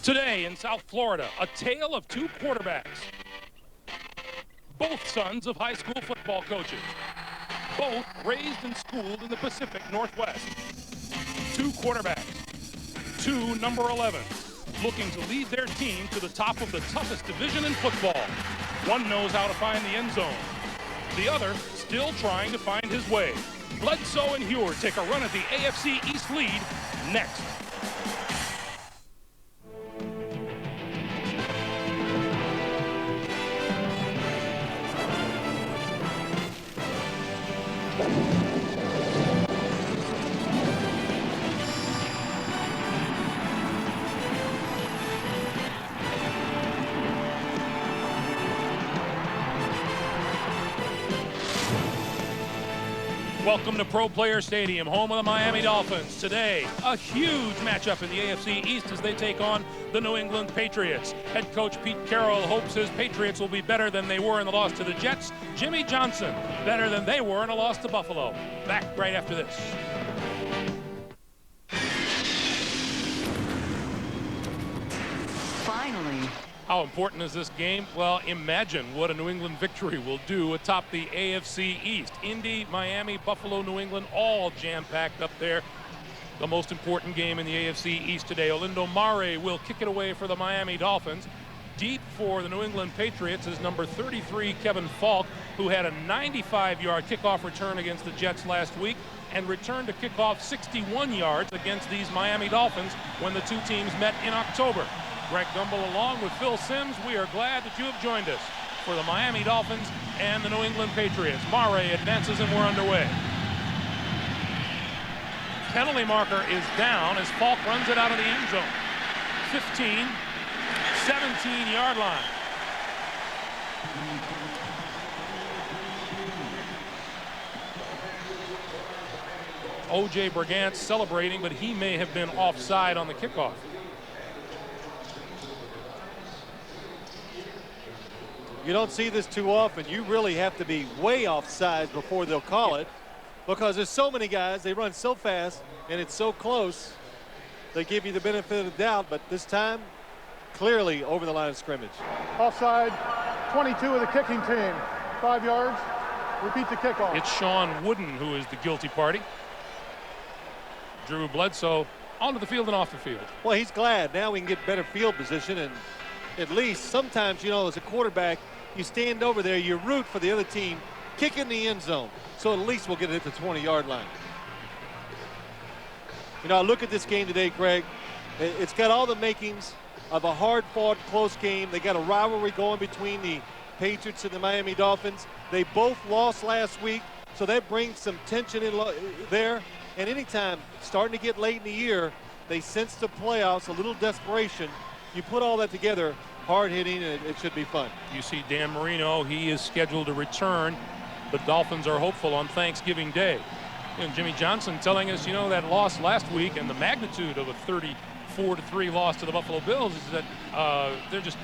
Today in South Florida, a tale of two quarterbacks. Both sons of high school football coaches. Both raised and schooled in the Pacific Northwest. Two quarterbacks, two number 11s, looking to lead their team to the top of the toughest division in football. One knows how to find the end zone. The other still trying to find his way. Bledsoe and Heward take a run at the AFC East lead next. Welcome to Pro Player Stadium, home of the Miami Dolphins. Today, a huge matchup in the AFC East as they take on the New England Patriots. Head coach Pete Carroll hopes his Patriots will be better than they were in the loss to the Jets. Jimmy Johnson, better than they were in a loss to Buffalo. Back right after this. Finally. How important is this game? Well, imagine what a New England victory will do atop the AFC East. Indy, Miami, Buffalo, New England, all jam-packed up there. The most important game in the AFC East today. Olindo Mare will kick it away for the Miami Dolphins. Deep for the New England Patriots is number 33, Kevin Falk, who had a 95-yard kickoff return against the Jets last week and returned to kickoff 61 yards against these Miami Dolphins when the two teams met in October. Greg Gumbel along with Phil Simms, we are glad that you have joined us for the Miami Dolphins and the New England Patriots. Mare advances and we're underway. Penalty marker is down as Falk runs it out of the end zone. 15, 17-yard line. O.J. Brigant celebrating, but he may have been offside on the kickoff. You don't see this too often. You really have to be way offside before they'll call it, because there's so many guys, they run so fast, and it's so close, they give you the benefit of the doubt, but this time, clearly over the line of scrimmage. Offside, 22 of the kicking team, 5 yards, repeat the kickoff. It's Sean Wooden who is the guilty party. Drew Bledsoe onto the field and off the field. Well, he's glad. Now we can get better field position, and at least sometimes, you know, as a quarterback, you stand over there, you root for the other team, kick in the end zone. So at least we'll get it at the 20-yard line. You know, I look at this game today, Greg. It's got all the makings of a hard-fought, close game. They got a rivalry going between the Patriots and the Miami Dolphins. They both lost last week, so that brings some tension in there. And anytime, starting to get late in the year, they sense the playoffs, a little desperation. You put all that together, hard-hitting, and it should be fun. You see Dan Marino, he is scheduled to return. The Dolphins are hopeful on Thanksgiving Day. And Jimmy Johnson telling us, you know, that loss last week and the magnitude of a 34-3 loss to the Buffalo Bills is that they're just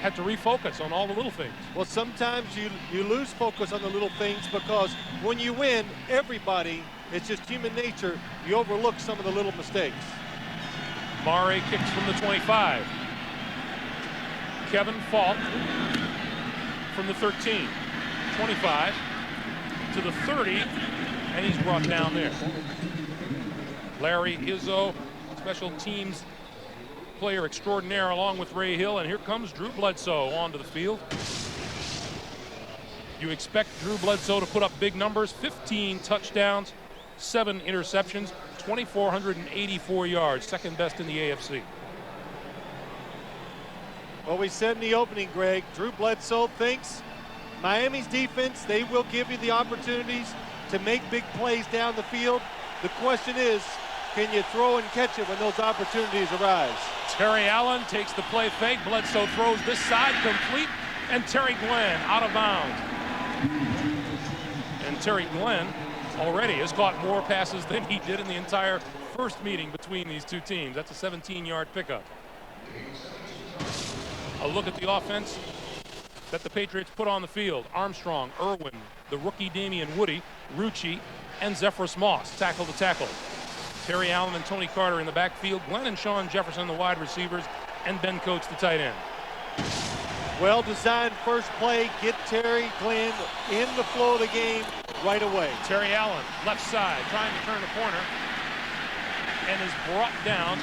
had to refocus on all the little things. Well, sometimes you lose focus on the little things because when you win, everybody, it's just human nature, you overlook some of the little mistakes. Mare kicks from the 25. Kevin Falk from the 13. 25 to the 30, and he's brought down there. Larry Izzo, special teams player extraordinaire along with Ray Hill, and here comes Drew Bledsoe onto the field. You expect Drew Bledsoe to put up big numbers, 15 touchdowns, 7 interceptions, 2,484 yards, second best in the AFC. Well, we said in the opening, Greg, Drew Bledsoe thinks Miami's defense, they will give you the opportunities to make big plays down the field. The question is, can you throw and catch it when those opportunities arise? Terry Allen takes the play fake. Bledsoe throws this side complete, and Terry Glenn out of bounds. And Terry Glenn already has caught more passes than he did in the entire first meeting between these two teams. That's a 17-yard pickup. A look at the offense that the Patriots put on the field. Armstrong, Irwin, the rookie Damian Woody, Rucci, and Zephyrus Moss tackle to tackle. Terry Allen and Tony Carter in the backfield. Glenn and Sean Jefferson, the wide receivers. and Ben Coates, the tight end. Well-designed first play. Get Terry Glenn in the flow of the game right away. Terry Allen, left side, trying to turn the corner, and is brought down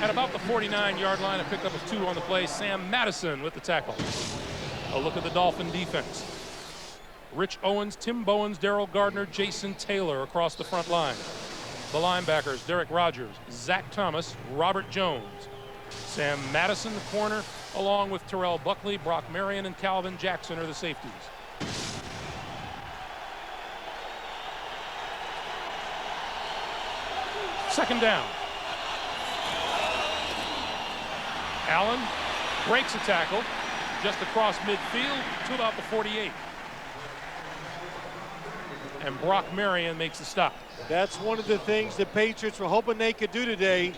at about the 49-yard line. A pickup of 2 on the play. Sam Madison with the tackle. A look at the Dolphin defense. Rich Owens, Tim Bowens, Darrell Gardner, Jason Taylor across the front line. The linebackers, Derek Rogers, Zach Thomas, Robert Jones. Sam Madison, the corner, along with Terrell Buckley, Brock Marion, and Calvin Jackson are the safeties. Second down. Allen breaks a tackle just across midfield to about the 48. And Brock Marion makes the stop. That's one of the things the Patriots were hoping they could do today.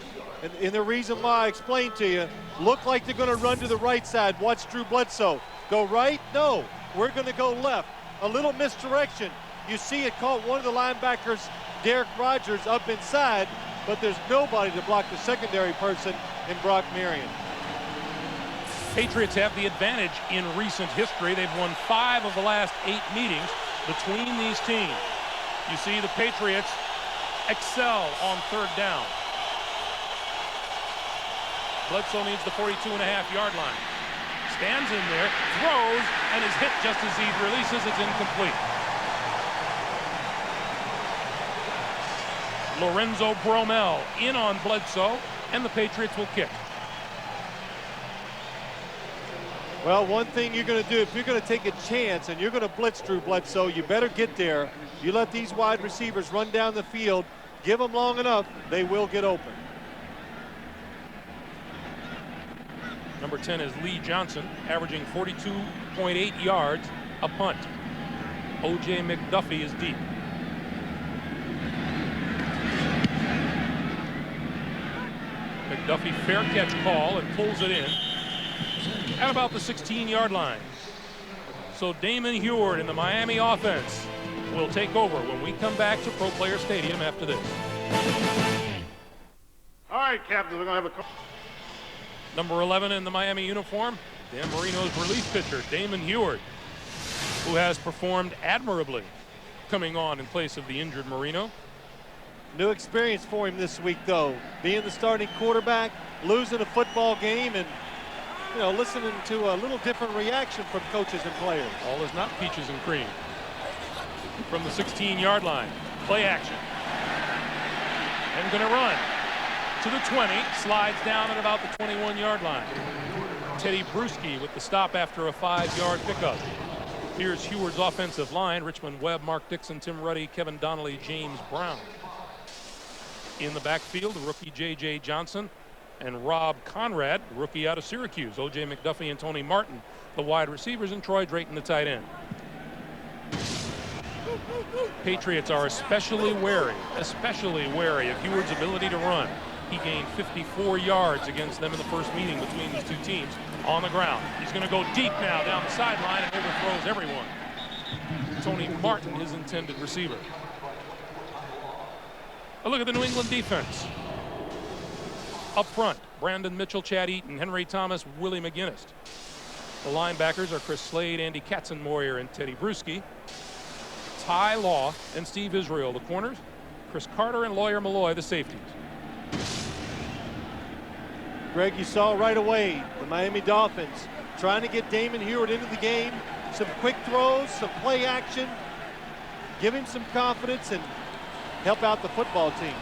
And the reason why I explained to you, look like they're going to run to the right side. Watch Drew Bledsoe. Go right? No. We're going to go left. A little misdirection. You see it caught one of the linebackers, Derek Rogers, up inside, but there's nobody to block the secondary person in Brock Marion. Patriots have the advantage in recent history. They've won 5 of the last 8 meetings between these teams. You see the Patriots excel on third down. Bledsoe needs the 42.5-yard line. Stands in there, throws, and is hit just as he releases. It's incomplete. Lorenzo Bromell in on Bledsoe, and the Patriots will kick. Well, one thing you're going to do, if you're going to take a chance and you're going to blitz Drew Bledsoe, you better get there. You let these wide receivers run down the field, give them long enough, they will get open. Number 10 is Lee Johnson, averaging 42.8 yards a punt. O.J. McDuffie is deep. McDuffie fair catch call and pulls it in at about the 16-yard line. So Damon Huard in the Miami offense will take over when we come back to Pro Player Stadium after this. All right, Captain, we're going to have a... Number 11 in the Miami uniform, Dan Marino's relief pitcher, Damon Huard, who has performed admirably coming on in place of the injured Marino. New experience for him this week, though. Being the starting quarterback, losing a football game, and, you know, listening to a little different reaction from coaches and players. All is not peaches and cream. From the 16-yard line, play action. And going to run to the 20, slides down at about the 21-yard line. Teddy Bruschi with the stop after a 5-yard pickup. Here's Huard's offensive line: Richmond Webb, Mark Dixon, Tim Ruddy, Kevin Donnelly, James Brown. In the backfield, the rookie J.J. Johnson and Rob Conrad, rookie out of Syracuse. O.J. McDuffie and Tony Martin, the wide receivers, and Troy Drayton, the tight end. Patriots are especially wary of Huard's ability to run. He gained 54 yards against them in the first meeting between these two teams on the ground. He's going to go deep now down the sideline and overthrows everyone. Tony Martin, his intended receiver. A look at the New England defense. Up front, Brandon Mitchell, Chad Eaton, Henry Thomas, Willie McGinnis. The linebackers are Chris Slade, Andy Katzenmoyer, and Teddy Bruschi. Ty Law and Steve Israel, the corners. Chris Carter and Lawyer Malloy, the safeties. Greg, you saw right away the Miami Dolphins trying to get Damon Huard into the game. Some quick throws, some play action. Give him some confidence and help out the football team.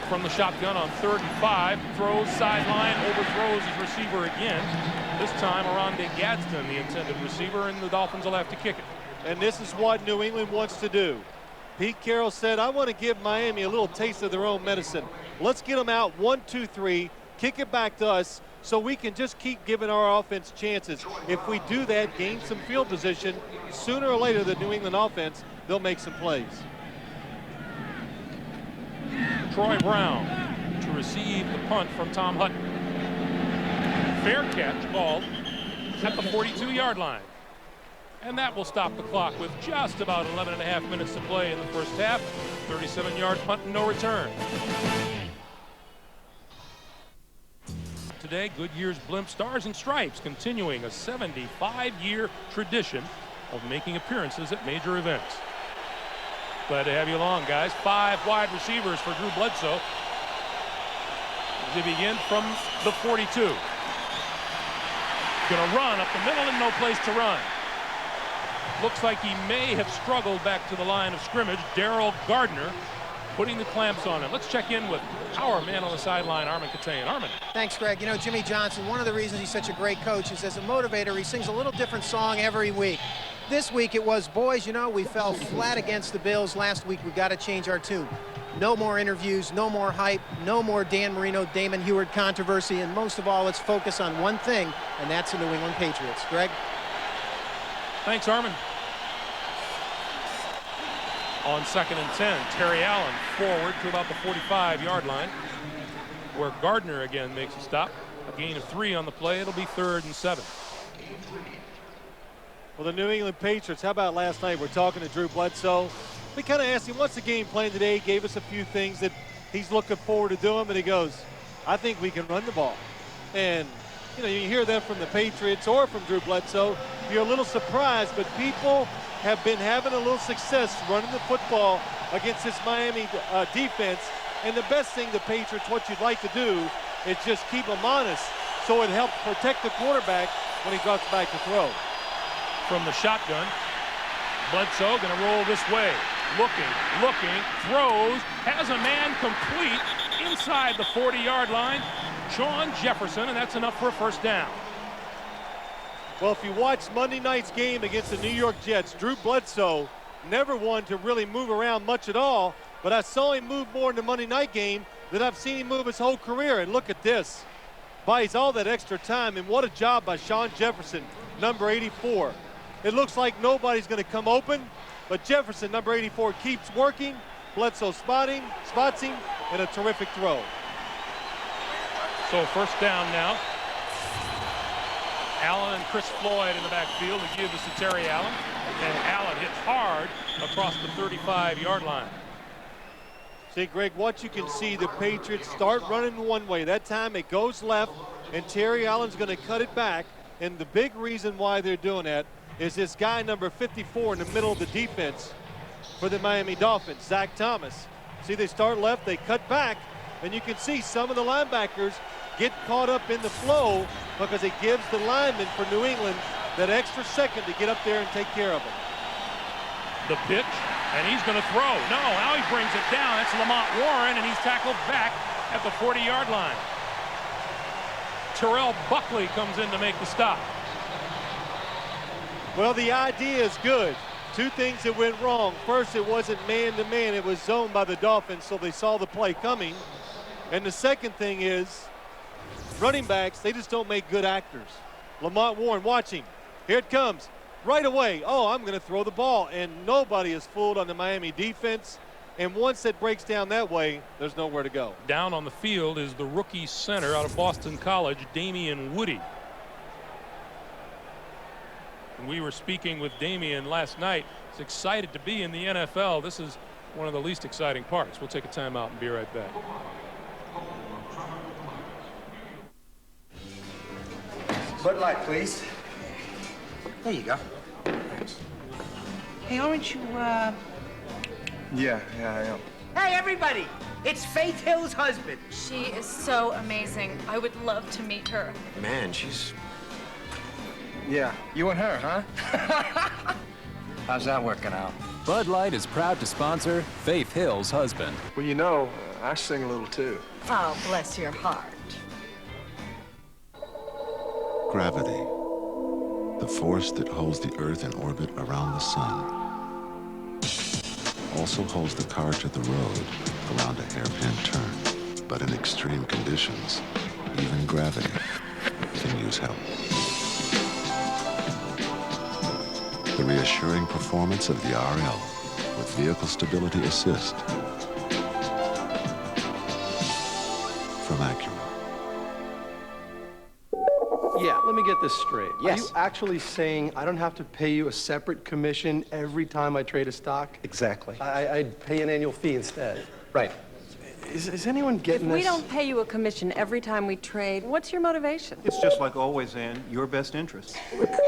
From the shotgun on 3rd and 5, throws sideline, overthrows his receiver again. This time, Aronde Gadsden, the intended receiver, and the Dolphins will have to kick it. And this is what New England wants to do. Pete Carroll said, I want to give Miami a little taste of their own medicine. Let's get them out 1, 2, 3, kick it back to us so we can just keep giving our offense chances. If we do that, gain some field position, sooner or later the New England offense, they'll make some plays. Troy Brown to receive the punt from Tom Hutton. Fair catch called at the 42-yard line. And that will stop the clock with just about 11.5 minutes to play in the first half. 37-yard punt and no return. today. Goodyear's Blimp Stars and Stripes continuing a 75-year tradition of making appearances at major events. Glad to have you along, guys. 5 wide receivers for Drew Bledsoe. They begin from the 42. Gonna run up the middle and no place to run. Looks like he may have struggled back to the line of scrimmage. Darrell Gardner putting the clamps on him. Let's check in with our man on the sideline, Armin Katayan. Armin. Thanks, Greg. You know, Jimmy Johnson, one of the reasons he's such a great coach is as a motivator, he sings a little different song every week. This week it was, boys, you know, we fell flat against the Bills last week. We got to change our tune. No more interviews, no more hype, no more Dan Marino, Damon Heward controversy, and most of all, let's focus on one thing, and that's the New England Patriots. Greg? Thanks, Armin. On 2nd and 10, Terry Allen forward to about the 45-yard line, where Gardner again makes a stop. A gain of 3 on the play. It'll be 3rd and 7. Well, the New England Patriots, how about last night? We're talking to Drew Bledsoe. We kind of asked him, what's the game plan today? He gave us a few things that he's looking forward to doing, and he goes, I think we can run the ball. And, you know, you hear that from the Patriots or from Drew Bledsoe. You're a little surprised, but people have been having a little success running the football against this Miami defense. And the best thing the Patriots, what you'd like to do is just keep them honest so it helps protect the quarterback when he drops back to throw. From the shotgun, Bledsoe going to roll this way. Looking, throws, has a man complete inside the 40-yard line. Sean Jefferson, and that's enough for a first down. Well, if you watch Monday night's game against the New York Jets, Drew Bledsoe never one to really move around much at all, but I saw him move more in the Monday night game than I've seen him move his whole career. And look at this. Buys all that extra time, and what a job by Sean Jefferson, number 84. It looks like nobody's going to come open, but Jefferson, number 84, keeps working. Bledsoe spots him, and a terrific throw. So first down now. Allen and Chris Floyd in the backfield to give this to Terry Allen. And Allen hit hard across the 35-yard line. See, Greg, what you can see, the Patriots start running one way. That time it goes left, and Terry Allen's going to cut it back. And the big reason why they're doing that is this guy, number 54, in the middle of the defense for the Miami Dolphins, Zach Thomas. See, they start left, they cut back, and you can see some of the linebackers get caught up in the flow because it gives the linemen for New England that extra second to get up there and take care of them. The pitch, and he's going to throw. No, now he brings it down. That's Lamont Warren, and he's tackled back at the 40-yard line. Terrell Buckley comes in to make the stop. Well, the idea is good. Two things that went wrong. First, it wasn't man-to-man. It was zoned by the Dolphins, so they saw the play coming. And the second thing is, running backs, they just don't make good actors. Lamont Warren, watch him. Here it comes. Right away, oh, I'm going to throw the ball. And nobody is fooled on the Miami defense. And once it breaks down that way, there's nowhere to go. Down on the field is the rookie center out of Boston College, Damian Woody. And we were speaking with Damian last night. He's excited to be in the NFL. This is one of the least exciting parts. We'll take a timeout and be right back. Bud Light, please. There you go. Thanks. Hey, aren't you, Yeah, I am. Hey, everybody! It's Faith Hill's husband. She is so amazing. I would love to meet her. Man, she's... Yeah, you and her, huh? How's that working out? Bud Light is proud to sponsor Faith Hill's husband. Well, you know, I sing a little too. Oh, bless your heart. Gravity, the force that holds the Earth in orbit around the sun, also holds the car to the road around a hairpin turn. But in extreme conditions, even gravity can use help. The reassuring performance of the RL with Vehicle Stability Assist from Acura. Yeah, let me get this straight. Yes. Are you actually saying I don't have to pay you a separate commission every time I trade a stock? Exactly. I'd pay an annual fee instead. Right. Is anyone getting If we this? don't pay you a commission every time we trade, what's your motivation? It's just like always, Ann, your best interest.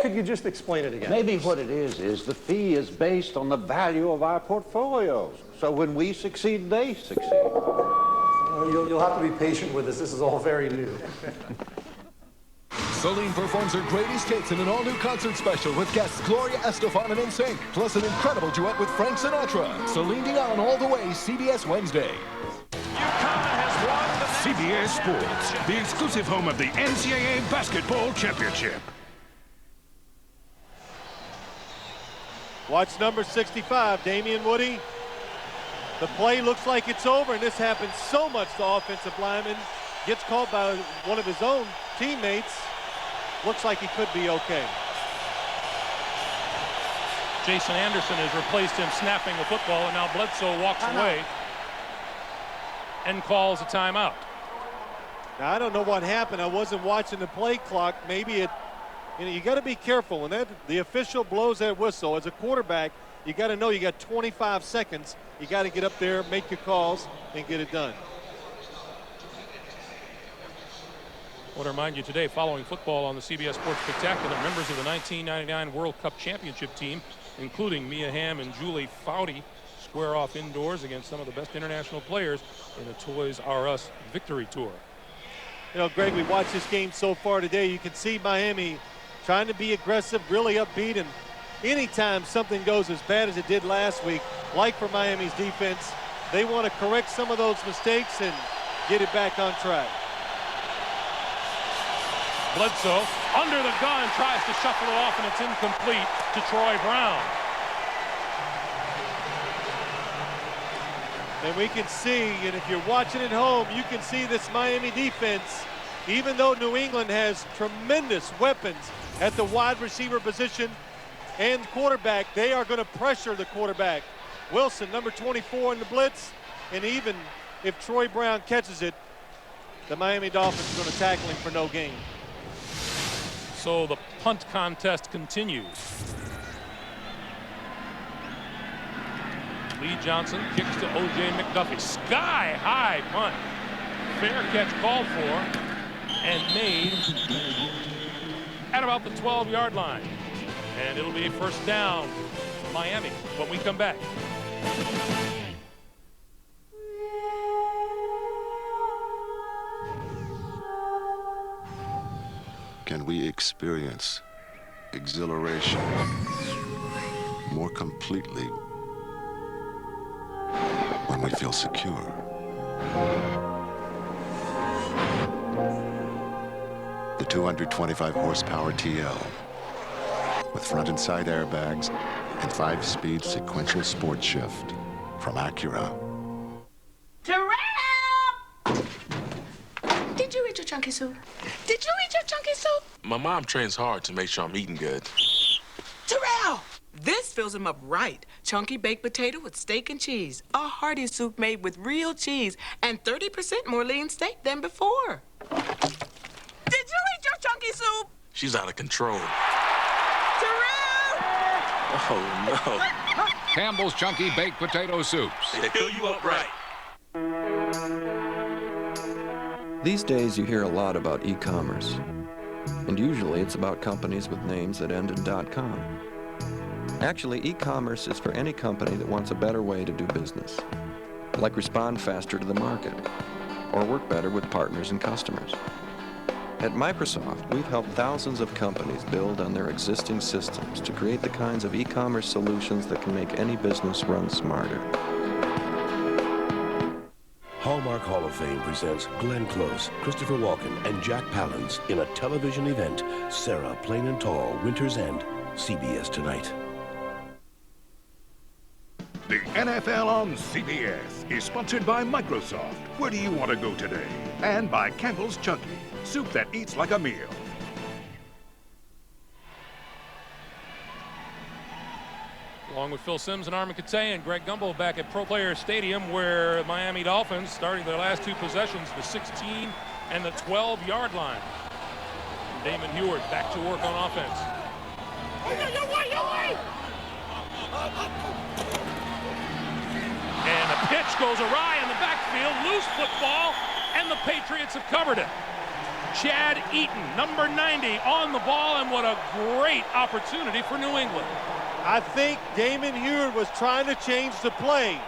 Could you just explain it again? Maybe what it is the fee is based on the value of our portfolios. So when we succeed, they succeed. You'll have to be patient with us. This is all very new. Celine performs her greatest hits in an all-new concert special with guests Gloria Estefan and NSYNC, plus an incredible duet with Frank Sinatra. Celine Dion all the way, CBS Wednesday. CBS Sports, the exclusive home of the NCAA Basketball Championship. Watch number 65, Damian Woody. The play looks like it's over, and this happens so much to offensive linemen. Gets called by one of his own teammates. Looks like he could be okay. Jason Anderson has replaced him snapping the football, and now Bledsoe walks away and calls a timeout. Now, I don't know what happened. I wasn't watching the play clock. Maybe it, you got to be careful. When the official blows that whistle, as a quarterback, you got to know you got 25 seconds. You got to get up there, make your calls, and get it done. I want to remind you today, following football on the CBS Sports Spectacular, members of the 1999 World Cup Championship team, including Mia Hamm and Julie Foudy, square off indoors against some of the best international players in a Toys R Us victory tour. You know, Greg, we watched this game so far today. You can see Miami trying to be aggressive, really upbeat, and anytime something goes as bad as it did last week, like for Miami's defense, they want to correct some of those mistakes and get it back on track. Bledsoe under the gun tries to shuffle it off, and it's incomplete to Troy Brown. And we can see, and if you're watching at home, you can see this Miami defense, even though New England has tremendous weapons at the wide receiver position and quarterback, they are going to pressure the quarterback. Wilson, number 24 in the blitz, and even if Troy Brown catches it, the Miami Dolphins are going to tackle him for no gain. So the punt contest continues. Lee Johnson kicks to O.J. McDuffie. Sky-high punt. Fair catch called for and made at about the 12-yard line. And it'll be first down, Miami, when we come back. Can we experience exhilaration more completely when we feel secure? The 225 horsepower TL with front and side airbags and 5-speed sequential sport shift from Acura. Did you eat your chunky soup? Did you eat your chunky soup? My mom trains hard to make sure I'm eating good. Terrell! This fills him up right. Chunky baked potato with steak and cheese. A hearty soup made with real cheese and 30% more lean steak than before. Did you eat your chunky soup? She's out of control. Terrell! Oh, no. Campbell's Chunky Baked Potato Soups. They fill you up right. These days you hear a lot about e-commerce, and usually it's about companies with names that end in .com. Actually, e-commerce is for any company that wants a better way to do business, like respond faster to the market, or work better with partners and customers. At Microsoft, we've helped thousands of companies build on their existing systems to create the kinds of e-commerce solutions that can make any business run smarter. Hallmark Hall of Fame presents Glenn Close, Christopher Walken, and Jack Palance in a television event, Sarah, Plain and Tall, Winter's End, CBS Tonight. The NFL on CBS is sponsored by Microsoft. Where do you want to go today? And by Campbell's Chunky, soup that eats like a meal. Along with Phil Simms and Armin Katay and Greg Gumbel back at Pro Players Stadium, where the Miami Dolphins starting their last two possessions, the 16 and the 12-yard line. Damon Heward back to work on offense. And the pitch goes awry in the backfield. backfield, loose football, and the Patriots have covered it. Chad Eaton, number 90, on the ball, and what a great opportunity for New England. I think Damon Heward was trying to change the play,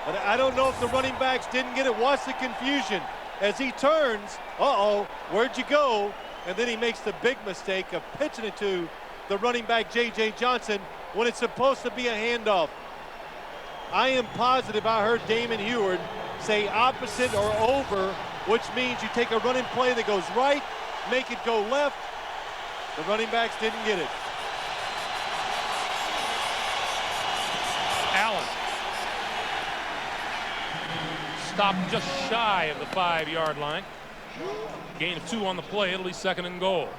but I don't know if the running backs didn't get it. Watch the confusion. As he turns, uh-oh, where'd you go? And then he makes the big mistake of pitching it to the running back, J.J. Johnson, when it's supposed to be a handoff. I am positive I heard Damon Heward say opposite or over, which means you take a running play that goes right, make it go left. The running backs didn't get it. Allen stopped just shy of the 5-yard line. Gain of 2 on the play. It'll be 2nd and goal.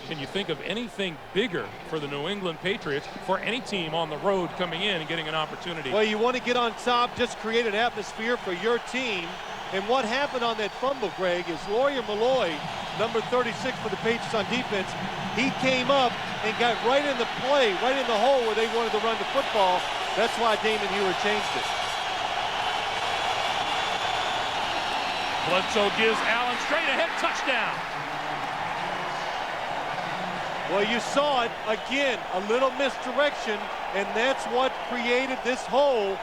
Can you think of anything bigger for the New England Patriots, for any team on the road coming in and getting an opportunity? Well, you want to get on top, just create an atmosphere for your team. And what happened on that fumble, Greg, is Lawyer Malloy, number 36 for the Patriots on defense, he came up and got right in the play, right in the hole where they wanted to run the football. That's why Damon Heward changed it. Bledsoe gives Allen straight ahead, touchdown. Well, you saw it again, a little misdirection, and that's what created this hole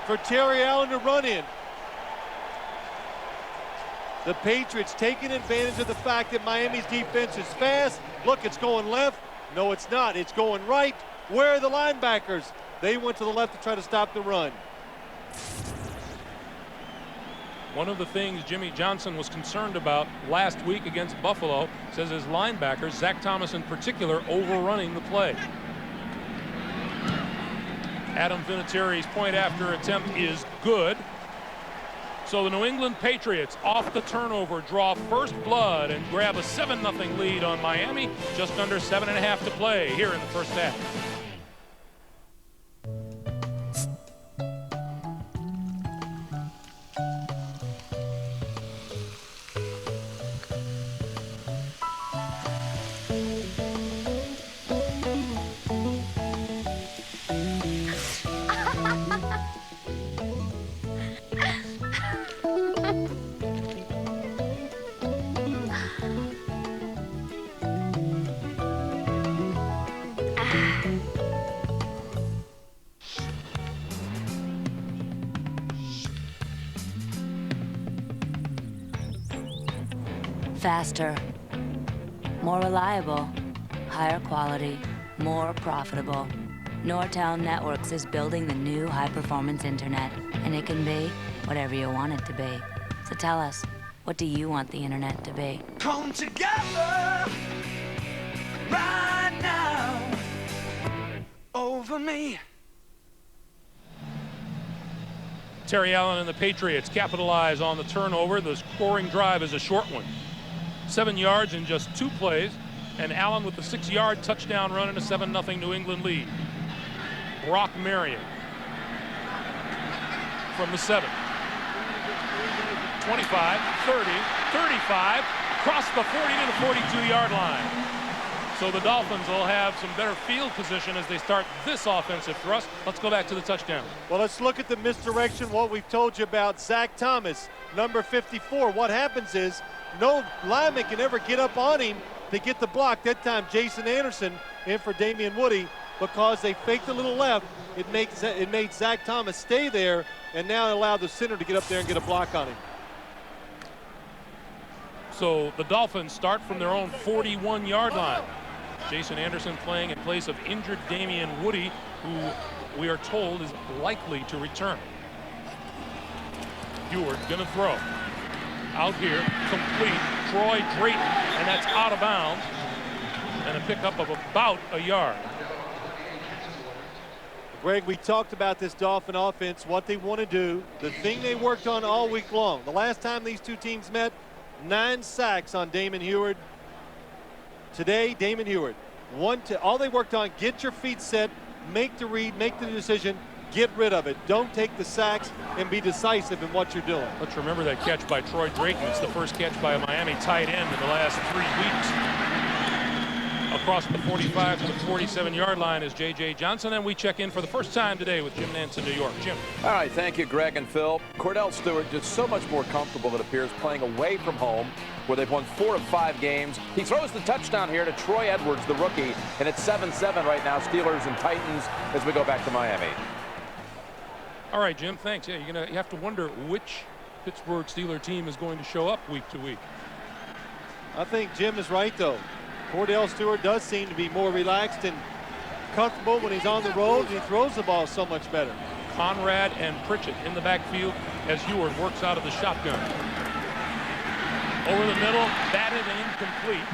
for Terry Allen to run in. The Patriots taking advantage of the fact that Miami's defense is fast. Look, it's going left. No, it's not. It's going right. Where are the linebackers? They went to the left to try to stop the run. One of the things Jimmy Johnson was concerned about last week against Buffalo, says his linebackers, Zach Thomas in particular, overrunning the play. Adam Vinatieri's point after attempt is good. So the New England Patriots, off the turnover, draw first blood and grab a 7-0 lead on Miami. Just under 7.5 to play here in the first half. Faster, more reliable, higher quality, more profitable. Nortel Networks is building the new high-performance internet, and it can be whatever you want it to be. So tell us, what do you want the internet to be? Come together right now over me. Terry Allen and the Patriots capitalize on the turnover. The scoring drive is a short one. 7 yards in just 2 plays, and Allen with the 6-yard touchdown run and a 7-0 New England lead. Brock Marion from the 7. 25, 30, 35, across the 40 to the 42-yard line. So the Dolphins will have some better field position as they start this offensive thrust. Let's go back to the touchdown. Well, let's look at the misdirection, what we've told you about Zach Thomas, number 54. What happens is no lineman can ever get up on him to get the block. That time, Jason Anderson in for Damian Woody, because they faked a little left. It made Zach Thomas stay there, and now it allowed the center to get up there and get a block on him. So the Dolphins start from their own 41-yard line. Jason Anderson playing in place of injured Damian Woody, who we are told is likely to return. Heward gonna throw. Out here, complete, Troy Drayton, and that's out of bounds. And a pickup of about a yard. Greg, we talked about this Dolphin offense, what they want to do, the thing they worked on all week long. The last time these two teams met, 9 sacks on Damon Heward. Today, Damon Heward, all they worked on, get your feet set, make the read, make the decision, get rid of it. Don't take the sacks and be decisive in what you're doing. Let's remember that catch by Troy Drayton. It's the first catch by a Miami tight end in the last 3 weeks. Across the 45 to the 47-yard line is J.J. Johnson, and we check in for the first time today with Jim Nantz in New York. Jim. All right, thank you, Greg and Phil. Cordell Stewart just so much more comfortable, it appears, playing away from home, where they've won 4 of 5 games. He throws the touchdown here to Troy Edwards, the rookie, and it's 7-7 right now, Steelers and Titans, as we go back to Miami. All right, Jim, thanks. Yeah, you have to wonder which Pittsburgh Steeler team is going to show up week to week. I think Jim is right, though. Cordell Stewart does seem to be more relaxed and comfortable when he's on the road, and he throws the ball so much better. Conrad and Pritchett in the backfield as Eward works out of the shotgun. Over the middle, batted and incomplete.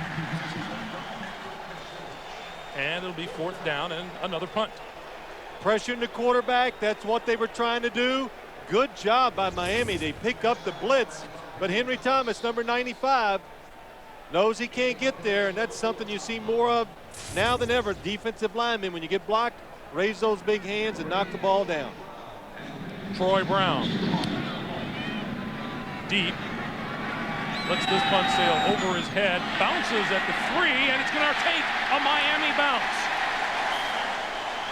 And it'll be 4th down and another punt. Pressuring the quarterback, that's what they were trying to do. Good job by Miami. They pick up the blitz, but Henry Thomas, number 95, knows he can't get there, and that's something you see more of now than ever. Defensive linemen, when you get blocked, raise those big hands and knock the ball down. Troy Brown. Deep. Lets this punt sail over his head. Bounces at the 3, and it's going to take a Miami bounce.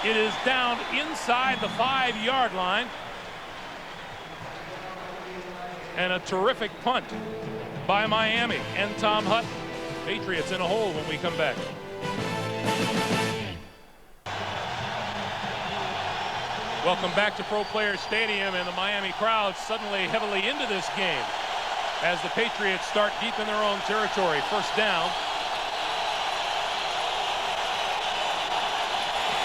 It is down inside the 5-yard line. And a terrific punt by Miami and Tom Hutton. Patriots in a hole when we come back. Welcome back to Pro Players Stadium, and the Miami crowd suddenly heavily into this game as the Patriots start deep in their own territory. First down.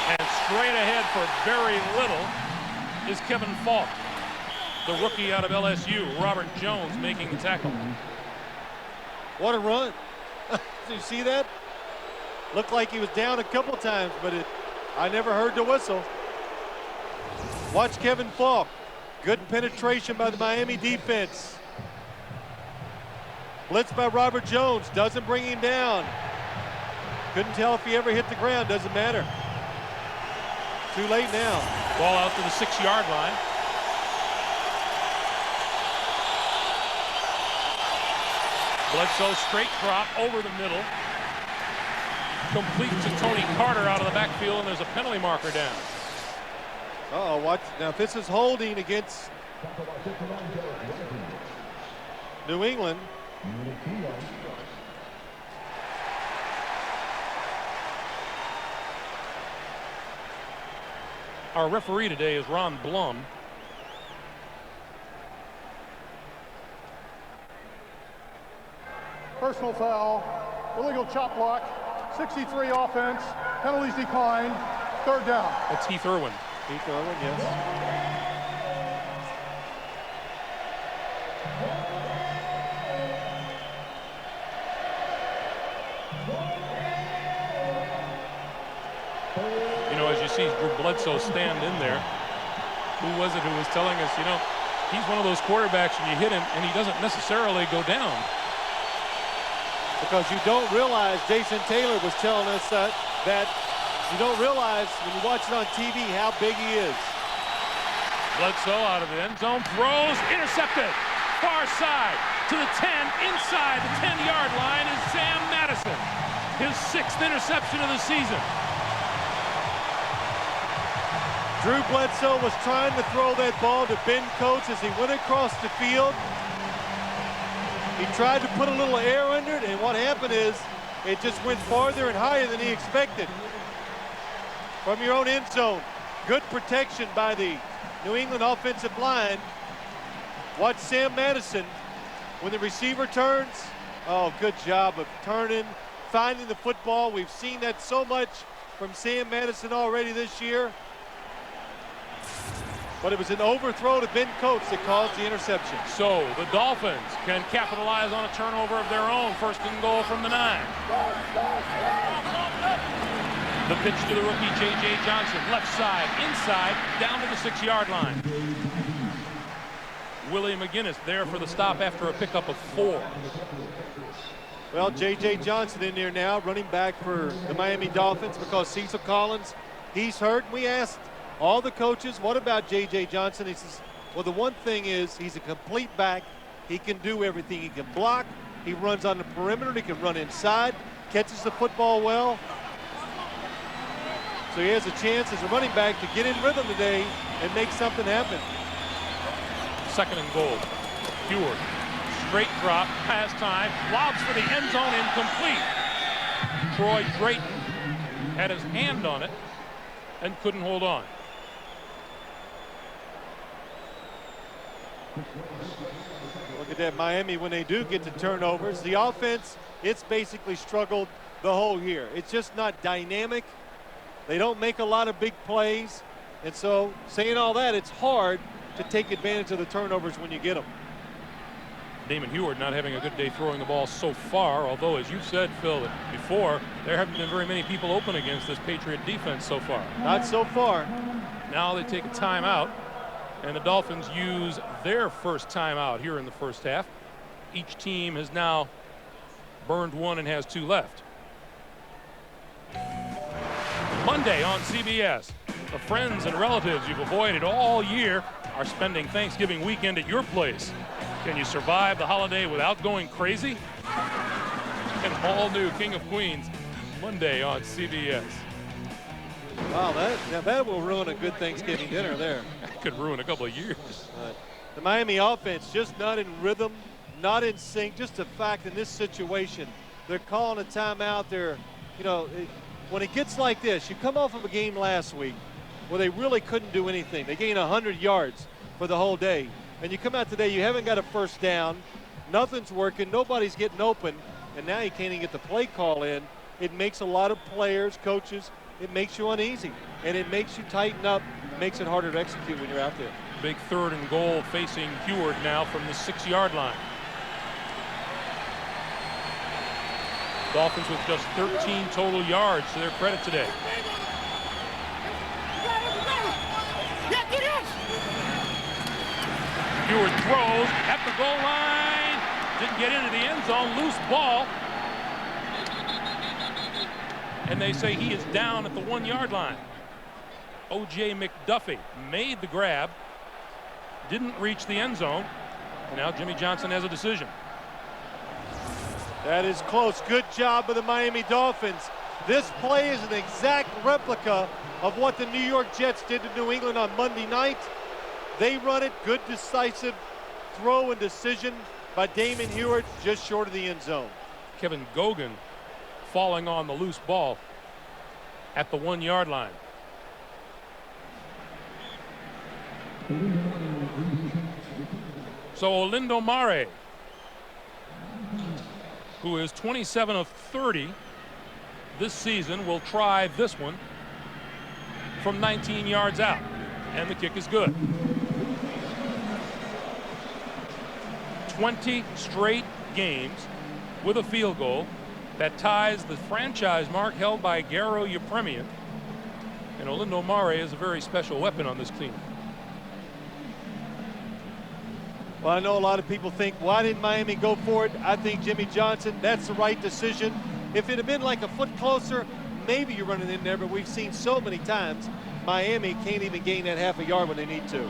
And straight ahead for very little is Kevin Falk, the rookie out of LSU. Robert Jones making the tackle. What a run. Did you see that? Looked like he was down a couple times, but I never heard the whistle. Watch Kevin Falk. Good penetration by the Miami defense. Blitz by Robert Jones. Doesn't bring him down. Couldn't tell if he ever hit the ground. Doesn't matter. Too late now. Ball out to the 6-yard line. Bledsoe straight drop over the middle. Complete to Tony Carter out of the backfield, and there's a penalty marker down. Uh-oh, what? Now, if this is holding against New England. Our referee today is Ron Blum. Personal foul, illegal chop block, 63 offense, penalties declined, 3rd down. That's Heath Irwin. Heath Irwin, yes. You know, as you see Drew Bledsoe stand in there, who was it who was telling us, you know, he's one of those quarterbacks and you hit him and he doesn't necessarily go down. Because you don't realize, Jason Taylor was telling us that you don't realize when you watch it on TV how big he is. Bledsoe out of the end zone, throws, intercepted. Far side to the 10, inside the 10-yard line is Sam Madison. His 6th interception of the season. Drew Bledsoe was trying to throw that ball to Ben Coates as he went across the field. He tried to put a little air under it, and what happened is it just went farther and higher than he expected. From your own end zone, good protection by the New England offensive line. Watch Sam Madison when the receiver turns. Oh, good job of turning, finding the football. We've seen that so much from Sam Madison already this year. But it was an overthrow to Ben Coates that caused the interception. So the Dolphins can capitalize on a turnover of their own. 1st and goal from the 9. The pitch to the rookie, J.J. Johnson. Left side, inside, down to the 6-yard line. Willie McGinnis there for the stop after a pickup of 4. Well, J.J. Johnson in there now, running back for the Miami Dolphins because Cecil Collins, he's hurt. We asked all the coaches, what about J.J. Johnson? He says, well, the one thing is he's a complete back. He can do everything. He can block. He runs on the perimeter. He can run inside. catches the football well. So he has a chance as a running back to get in rhythm today and make something happen. 2nd and goal. Heward, straight drop, pass time, lobs for the end zone, incomplete. Troy Drayton had his hand on it and couldn't hold on. Look at that, Miami, when they do get to turnovers, the offense, it's basically struggled the whole year. It's just not dynamic. They don't make a lot of big plays. And so, saying all that, it's hard to take advantage of the turnovers when you get them. Damon Heward not having a good day throwing the ball so far, although, as you said, Phil, before, there haven't been very many people open against this Patriot defense so far. Not so far. Now they take a timeout, and the Dolphins use their first timeout here in the first half. Each team has now burned one and has 2 left. Monday on CBS, the friends and relatives you've avoided all year are spending Thanksgiving weekend at your place. Can you survive the holiday without going crazy? An all-new King of Queens, Monday on CBS. Wow, that will ruin a good Thanksgiving dinner there. Could ruin a couple of years. The Miami offense just not in rhythm, not in sync. Just a fact in this situation, they're calling a timeout. When it gets like this, you come off of a game last week where they really couldn't do anything. They gained 100 yards for the whole day. And you come out today, you haven't got a first down, nothing's working, nobody's getting open, and now you can't even get the play call in. It makes a lot of players, coaches, it makes you uneasy, and it makes you tighten up, makes it harder to execute when you're out there. Big 3rd and goal facing Heward now from the 6-yard line. Dolphins with just 13 total yards to their credit today. Heward throws at the goal line. Didn't get into the end zone. Loose ball. And they say he is down at the 1-yard line. O.J. McDuffie made the grab. Didn't reach the end zone. And now Jimmy Johnson has a decision. That is close. Good job by the Miami Dolphins. This play is an exact replica of what the New York Jets did to New England on Monday night. They run it, good decisive throw and decision by Damon Heward, just short of the end zone. Kevin Gogan falling on the loose ball at the 1-yard line. So Olindo Mare, who is 27 of 30 this season, will try this one from 19 yards out, and the kick is good. 20 straight games with a field goal that ties the franchise mark held by Garo Yepremian. And Olindo Mare is a very special weapon on this team. Well, I know a lot of people think, why didn't Miami go for it? I think Jimmy Johnson, that's the right decision. If it had been like a foot closer, maybe you're running in there, but we've seen so many times Miami can't even gain that half a yard when they need to.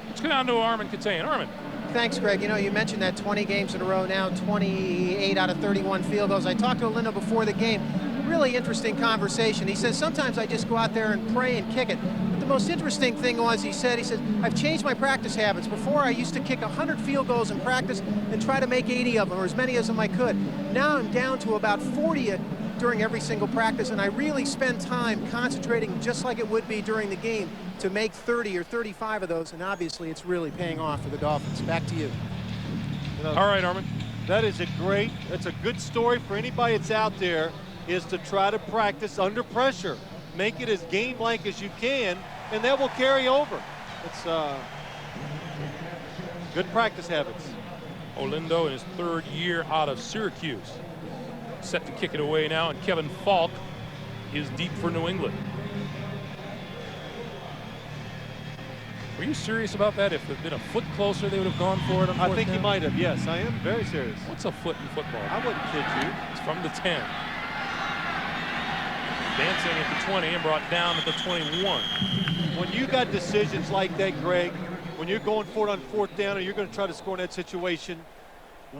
Let's go down to Armin Katayan. Armin. Thanks, Greg. You know, you mentioned that 20 games in a row now, 28 out of 31 field goals. I talked to Olindo before the game. Really interesting conversation. He says, sometimes I just go out there and pray and kick it. But the most interesting thing was, he said, I've changed my practice habits. Before, I used to kick 100 field goals in practice and try to make 80 of them, or as many as I could. Now I'm down to about 40 during every single practice, and I really spend time concentrating just like it would be during the game to make 30 or 35 of those, and obviously it's really paying off for the Dolphins. Back to you. All right, Armin. That's a good story for anybody that's out there, is to try to practice under pressure. Make it as game-like as you can, and that will carry over. It's good practice habits. Olindo in his 3rd year out of Syracuse. Set to kick it away now, and Kevin Falk is deep for New England. Were you serious about that? If it had been a foot closer, they would have gone for it on 4th down? I think you might have, yes. I am very serious. What's a foot in football? I wouldn't kid you. It's from the 10. Dancing at the 20 and brought down at the 21. When you got decisions like that, Greg, when you're going for it on 4th down or you're going to try to score in that situation,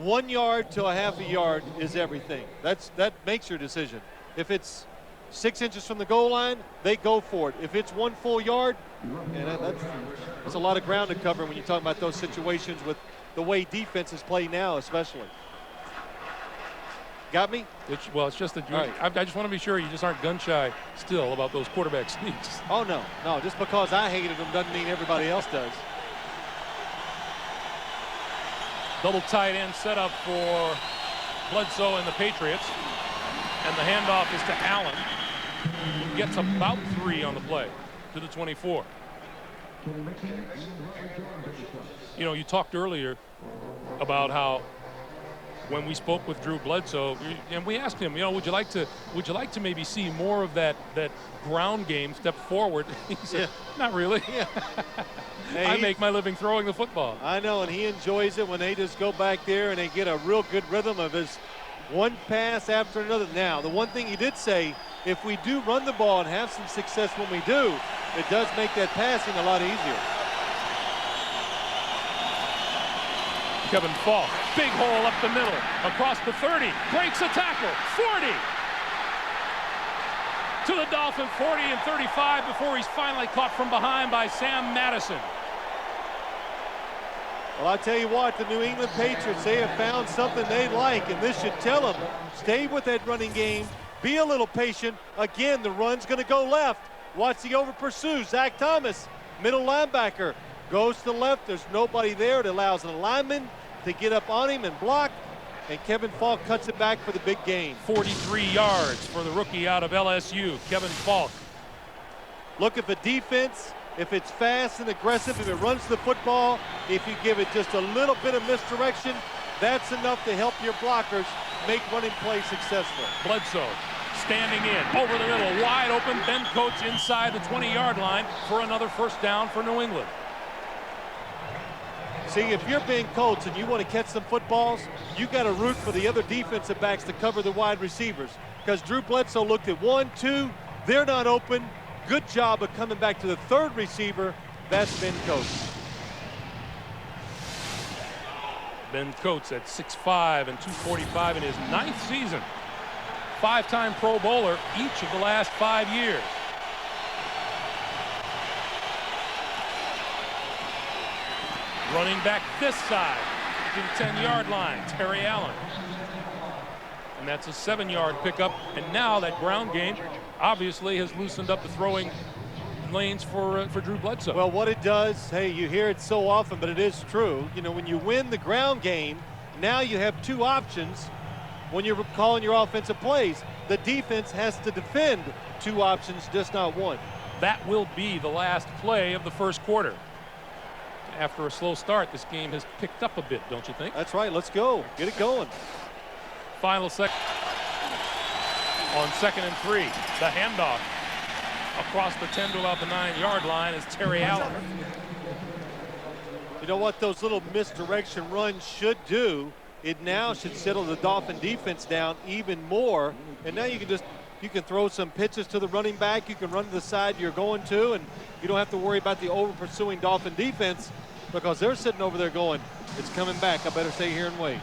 1 yard to a half a yard is everything. That makes your decision. If it's 6 inches from the goal line, they go for it. If it's 1 full yard, and that's a lot of ground to cover when you talk about those situations with the way defenses play now, especially. Got me? It's just that right. I just want to be sure you just aren't gun shy still about those quarterback sneaks. Oh, no. Just because I hated them doesn't mean everybody else does. Double tight end set up for Bledsoe and the Patriots. And the handoff is to Allen, who gets about 3 on the play to the 24. You know, you talked earlier about how when we spoke with Drew Bledsoe, and we asked him, you know, would you like to maybe see more of that ground game step forward? He said, not really. Yeah. Hey, I make my living throwing the football. I know, and he enjoys it when they just go back there and they get a real good rhythm of his one pass after another. Now, the one thing he did say, if we do run the ball and have some success when we do, it does make that passing a lot easier. Kevin Falk, big hole up the middle, across the 30, breaks a tackle, 40. To the Dolphins, 40 and 35 before he's finally caught from behind by Sam Madison. Well, I tell you what, the New England Patriots, they have found something they like, and this should tell them, stay with that running game, be a little patient. Again, the run's going to go left. Watch the over pursue. Zach Thomas, middle linebacker, goes to the left. There's nobody there. It allows an lineman to get up on him and block, and Kevin Falk cuts it back for the big gain. 43 yards for the rookie out of LSU, Kevin Falk. Look at the defense. If it's fast and aggressive, if it runs the football, if you give it just a little bit of misdirection, that's enough to help your blockers make running plays successful. Bledsoe standing in, over the middle, wide open. Ben Coates inside the 20-yard line for another first down for New England. See, if you're Ben Coates and you want to catch some footballs, you got to root for the other defensive backs to cover the wide receivers. Because Drew Bledsoe looked at 1, 2, they're not open. Good job of coming back to the third receiver. That's Ben Coates. Ben Coates at 6'5" and 245 in his 9th season. 5-time Pro Bowler each of the last 5 years. Running back this side to the 10-yard line, Terry Allen. And that's a 7-yard pickup. And now that ground game obviously has loosened up the throwing lanes for Drew Bledsoe. Well, what it does, hey, you hear it so often, but it is true. You know, when you win the ground game, now you have 2 options when you're calling your offensive plays. The defense has to defend 2 options, just not 1. That will be the last play of the first quarter. After a slow start, this game has picked up a bit, don't you think? That's right. Let's go. Get it going. Final second. On 2nd and 3, the handoff across the 10 to about the 9-yard line is Terry Allen. You know what those little misdirection runs should do? It now should settle the Dolphin defense down even more. And now you can throw some pitches to the running back. You can run to the side you're going to, and you don't have to worry about the over-pursuing Dolphin defense because they're sitting over there going, it's coming back. I better stay here and wait.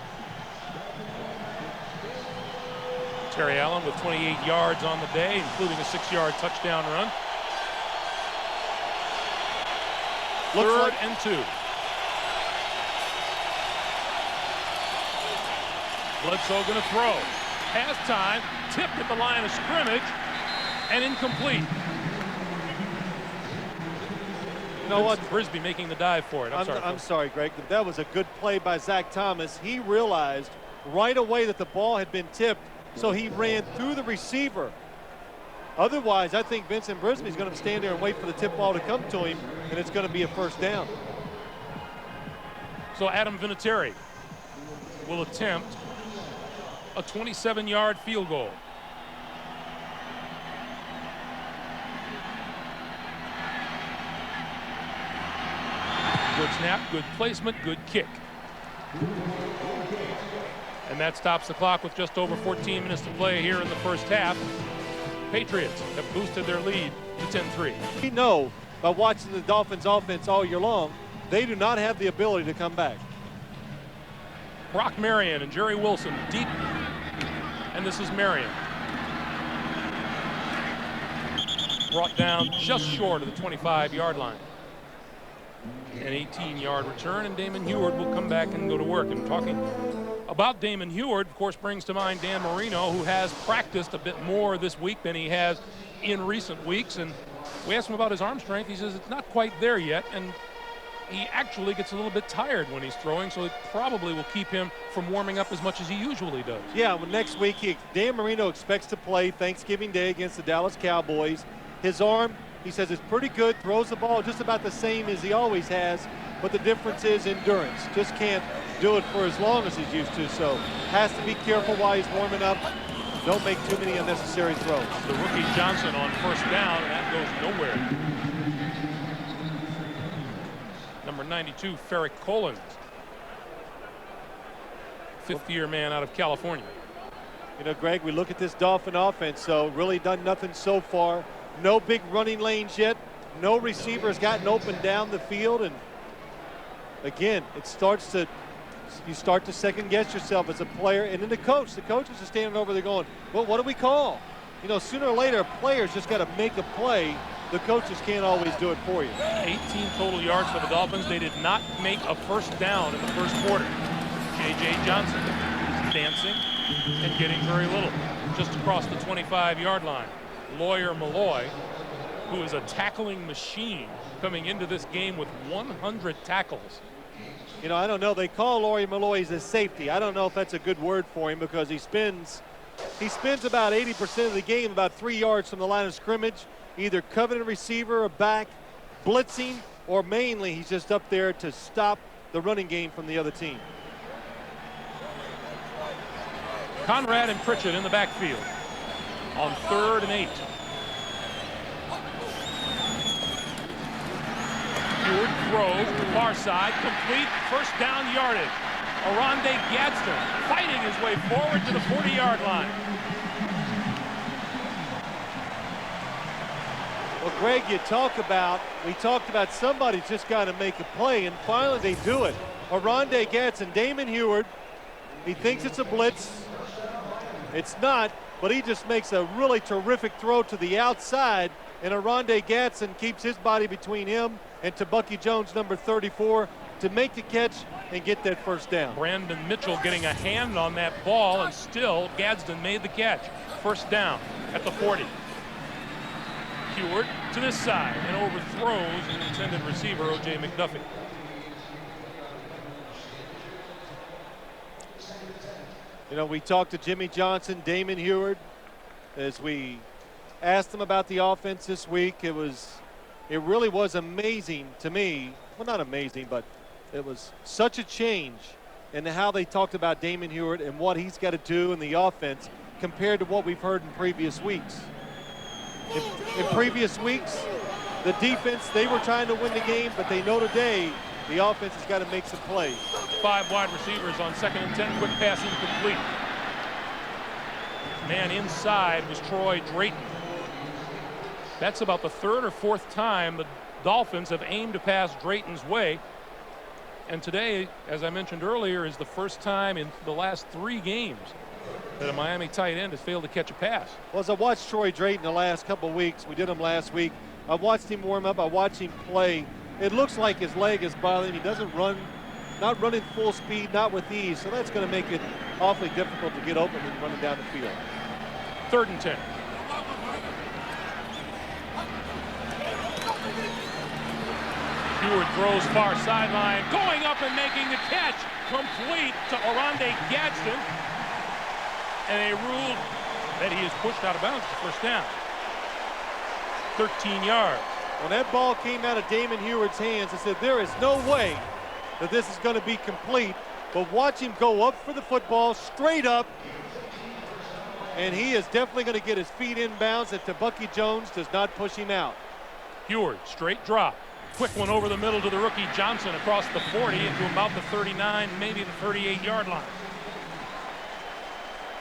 Terry Allen with 28 yards on the day, including a 6-yard touchdown run. Third and 2. Bledsoe going to throw. Has time, tipped at the line of scrimmage, and incomplete. You know what? Brisby making the dive for it. I'm sorry, Greg. That was a good play by Zach Thomas. He realized right away that the ball had been tipped, so he ran through the receiver. Otherwise, I think Vincent Brisby is going to stand there and wait for the tip ball to come to him, and it's going to be a first down. So Adam Vinatieri will attempt a 27-yard field goal. Good snap, good placement, good kick. And that stops the clock with just over 14 minutes to play here in the first half. Patriots have boosted their lead to 10-3. We know by watching the Dolphins offense all year long, they do not have the ability to come back. Brock Marion and Jerry Wilson deep. And this is Marion. Brought down just short of the 25-yard line. An 18-yard return, and Damon Heward will come back and go to work. And talking about Damon Heward, of course, brings to mind Dan Marino, who has practiced a bit more this week than he has in recent weeks. And we asked him about his arm strength. He says it's not quite there yet, and he actually gets a little bit tired when he's throwing, so it probably will keep him from warming up as much as he usually does. Yeah, well, next week, Dan Marino expects to play Thanksgiving Day against the Dallas Cowboys. His arm, he says, it's pretty good, throws the ball just about the same as he always has, but the difference is endurance. Just can't do it for as long as he's used to, so has to be careful while he's warming up. Don't make too many unnecessary throws. The rookie Johnson on first down, and that goes nowhere. Number 92, Ferrick Collins. Fifth-year man out of California. You know, Greg, we look at this Dolphin offense, so really done nothing so far. No big running lanes yet. No receivers gotten open down the field. And again, you start to second guess yourself as a player. And then the coaches are standing over there going, well, what do we call? You know, sooner or later, players just got to make a play. The coaches can't always do it for you. 18 total yards for the Dolphins. They did not make a first down in the first quarter. J.J. Johnson dancing and getting very little. Just across the 25-yard line. Lawyer Malloy, who is a tackling machine, coming into this game with 100 tackles. You know, I don't know. They call Lawyer Malloy a safety. I don't know if that's a good word for him because he spends about 80% of the game about 3 yards from the line of scrimmage, either covering a receiver or back, blitzing, or mainly he's just up there to stop the running game from the other team. Conrad and Pritchett in the backfield on 3rd and 8. Heward throws to the far side, complete, first down yardage. Oronde Gadsden fighting his way forward to the 40-yard line. Well, Greg, we talked about somebody's just got to make a play, and finally they do it. Oronde Gadsden, Damon Heward, he thinks it's a blitz. It's not, but he just makes a really terrific throw to the outside, and Oronde Gadsden keeps his body between him and Bucky Jones, number 34, to make the catch and get that first down. Brandon Mitchell getting a hand on that ball, and still Gadsden made the catch. First down at the 40. Heward to this side and overthrows an intended receiver, O.J. McDuffie. You know, we talked to Jimmy Johnson, Damon Heward, as we asked him about the offense this week. It really was amazing to me. Well, not amazing, but it was such a change in how they talked about Damon Heward and what he's got to do in the offense compared to what we've heard in previous weeks. In previous weeks, the defense, they were trying to win the game, but they know today the offense has got to make some plays. 5 wide receivers on 2nd and 10, quick pass incomplete. Man inside was Troy Drayton. That's about the 3rd or 4th time the Dolphins have aimed to pass Drayton's way. And today, as I mentioned earlier, is the first time in the last 3 games that a Miami tight end has failed to catch a pass. Well, as I watched Troy Drayton the last couple of weeks, we did him last week, I watched him warm up, I watched him play. It looks like his leg is bothering him. He doesn't run, not running full speed, not with ease, so that's going to make it awfully difficult to get open and running down the field. 3rd and 10. Heward throws far sideline, going up and making the catch, complete to Oronde Gadsden. And they ruled that he is pushed out of bounds for first down. 13 yards. When that ball came out of Damon Heward's hands, I said, there is no way that this is going to be complete. But watch him go up for the football, straight up. And he is definitely going to get his feet in bounds if Bucky Jones does not push him out. Heward, straight drop. Quick one over the middle to the rookie Johnson across the 40 into about the 39, maybe the 38-yard line.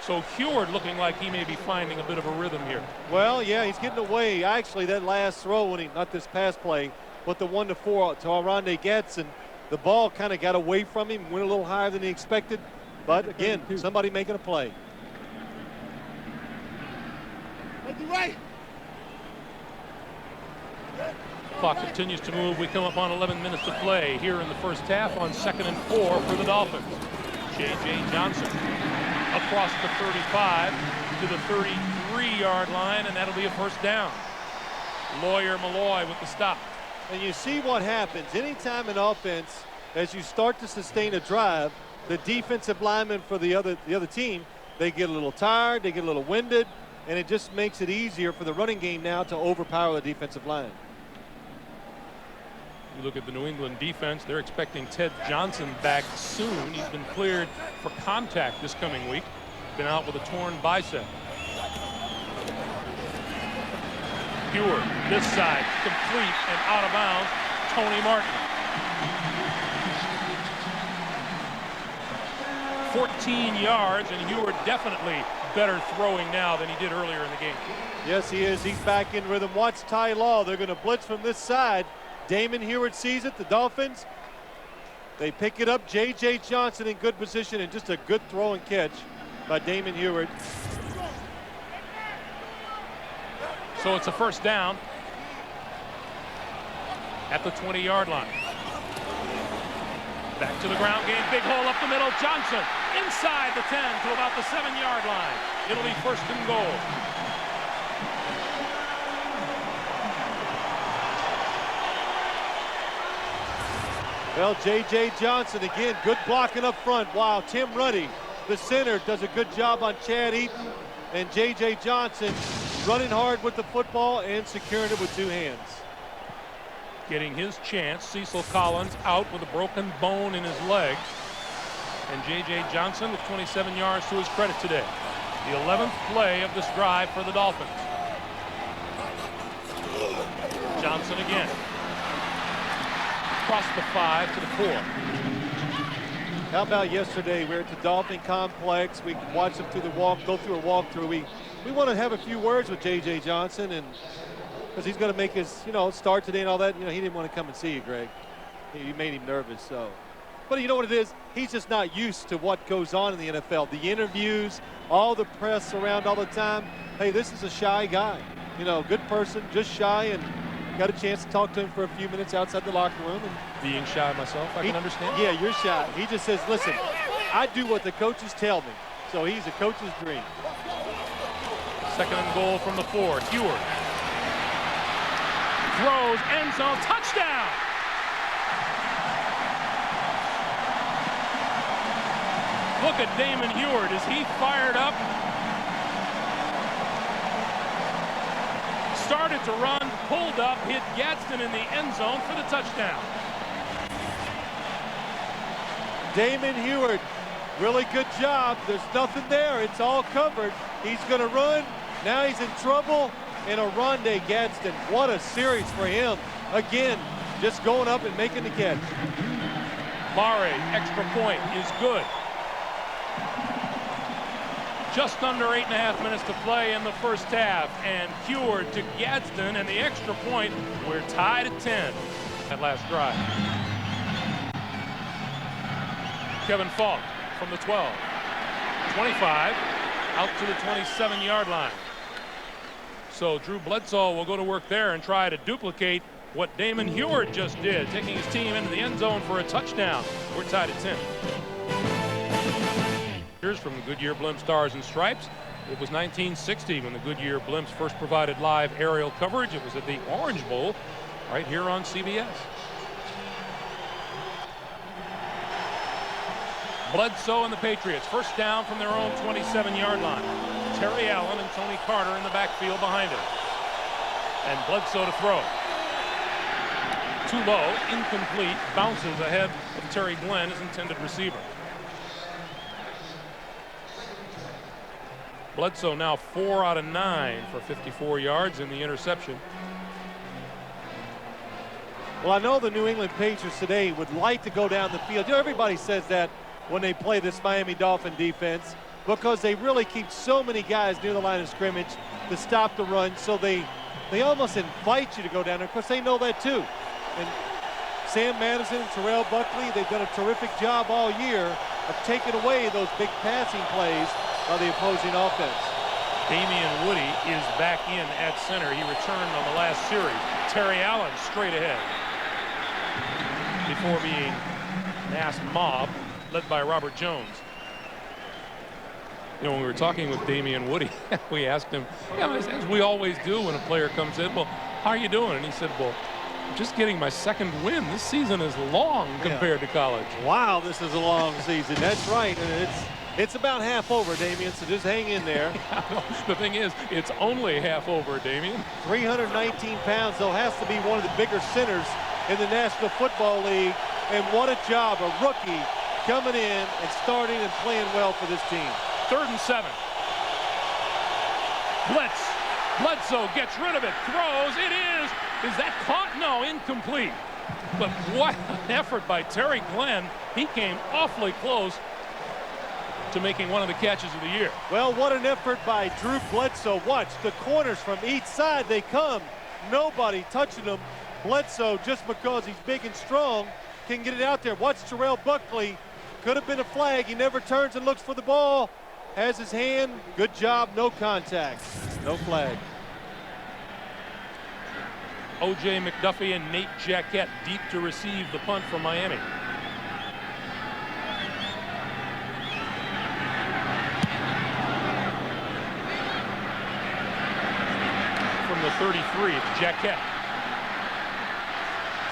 So Heward looking like he may be finding a bit of a rhythm here. Well, yeah, he's getting away. Actually, that last throw, not this pass play, but the 1-4 to Oronde Gadsden, the ball kind of got away from him, went a little higher than he expected. But again, somebody making a play. Clock continues to move. We come up on 11 minutes to play here in the first half on 2nd and 4 for the Dolphins. J.J. Johnson across the 35 to the 33-yard line, and that'll be a first down. Lawyer Malloy with the stop. And you see what happens. Anytime in offense, as you start to sustain a drive, the defensive linemen for the other team, they get a little tired, they get a little winded, and it just makes it easier for the running game now to overpower the defensive line. You look at the New England defense, they're expecting Ted Johnson back soon. He's been cleared for contact this coming week. Been out with a torn bicep. Heward, this side, complete and out of bounds. Tony Martin. 14 yards, and Heward definitely better throwing now than he did earlier in the game. Yes, he is. He's back in rhythm. Watch Ty Law. They're going to blitz from this side. Damon Heward sees it. The Dolphins, they pick it up. J.J. Johnson in good position, and just a good throw and catch by Damon Heward. So it's a first down at the 20-yard line. Back to the ground game. Big hole up the middle. Johnson inside the 10 to about the 7-yard line. It'll be first and goal. Well, J.J. Johnson again, good blocking up front. Wow, Tim Ruddy, the center, does a good job on Chad Eaton. And J.J. Johnson running hard with the football and securing it with two hands. Getting his chance. Cecil Collins out with a broken bone in his leg. And J.J. Johnson with 27 yards to his credit today. The 11th play of this drive for the Dolphins. Johnson again. Across the 5 to the 4. How about yesterday? We were at the Dolphin Complex. We watched him through the go through a walkthrough. We want to have a few words with J.J. Johnson, and because he's going to make his, start today and all that. He didn't want to come and see you, Greg. You made him nervous, so. But you know what it is? He's just not used to what goes on in the NFL. The interviews, all the press around all the time. Hey, this is a shy guy. Good person, just shy, and got a chance to talk to him for a few minutes outside the locker room. And being shy myself, I can understand. Yeah, you're shy. He just says, listen, I do what the coaches tell me. So he's a coach's dream. Second and goal from the 4. Heward throws, end zone, touchdown. Look at Damon Heward. Is he fired up? Started to run, pulled up, hit Gadsden in the end zone for the touchdown. Damon Heward, really good job. There's nothing there. It's all covered. He's going to run. Now he's in trouble. And a Rondé Gadsden. What a series for him. Again, just going up and making the catch. Mare, extra point is good. Just under 8.5 minutes to play in the first half. And Heward to Gadsden, and the extra point. We're tied at 10. That last drive. Kevin Falk from the 12. 25 out to the 27-yard line. So Drew Bledsoe will go to work there and try to duplicate what Damon Heward just did, taking his team into the end zone for a touchdown. We're tied at 10. Here's from the Goodyear Blimp Stars and Stripes. It was 1960 when the Goodyear Blimps first provided live aerial coverage. It was at the Orange Bowl right here on CBS. Bledsoe and the Patriots, first down from their own 27-yard line. Terry Allen and Tony Carter in the backfield behind him. And Bledsoe to throw. Too low, incomplete, bounces ahead of Terry Glenn, his intended receiver. Bledsoe now 4 out of 9 for 54 yards in the interception. Well, I know the New England Patriots today would like to go down the field. Everybody says that when they play this Miami Dolphin defense, because they really keep so many guys near the line of scrimmage to stop the run, so they almost invite you to go down there. Of course, they know that too. And Sam Madison and Terrell Buckley, they've done a terrific job all year have taken away those big passing plays by the opposing offense. Damian Woody is back in at center. He returned on the last series. Terry Allen straight ahead before being mass mob led by Robert Jones. You know, when we were talking with Damian Woody, we asked him, as we always do when a player comes in, well, how are you doing? And he said, well, I'm just getting my second win. This season is long compared to college. Wow, this is a long season. That's right. And it's about half over, Damian, so just hang in there. The thing is, it's only half over, Damian. 319 pounds, though, has to be one of the bigger centers in the National Football League. And what a job, a rookie coming in and starting and playing well for this team. 3rd and 7. Bledsoe gets rid of it, throws, it is that caught? No, incomplete. But what an effort by Terry Glenn. He came awfully close to making one of the catches of the year. Well, what an effort by Drew Bledsoe. Watch the corners from each side, they come. Nobody touching them. Bledsoe, just because he's big and strong, can get it out there. Watch Terrell Buckley. Could have been a flag. He never turns and looks for the ball. Has his hand. Good job. No contact. No flag. O.J. McDuffie and Nate Jaquette deep to receive the punt from Miami. From the 33, it's Jaquette.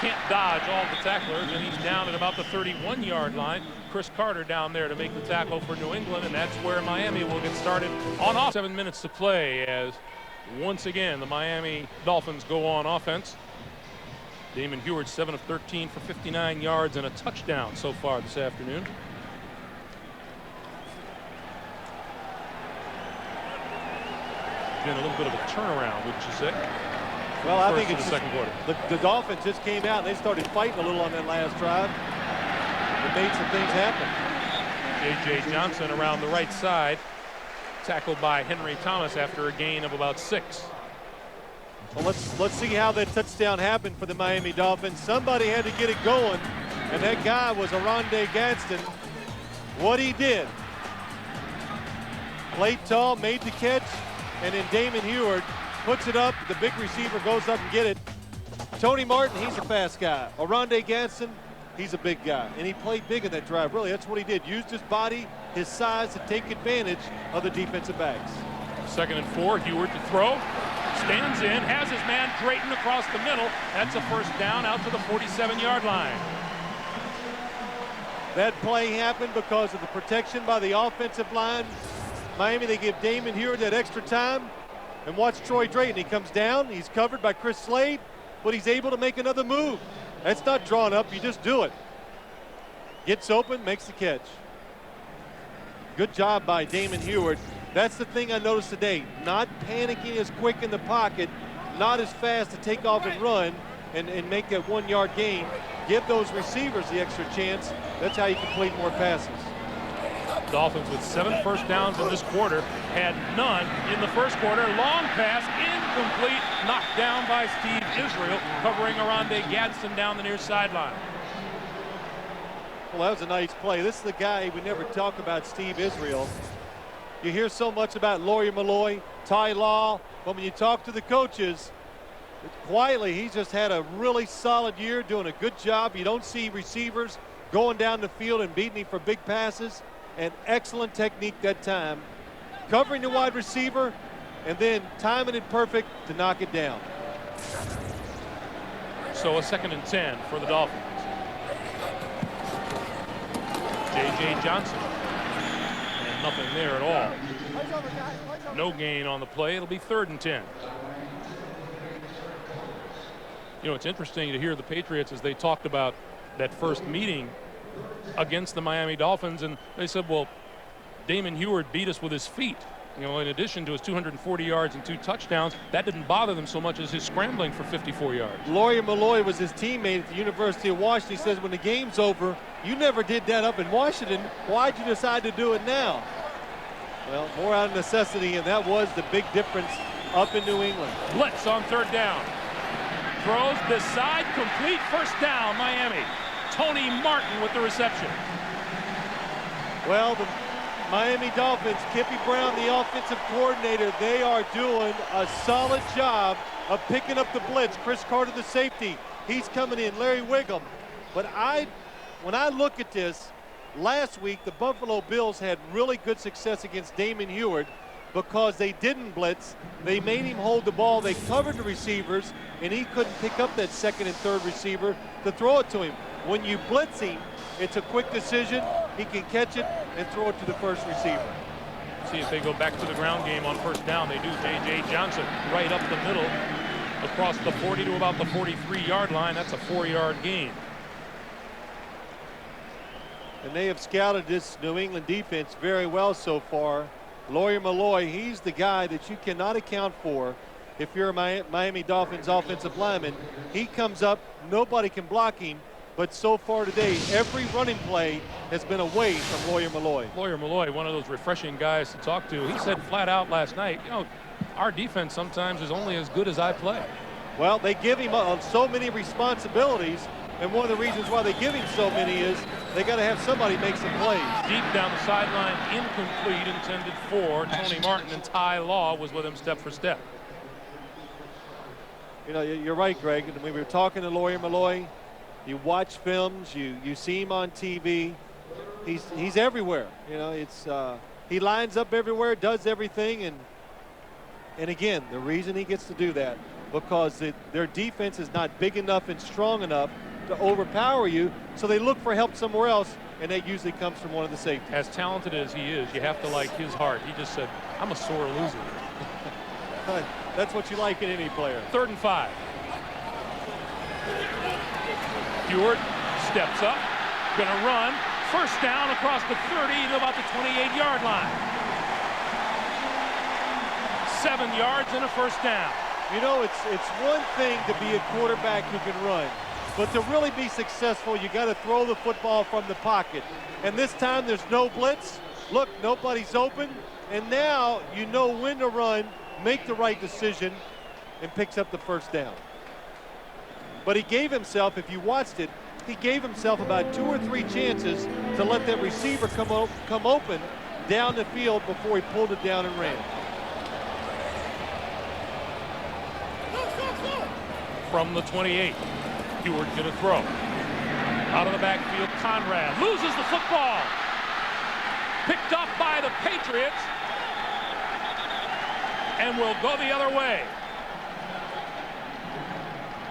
Can't dodge all the tacklers, and he's down at about the 31-yard line. Chris Carter down there to make the tackle for New England, and that's where Miami will get started on off. 7 minutes to play as once again the Miami Dolphins go on offense. Damon Huard 7 of 13 for 59 yards and a touchdown so far this afternoon. Been a little bit of a turnaround, wouldn't you say? Well, I think it's the second quarter. The Dolphins just came out and they started fighting a little on that last drive. It made some things happen. J.J. Johnson around the right side, tackled by Henry Thomas after a gain of about 6. Well, let's see how that touchdown happened for the Miami Dolphins. Somebody had to get it going, and that guy was Oronde Gadsden. What he did, played tall, made the catch, and then Damon Huard puts it up. The big receiver goes up and get it. Tony Martin, he's a fast guy. Oronde Gadsden, he's a big guy, and he played big in that drive. Really, that's what he did. Used his body, his size to take advantage of the defensive backs. 2nd and 4, Huard to throw. Stands in, has his man Drayton across the middle. That's a first down out to the 47-yard line. That play happened because of the protection by the offensive line. Miami, they give Damon Huard that extra time. And watch Troy Drayton. He comes down, he's covered by Chris Slade, but he's able to make another move. That's not drawn up, you just do it. Gets open, makes the catch. Good job by Damon Huard. That's the thing I noticed today. Not panicking as quick in the pocket, not as fast to take off and run and make that 1-yard gain. Give those receivers the extra chance. That's how you complete more passes. Dolphins with 7 first downs in this quarter, had none in the first quarter. Long pass, incomplete, knocked down by Steve Israel, covering Oronde Gadsden down the near sideline. Well, that was a nice play. This is the guy we never talk about, Steve Israel. You hear so much about Lawyer Malloy, Ty Law, but when you talk to the coaches, quietly, he's just had a really solid year, doing a good job. You don't see receivers going down the field and beating him for big passes. An excellent technique that time. Covering the wide receiver and then timing it perfect to knock it down. So a 2nd and 10 for the Dolphins. J.J. Johnson. And nothing there at all. No gain on the play. It'll be 3rd and 10. You know, it's interesting to hear the Patriots as they talked about that first meeting against the Miami Dolphins, and they said, well, Damon Huard beat us with his feet. You know, in addition to his 240 yards and 2 touchdowns, that didn't bother them so much as his scrambling for 54 yards. Lawyer Malloy was his teammate at the University of Washington. He says, when the game's over, you never did that up in Washington. Why'd you decide to do it now? Well, more out of necessity, and that was the big difference up in New England. Blitz on 3rd down. Throws this side, complete, first down, Miami. Tony Martin with the reception. Well, the Miami Dolphins, Kippy Brown, the offensive coordinator, they are doing a solid job of picking up the blitz. Chris Carter, the safety, he's coming in. Larry Wiggum. But when I look at this, last week the Buffalo Bills had really good success against Damon Heward because they didn't blitz. They made him hold the ball. They covered the receivers, and he couldn't pick up that second and third receiver to throw it to him. When you blitz him, it's a quick decision. He can catch it and throw it to the first receiver. See if they go back to the ground game on first down. They do. J.J. Johnson right up the middle across the 40 to about the 43-yard line. That's a 4-yard gain. And they have scouted this New England defense very well so far. Lawyer Malloy, he's the guy that you cannot account for if you're a Miami Dolphins offensive lineman. He comes up, nobody can block him. But so far today, every running play has been away from Lawyer Malloy. Lawyer Malloy, one of those refreshing guys to talk to. He said flat out last night, you know, our defense sometimes is only as good as I play. Well, they give him so many responsibilities, and one of the reasons why they give him so many is they got to have somebody make some plays. Deep down the sideline, incomplete, intended for Tony Martin, and Ty Law was with him step for step. You know, you're right, Greg. And we were talking to Lawyer Malloy. You watch films, you see him on TV. He's everywhere. You know, it's he lines up everywhere, does everything, and again, the reason he gets to do that because their defense is not big enough and strong enough to overpower you, so they look for help somewhere else, and that usually comes from one of the safeties. As talented as he is, you have to like his heart. He just said, "I'm a sore loser." That's what you like in any player. 3rd and 5. Heward steps up, gonna run, first down across the 30 to about the 28-yard line. 7 yards and a first down. You know, it's one thing to be a quarterback who can run, but to really be successful, you got to throw the football from the pocket. And this time there's no blitz. Look, nobody's open, and now you know when to run, make the right decision, and picks up the first down. But he gave himself, if you watched it, he gave himself about 2 or 3 chances to let that receiver come open down the field before he pulled it down and ran. From the 28, Heward gonna throw. Out of the backfield, Conrad loses the football. Picked up by the Patriots and will go the other way.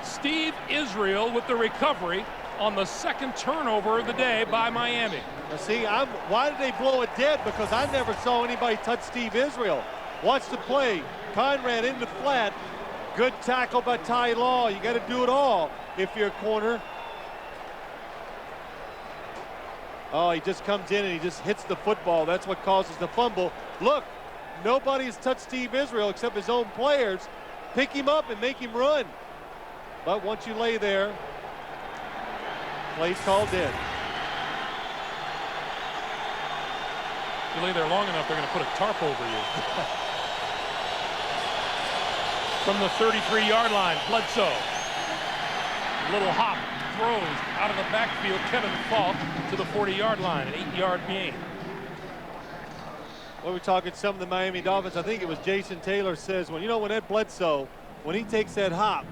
Steve Israel with the recovery on the 2nd turnover of the day by Miami. Now see, why did they blow it dead? Because I never saw anybody touch Steve Israel. Watch the play. Conrad in the flat. Good tackle by Ty Law. You got to do it all if you're a corner. Oh, he just comes in and he just hits the football. That's what causes the fumble. Look, nobody has touched Steve Israel except his own players. Pick him up and make him run. But once you lay there, play's called dead. If you lay there long enough, they're going to put a tarp over you. From the 33-yard line, Bledsoe. Little hop, throws out of the backfield. Kevin Falk to the 40-yard line, an 8-yard gain. Well, we're talking some of the Miami Dolphins. I think it was Jason Taylor says, when that Bledsoe, when he takes that hop,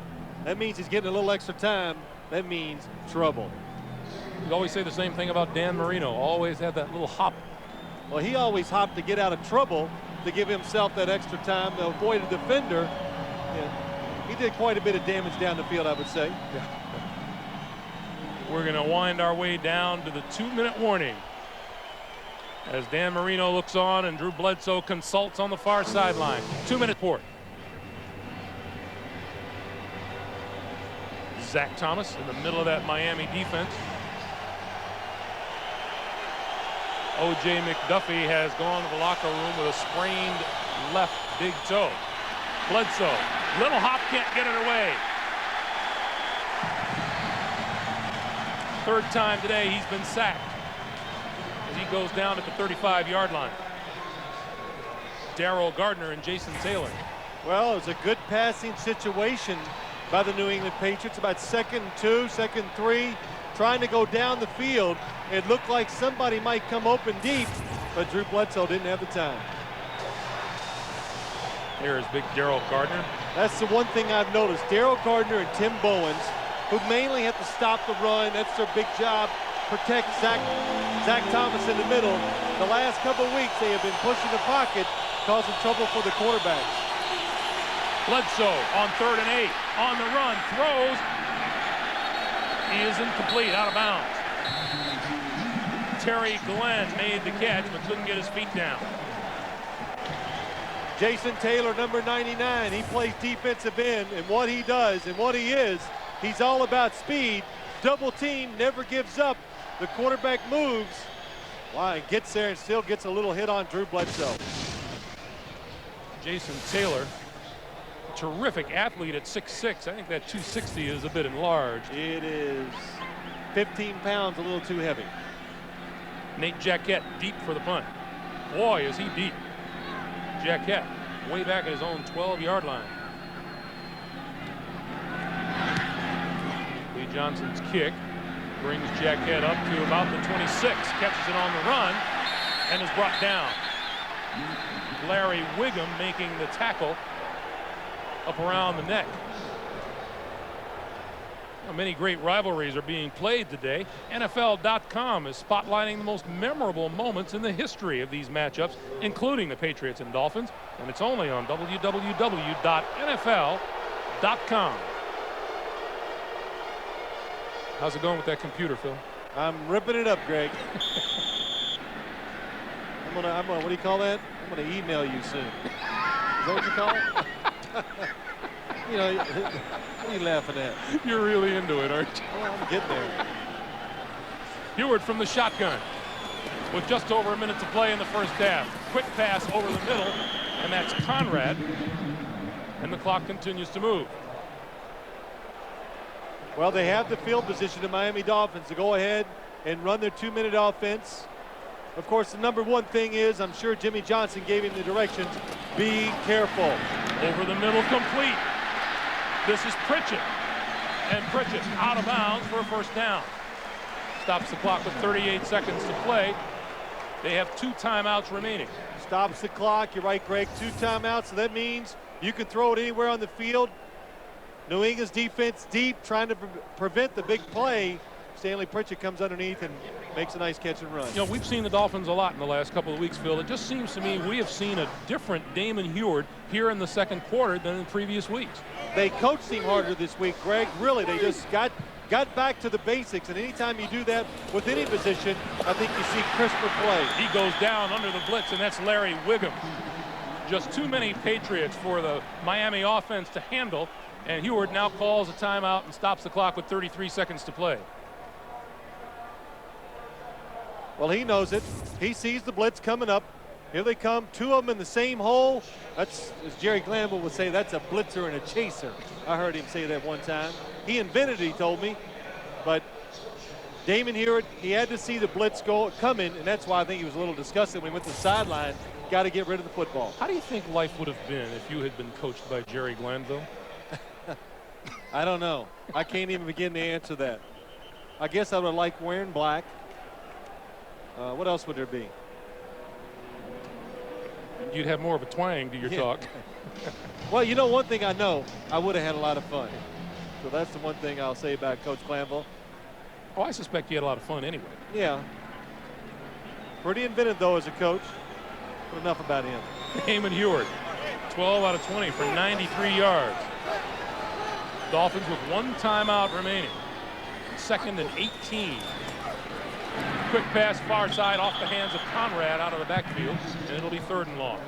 that means he's getting a little extra time. That means trouble. You always say the same thing about Dan Marino. Always had that little hop. Well, he always hopped to get out of trouble, to give himself that extra time to avoid a defender. Yeah, he did quite a bit of damage down the field, I would say. Yeah. We're going to wind our way down to the 2-minute warning as Dan Marino looks on and Drew Bledsoe consults on the far sideline. 2-minute report. Zach Thomas in the middle of that Miami defense. O.J. McDuffie has gone to the locker room with a sprained left big toe. Bledsoe, little hop, can't get it away. 3rd time today he's been sacked as he goes down at the 35-yard line. Darrell Gardner and Jason Taylor. Well, it was a good passing situation by the New England Patriots. About 2nd and 2, 2nd and 3. trying to go down the field. It looked like somebody might come open deep, but Drew Bledsoe didn't have the time. There's big Daryl Gardner. That's the one thing I've noticed. Daryl Gardner and Tim Bowens, who mainly have to stop the run. That's their big job. Protect Zach Thomas in the middle. The last couple of weeks, they have been pushing the pocket, causing trouble for the quarterbacks. Bledsoe on 3rd and 8. On the run, throws. He is incomplete, out of bounds. Terry Glenn made the catch, but couldn't get his feet down. Jason Taylor, number 99, he plays defensive end, and what he does and what he is, he's all about speed. Double team, never gives up. The quarterback moves. Wow, and gets there and still gets a little hit on Drew Bledsoe. Jason Taylor, terrific athlete at 6'6". I think that 260 is a bit enlarged. It is 15 pounds, a little too heavy. Nate Jaquette deep for the punt. Boy, is he deep. Jaquette way back at his own 12-yard line. Lee Johnson's kick brings Jaquette up to about the 26. Catches it on the run and is brought down. Larry Wiggum making the tackle up around the neck. Well, many great rivalries are being played today. NFL.com is spotlighting the most memorable moments in the history of these matchups, including the Patriots and Dolphins, and it's only on www.nfl.com. How's it going with that computer, Phil? I'm ripping it up, Greg. I'm gonna, what do you call that? I'm gonna email you soon. Is that what you call it? You know, what are you laughing at? You're really into it, aren't you? Well, I'm getting there. Heward from the shotgun with just over a minute to play in the first half. Quick pass over the middle, and that's Conrad. And the clock continues to move. Well, they have the field position, the Miami Dolphins, to go ahead and run their 2-minute offense. Of course, the number one thing is, I'm sure Jimmy Johnson gave him the directions, be careful. Over the middle, complete. This is Pritchett. And Pritchett out of bounds for a first down. Stops the clock with 38 seconds to play. They have 2 timeouts remaining. Stops the clock. You're right, Greg. 2 timeouts. So that means you can throw it anywhere on the field. New England's defense deep, trying to prevent the big play. Stanley Pritchett comes underneath and makes a nice catch and run. You know, we've seen the Dolphins a lot in the last couple of weeks, Phil. It just seems to me we have seen a different Damon Heward here in the second quarter than in previous weeks. They coached him harder this week, Greg. Really, they just got back to the basics. And anytime you do that with any position, I think you see crisper play. He goes down under the blitz, and that's Larry Wiggum. Just too many Patriots for the Miami offense to handle. And Heward now calls a timeout and stops the clock with 33 seconds to play. Well, he knows it. He sees the blitz coming up. Here they come, 2 of them in the same hole. That's, as Jerry Glanville would say, that's a blitzer and a chaser. I heard him say that one time. He invented it, he told me. But Damon Heward, he had to see the blitz coming, and that's why I think he was a little disgusted when he went to the sideline. Got to get rid of the football. How do you think life would have been if you had been coached by Jerry Glanville? I don't know. I can't even begin to answer that. I guess I would have liked wearing black. What else would there be? You'd have more of a twang to your talk. Well, you know, one thing I know, I would have had a lot of fun. So that's the one thing I'll say about Coach Glanville. Oh, I suspect you had a lot of fun anyway. Yeah. Pretty inventive, though, as a coach. But enough about him. Damon Heward, 12 out of 20 for 93 yards. Dolphins with 1 timeout remaining. 2nd and 18. Quick pass far side off the hands of Conrad out of the backfield, and it'll be 3rd and long.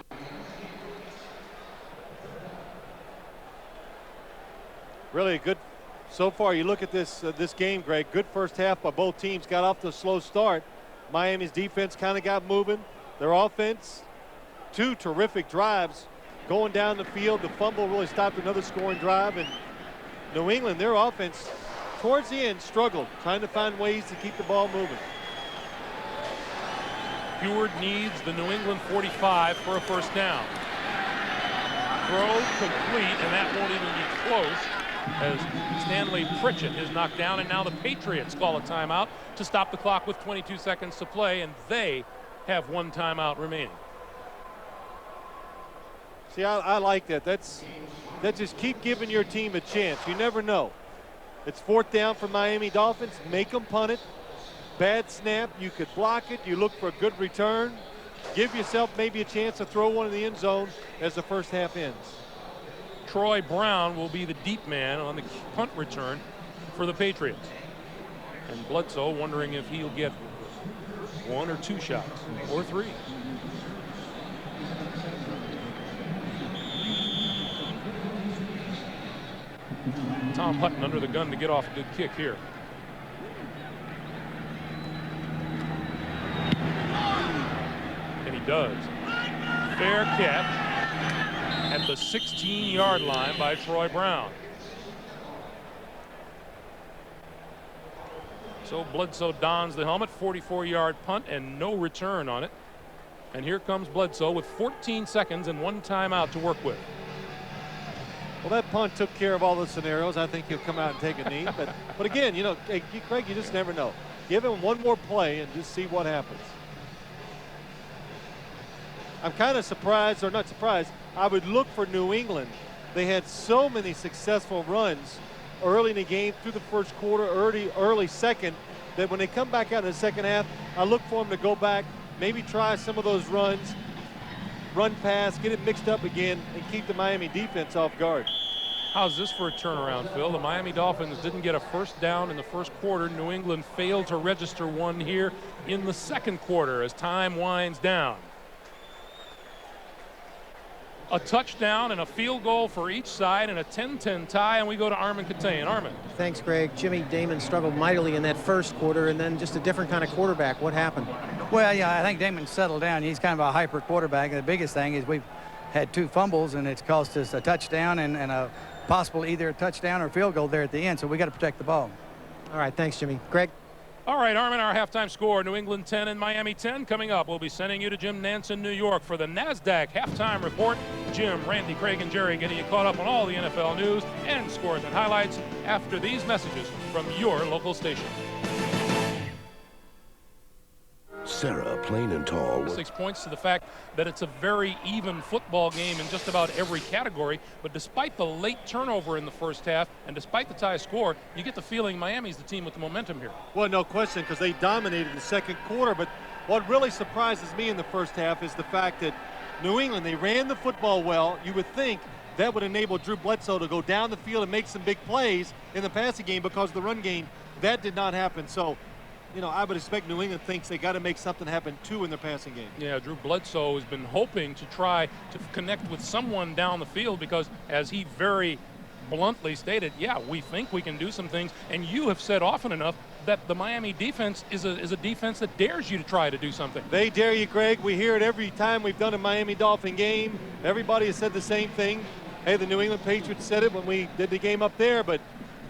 Really a good, so far you look at this game, Greg, good first half by both teams. Got off to a slow start. Miami's defense kind of got moving. Their offense, 2 terrific drives going down the field. The fumble really stopped another scoring drive, and New England, their offense towards the end struggled, trying to find ways to keep the ball moving. Heward needs the New England 45 for a first down. Throw complete, and that won't even be close. as Stanley Pritchett is knocked down, and now the Patriots call a timeout to stop the clock with 22 seconds to play, and they have one timeout remaining. See, I like that. That just keep giving your team a chance. You never know. It's 4th down for Miami Dolphins. Make them punt it. Bad snap. You could block it. You look for a good return. Give yourself maybe a chance to throw one in the end zone as the first half ends. Troy Brown will be the deep man on the punt return for the Patriots. And Bledsoe wondering if he'll get 1 or 2 shots or 3. Tom Hutton under the gun to get off a good kick here. And he does. Fair catch at the 16-yard line by Troy Brown. So Bledsoe dons the helmet, 44-yard punt and no return on it. And here comes Bledsoe with 14 seconds and 1 timeout to work with. Well, that punt took care of all the scenarios. I think he'll come out and take a knee. But again, you know, hey, Craig, you just never know. Give him one more play and just see what happens. I'm kind of surprised, or not surprised, I would look for New England. They had so many successful runs early in the game, through the first quarter, early second, that when they come back out in the second half, I look for them to go back, maybe try some of those runs, run pass, get it mixed up again, and keep the Miami defense off guard. How's this for a turnaround, Phil? The Miami Dolphins didn't get a first down in the first quarter. New England failed to register one here in the second quarter as time winds down. A touchdown and a field goal for each side and a 10-10 tie, and we go to Armin Katayan. Armin. Thanks, Greg. Jimmy Damon struggled mightily in that first quarter, and then just a different kind of quarterback. What happened? Well, yeah, I think Damon settled down. He's kind of a hyper quarterback, and the biggest thing is we've had 2 fumbles, and it's cost us a touchdown and a possible either a touchdown or field goal there at the end, so we got to protect the ball. All right, thanks, Jimmy. Greg? All right, Armin, our halftime score, New England 10 and Miami 10. Coming up, we'll be sending you to Jim Nance in New York for the NASDAQ halftime report. Jim, Randy, Craig, and Jerry getting you caught up on all the NFL news and scores and highlights after these messages from your local station. Sarah, plain and tall. 6 points to the fact that it's a very even football game in just about every category. But despite the late turnover in the first half and despite the tie score, you get the feeling Miami's the team with the momentum here. Well, no question, because they dominated the second quarter. But what really surprises me in the first half is the fact that New England, they ran the football well. You would think that would enable Drew Bledsoe to go down the field and make some big plays in the passing game because of the run game. That did not happen. So, you know, I would expect New England thinks they got to make something happen too in their passing game. Yeah, Drew Bledsoe has been hoping to try to connect with someone down the field because, as he very bluntly stated, yeah, we think we can do some things. And you have said often enough that the Miami defense is a defense that dares you to try to do something. They dare you, Greg. We hear it every time we've done a Miami Dolphin game. Everybody has said the same thing. Hey, the New England Patriots said it when we did the game up there, but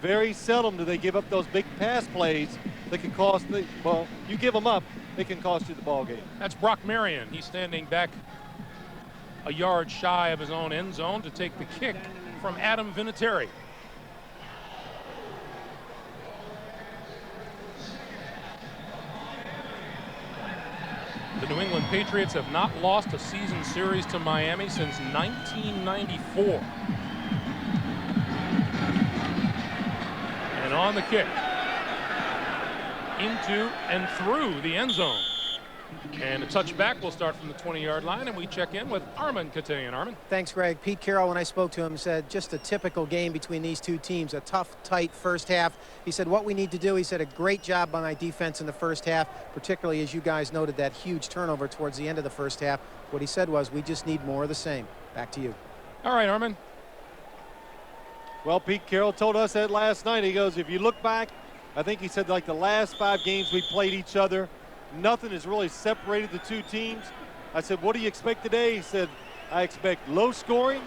very seldom do they give up those big pass plays that can cost the, well, you give them up, it can cost you the ball game. That's Brock Marion. He's standing back a yard shy of his own end zone to take the kick from Adam Vinatieri. The New England Patriots have not lost a season series to Miami since 1994. And on the kick, into and through the end zone. And a touchback will start from the 20-yard line, and we check in with Armin Katayan. Armin. Thanks, Greg. Pete Carroll, when I spoke to him, said just a typical game between these two teams, a tough, tight first half. He said what we need to do, he said a great job by my defense in the first half, particularly as you guys noted that huge turnover towards the end of the first half. What he said was we just need more of the same. Back to you. All right, Armin. Well, Pete Carroll told us that last night. He goes, if you look back, I think he said like the last 5 games we played each other, nothing has really separated the two teams. I said, what do you expect today? He said, I expect low scoring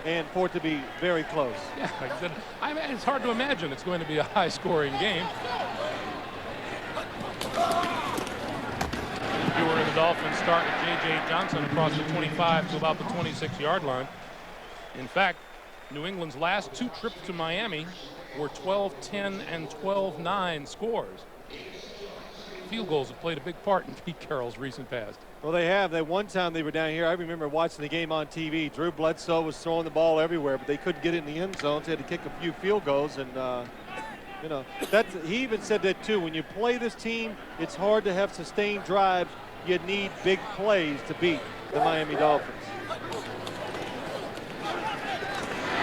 and for it to be very close. Yeah, like I said, it's hard to imagine it's going to be a high-scoring game. Stewart and the Dolphins start with J.J. Johnson across the 25 to about the 26-yard line. In fact, New England's last 2 trips to Miami were 12-10 and 12-9 scores. Field goals have played a big part in Pete Carroll's recent past. Well, they have. That one time they were down here, I remember watching the game on TV. Drew Bledsoe was throwing the ball everywhere, but they couldn't get it in the end zone, so they had to kick a few field goals. And, you know, he even said that, too. When you play this team, it's hard to have sustained drives. You need big plays to beat the Miami Dolphins.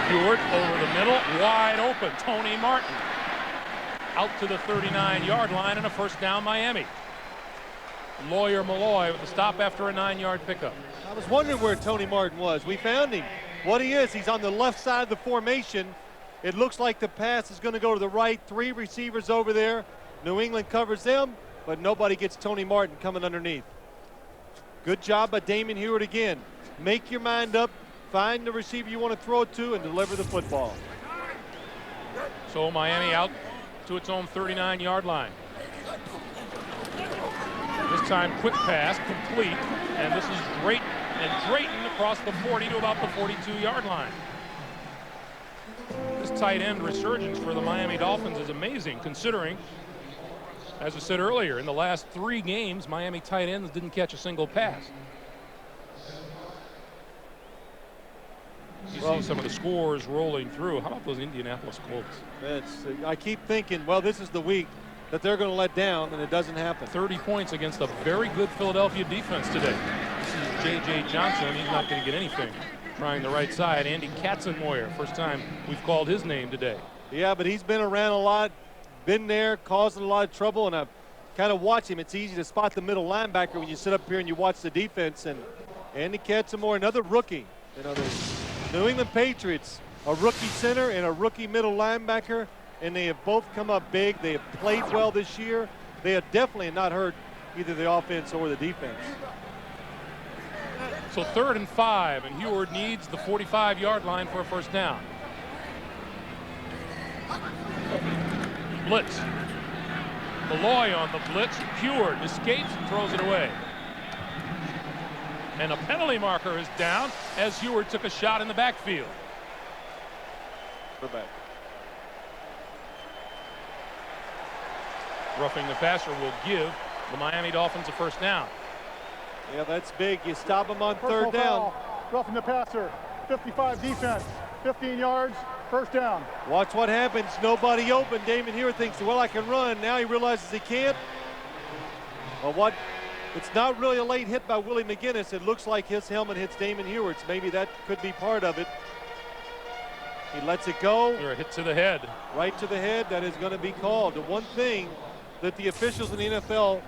Stewart over the middle, wide open. Tony Martin out to the 39-yard line, and a first down Miami. Lawyer Malloy with the stop after a 9-yard pickup. I was wondering where Tony Martin was. We found him. What he is, he's on the left side of the formation. It looks like the pass is going to go to the right. 3 receivers over there. New England covers them, but nobody gets Tony Martin coming underneath. Good job by Damon Hewitt again. Make your mind up. Find the receiver you want to throw it to and deliver the football. So Miami out to its own 39-yard line. This time quick pass, complete, and this is Drayton. And Drayton across the 40 to about the 42-yard line. This tight end resurgence for the Miami Dolphins is amazing, considering, as I said earlier, in the last 3 games, Miami tight ends didn't catch a single pass. You see some of the scores rolling through. How about those Indianapolis Colts? I keep thinking, well, this is the week that they're going to let down, and it doesn't happen. 30 points against a very good Philadelphia defense today. This is J.J. Johnson. He's not going to get anything. Trying the right side. Andy Katzenmoyer. First time we've called his name today. Yeah, but he's been around a lot, been there, causing a lot of trouble, and I've kind of watched him. It's easy to spot the middle linebacker when you sit up here and you watch the defense. And Andy Katzenmoyer, another rookie. You know, the New England Patriots, a rookie center and a rookie middle linebacker, and they have both come up big. They have played well this year. They have definitely not hurt either the offense or the defense. So 3rd and 5, and Heward needs the 45-yard line for a first down. Blitz. Malloy on the blitz. Heward escapes and throws it away. And a penalty marker is down as Heward took a shot in the backfield. We're back. Roughing the passer will give the Miami Dolphins a first down. Yeah, that's big. You stop them on Personal 3rd down. foul. Roughing the passer. 55 defense. 15 yards. First down. Watch what happens. Nobody open. Damon Hewitt thinks, well, I can run. Now he realizes he can't. Well, what? It's not really a late hit by Willie McGinnis. It looks like his helmet hits Damon Hewitt's. Maybe that could be part of it. He lets it go. Or a hit to the head. Right to the head. That is going to be called. The one thing that the officials in the NFL,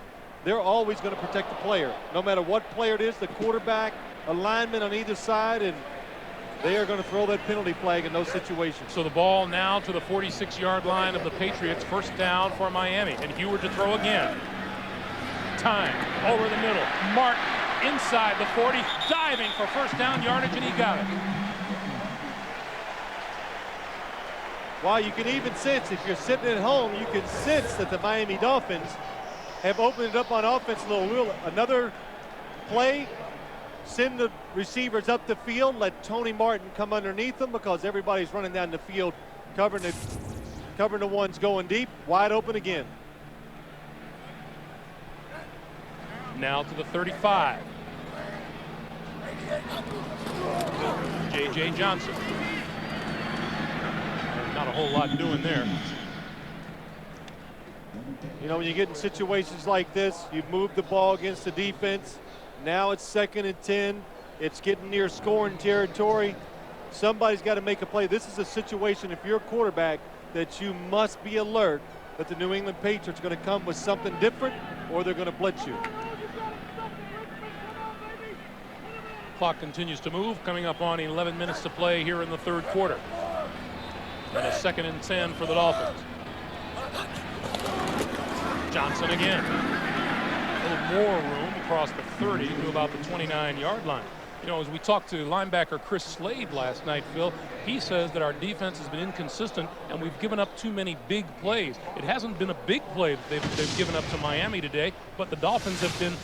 they're always going to protect the player. No matter what player it is, the quarterback, a lineman on either side, and they are going to throw that penalty flag in those situations. So the ball now to the 46-yard line of the Patriots. First down for Miami. And Heward to throw again. Time over the middle. Martin inside the 40, diving for first down yardage, and he got it. Wow, you can even sense, if you're sitting at home, you can sense that the Miami Dolphins have opened it up on offense a little. Another play, send the receivers up the field, let Tony Martin come underneath them because everybody's running down the field, covering the ones going deep, wide open again. Now to the 35. J.J. Johnson. Not a whole lot doing there. You know, when you get in situations like this, you've moved the ball against the defense. Now it's 2nd and 10. It's getting near scoring territory. Somebody's got to make a play. This is a situation, if you're a quarterback, that you must be alert that the New England Patriots are going to come with something different or they're going to blitz you. Clock continues to move, coming up on 11 minutes to play here in the 3rd quarter. And a 2nd and 10 for the Dolphins. Johnson again. A little more room across the 30 to about the 29-yard line. You know, as we talked to linebacker Chris Slade last night, Phil, he says that our defense has been inconsistent and we've given up too many big plays. It hasn't been a big play that they've given up to Miami today, but the Dolphins have been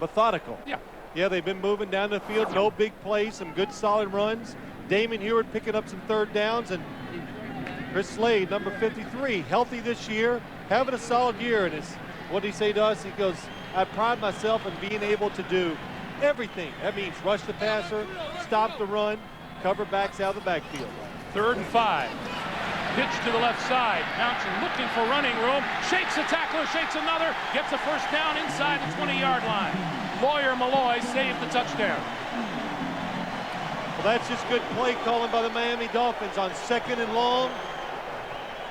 methodical. Yeah. Yeah, they've been moving down the field, no big plays, some good solid runs. Damon Heward picking up some third downs, and Chris Slade, number 53, healthy this year, having a solid year. And it's, what did he say to us? He goes, I pride myself in being able to do everything. That means rush the passer, stop the run, cover backs out of the backfield. 3rd and 5. Pitch to the left side. Johnson looking for running room. Shakes a tackler, shakes another. Gets a first down inside the 20-yard line. Lawyer Malloy saved the touchdown. Well, that's just good play calling by the Miami Dolphins on 2nd and long.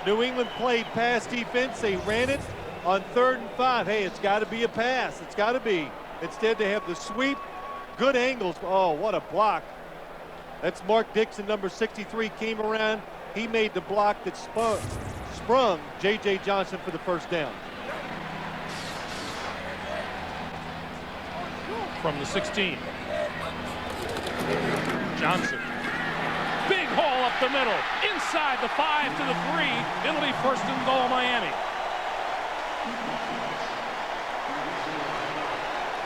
New England played pass defense. They ran it on 3rd and 5. Hey, it's got to be a pass. It's got to be. Instead, they have the sweep. Good angles. Oh, what a block. That's Mark Dixon, number 63, came around. He made the block that sprung J.J. Johnson for the first down. From the 16. Johnson. Big hole up the middle. Inside the 5 to the 3. It'll be 1st and goal, Miami.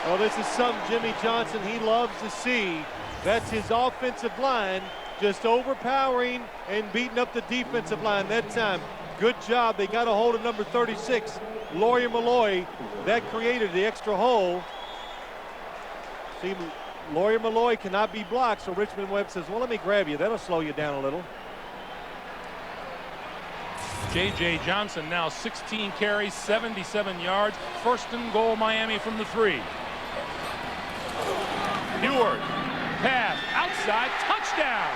Oh, this is something Jimmy Johnson he loves to see. That's his offensive line just overpowering and beating up the defensive line that time. Good job. They got a hold of number 36, Lawyer Malloy. That created the extra hole. See, Lawyer Malloy cannot be blocked, so Richmond Webb says, well, let me grab you. That'll slow you down a little. J.J. Johnson now 16 carries, 77 yards. 1st and goal, Miami from the 3. Heward, pass, outside, touchdown.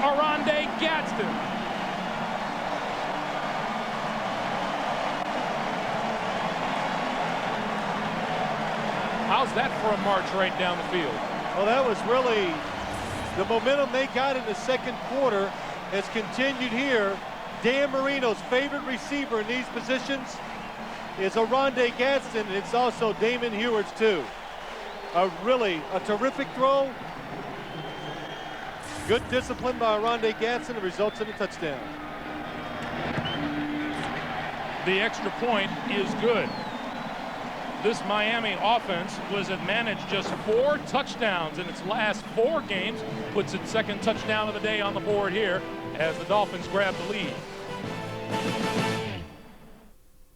Oronde Gadsden. How's that for a march right down the field? Well, that was really the momentum they got in the 2nd quarter has continued here. Dan Marino's favorite receiver in these positions is Oronde Gadsden, and it's also Damon Heward's too. Really a terrific throw. Good discipline by Oronde Gadsden. It results in a touchdown. The extra point is good. This Miami offense has managed just 4 touchdowns in its last 4 games. Puts its 2nd touchdown of the day on the board here as the Dolphins grab the lead.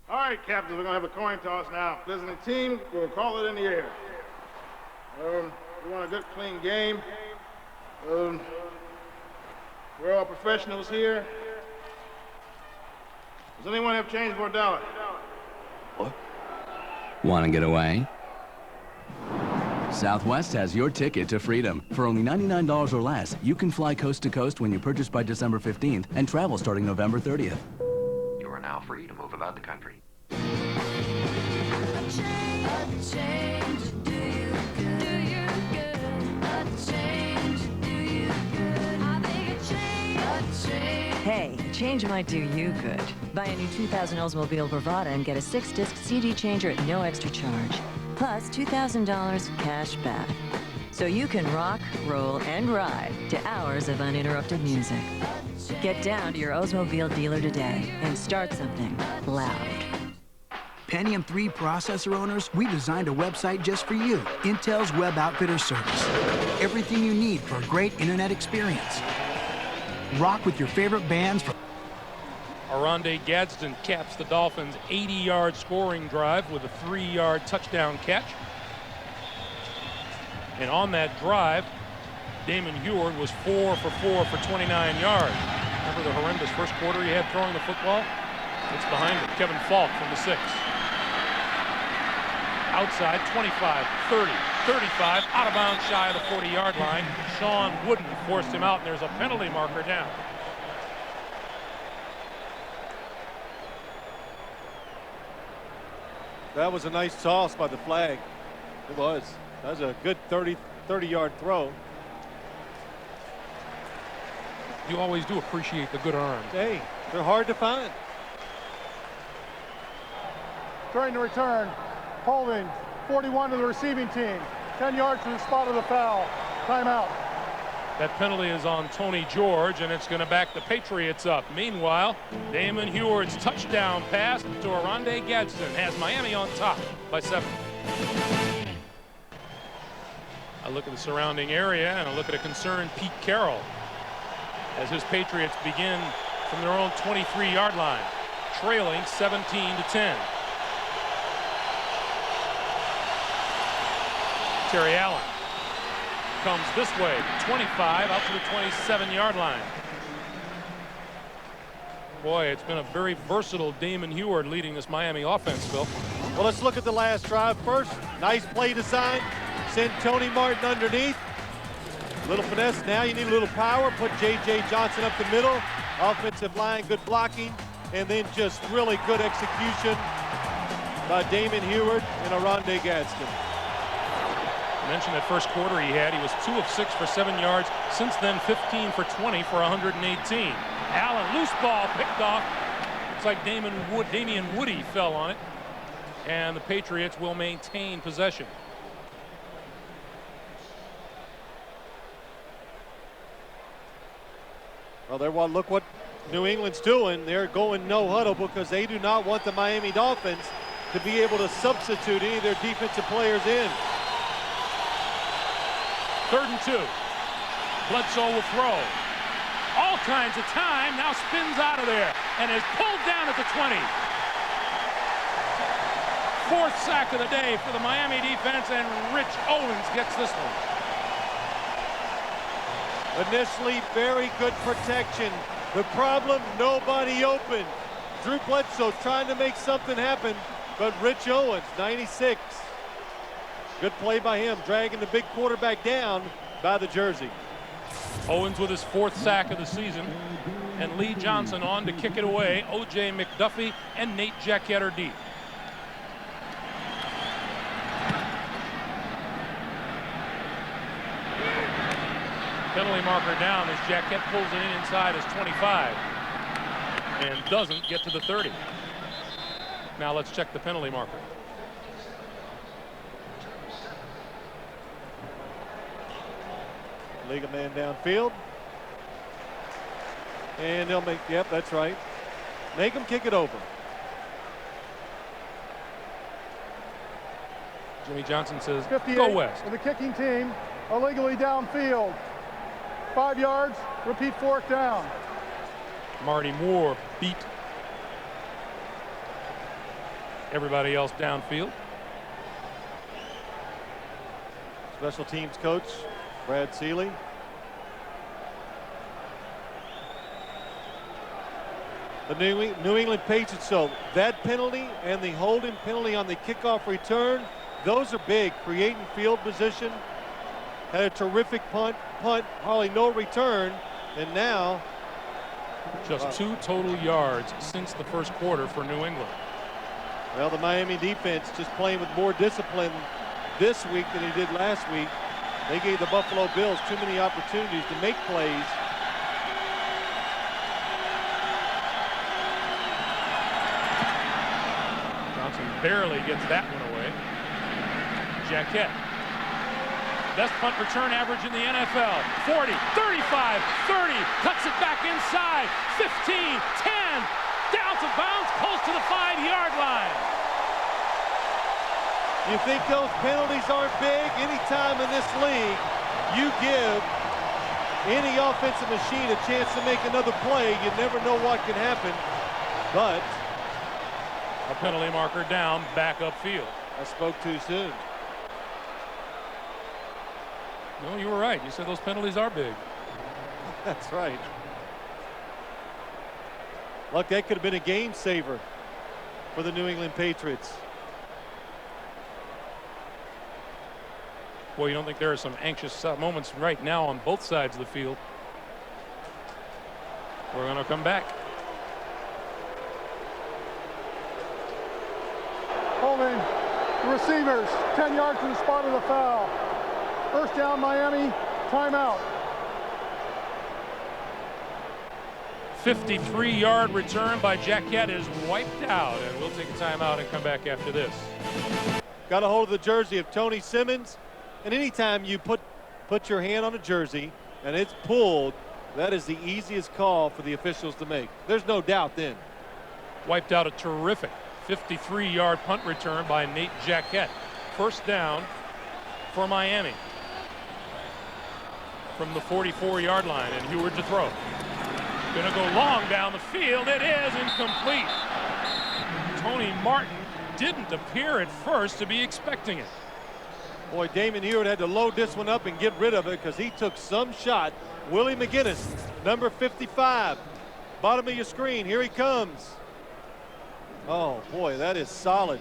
All right, captains, we're going to have a coin toss now. Visiting team, we'll call it in the air. We want a good, clean game. We're all professionals here. Does anyone have change for $1? What? Want to get away? Southwest has your ticket to freedom. For only $99 or less, you can fly coast to coast when you purchase by December 15th and travel starting November 30th. You are now free to move about the country. Hey, change might do you good. Buy a new 2000 Oldsmobile Bravada and get a 6-disc CD changer at no extra charge. Plus $2,000 cash back. So you can rock, roll, and ride to hours of uninterrupted music. Get down to your Oldsmobile dealer today and start something loud. Pentium 3 processor owners, we designed a website just for you. Intel's Web Outfitter Service. Everything you need for a great internet experience. Rock with your favorite bands from Oronde Gadsden caps the Dolphins' 80-yard scoring drive with a 3-yard touchdown catch. And on that drive, Damon Heward was 4 for 4 for 29 yards. Remember the horrendous first quarter he had throwing the football? It's behind him. Kevin Falk from the 6. Outside, 25, 30, 35, out of bounds shy of the 40-yard line. Sean Wooden forced him out, and there's a penalty marker down. That was a nice toss by the flag. It was. That was a good 30-yard throw. You always do appreciate the good arms. Hey, they're hard to find. Trying to return. Holding 41 to the receiving team. 10 yards to the spot of the foul. Timeout. That penalty is on Tony George, and it's going to back the Patriots up. Meanwhile, Damon Heward's touchdown pass to Oronde Gadsden has Miami on top by 7. I look at the surrounding area and I look at a concerned Pete Carroll as his Patriots begin from their own 23-yard line, trailing 17-10. Terry Allen comes this way, 25 out to the 27-yard line. Boy, it's been a very versatile Damon Huard leading this Miami offense, Phil. Well, let's look at the last drive first. Nice play design. Send Tony Martin underneath. Little finesse. Now you need a little power. Put J.J. Johnson up the middle. Offensive line, good blocking. And then just really good execution by Damon Huard and Aronde Gadsden. I mentioned that first quarter he was 2 of 6 for 7 yards. Since then, 15 for 20 for 118. Allen, loose ball, picked off. Looks like Damian Woody fell on it. And the Patriots will maintain possession. Well, look what New England's doing. They're going no huddle because they do not want the Miami Dolphins to be able to substitute any of their defensive players in. 3rd and 2. Bledsoe will throw. All kinds of time. Now spins out of there and is pulled down at the 20. 4th sack of the day for the Miami defense, and Rich Owens gets this one. Initially, very good protection. The problem, nobody open. Drew Bledsoe trying to make something happen, but Rich Owens, 96. Good play by him, dragging the big quarterback down by the jersey. Owens with his 4th sack of the season, and Lee Johnson on to kick it away. O.J. McDuffie and Nate Jaquette are deep. Penalty marker down as Jaquette pulls it in inside his 25 and doesn't get to the 30. Now let's check the penalty marker. League a man downfield. And they'll make, yep, that's right. Make them kick it over. Jimmy Johnson says, 58 go west. For the kicking team, illegally downfield. 5 yards, repeat 4th down. Marty Moore beat everybody else downfield. Special teams coach Brad Seeley. The New England Patriots, so that penalty and the holding penalty on the kickoff return, those are big, creating field position. Had a terrific punt, hardly no return, and now just 2 total yards since the first quarter for New England. Well, the Miami defense just playing with more discipline this week than he did last week. They gave the Buffalo Bills too many opportunities to make plays. Johnson barely gets that one away. Jaquette. Best punt return average in the NFL. 40, 35, 30, cuts it back inside. 15, 10, down to bounds, close to the 5-yard line. You think those penalties aren't big? Anytime in this league, you give any offensive machine a chance to make another play, you never know what can happen. But a penalty marker down, back upfield. I spoke too soon. No, you were right. You said those penalties are big. That's right. Look, that could have been a game saver for the New England Patriots. Boy, you don't think there are some anxious moments right now on both sides of the field. We're going to come back. Holding the receivers 10 yards from the spot of the foul. 1st down, Miami. Timeout. 53-yard return by Jaquette is wiped out, and we'll take a timeout and come back after this. Got a hold of the jersey of Tony Simmons, and anytime you put your hand on a jersey and it's pulled, that is the easiest call for the officials to make. There's no doubt then. Wiped out a terrific 53-yard punt return by Nate Jaquette. 1st down for Miami. from the 44-yard line, and Heward to throw. Gonna go long down the field. It is incomplete. Tony Martin didn't appear at first to be expecting it. Boy, Damon Heward had to load this one up and get rid of it because he took some shot. Willie McGinnis, number 55. Bottom of your screen, here he comes. Oh boy, that is solid.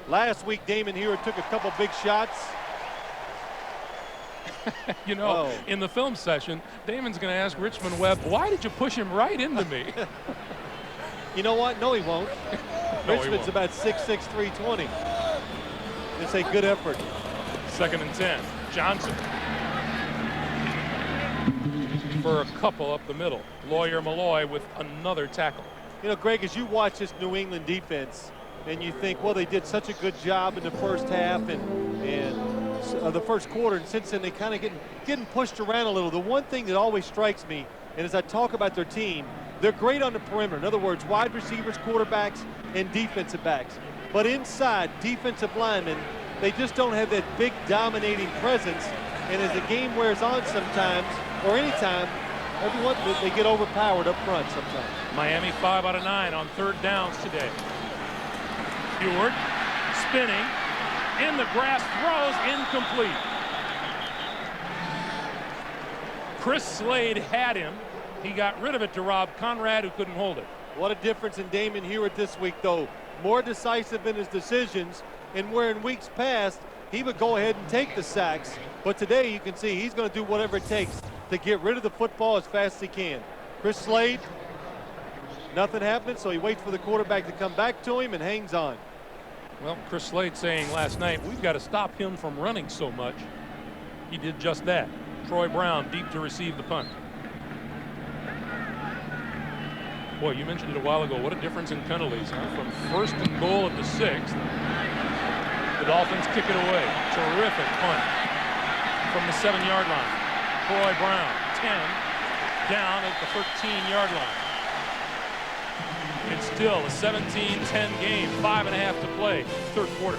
Last week, Damon Heward took a couple big shots. You know, in the film session, Damon's going to ask Richmond Webb, why did you push him right into me? You know what? No, he won't. No, Richmond's about 6'6", 320. It's a good effort. 2nd and 10. Johnson. For a couple up the middle. Lawyer Malloy with another tackle. You know, Greg, as you watch this New England defense, and you think, well, they did such a good job in the first half and the first quarter, and since then they kind of getting pushed around a little. The one thing that always strikes me, and as I talk about their team, they're great on the perimeter. In other words, wide receivers, quarterbacks, and defensive backs. But inside, defensive linemen, they just don't have that big dominating presence. And as the game wears on sometimes, or anytime, they get overpowered up front sometimes. Miami 5 out of 9 on 3rd downs today. Heward spinning in the grass, throws incomplete. Chris Slade had him. He got rid of it to Rob Conrad, who couldn't hold it. What a difference in Damon Heward this week, though. More decisive in his decisions, and where in weeks past he would go ahead and take the sacks. But today you can see he's going to do whatever it takes to get rid of the football as fast as he can. Chris Slade, nothing happening, so he waits for the quarterback to come back to him and hangs on. Well, Chris Slade saying last night, we've got to stop him from running so much. He did just that. Troy Brown deep to receive the punt. Boy, you mentioned it a while ago. What a difference in penalties, huh? From 1st and goal at the 6th. The Dolphins kick it away. Terrific punt from the 7-yard line. Troy Brown, 10, down at the 13-yard line. It's still a 17-10 game, 5.5 to play, 3rd quarter.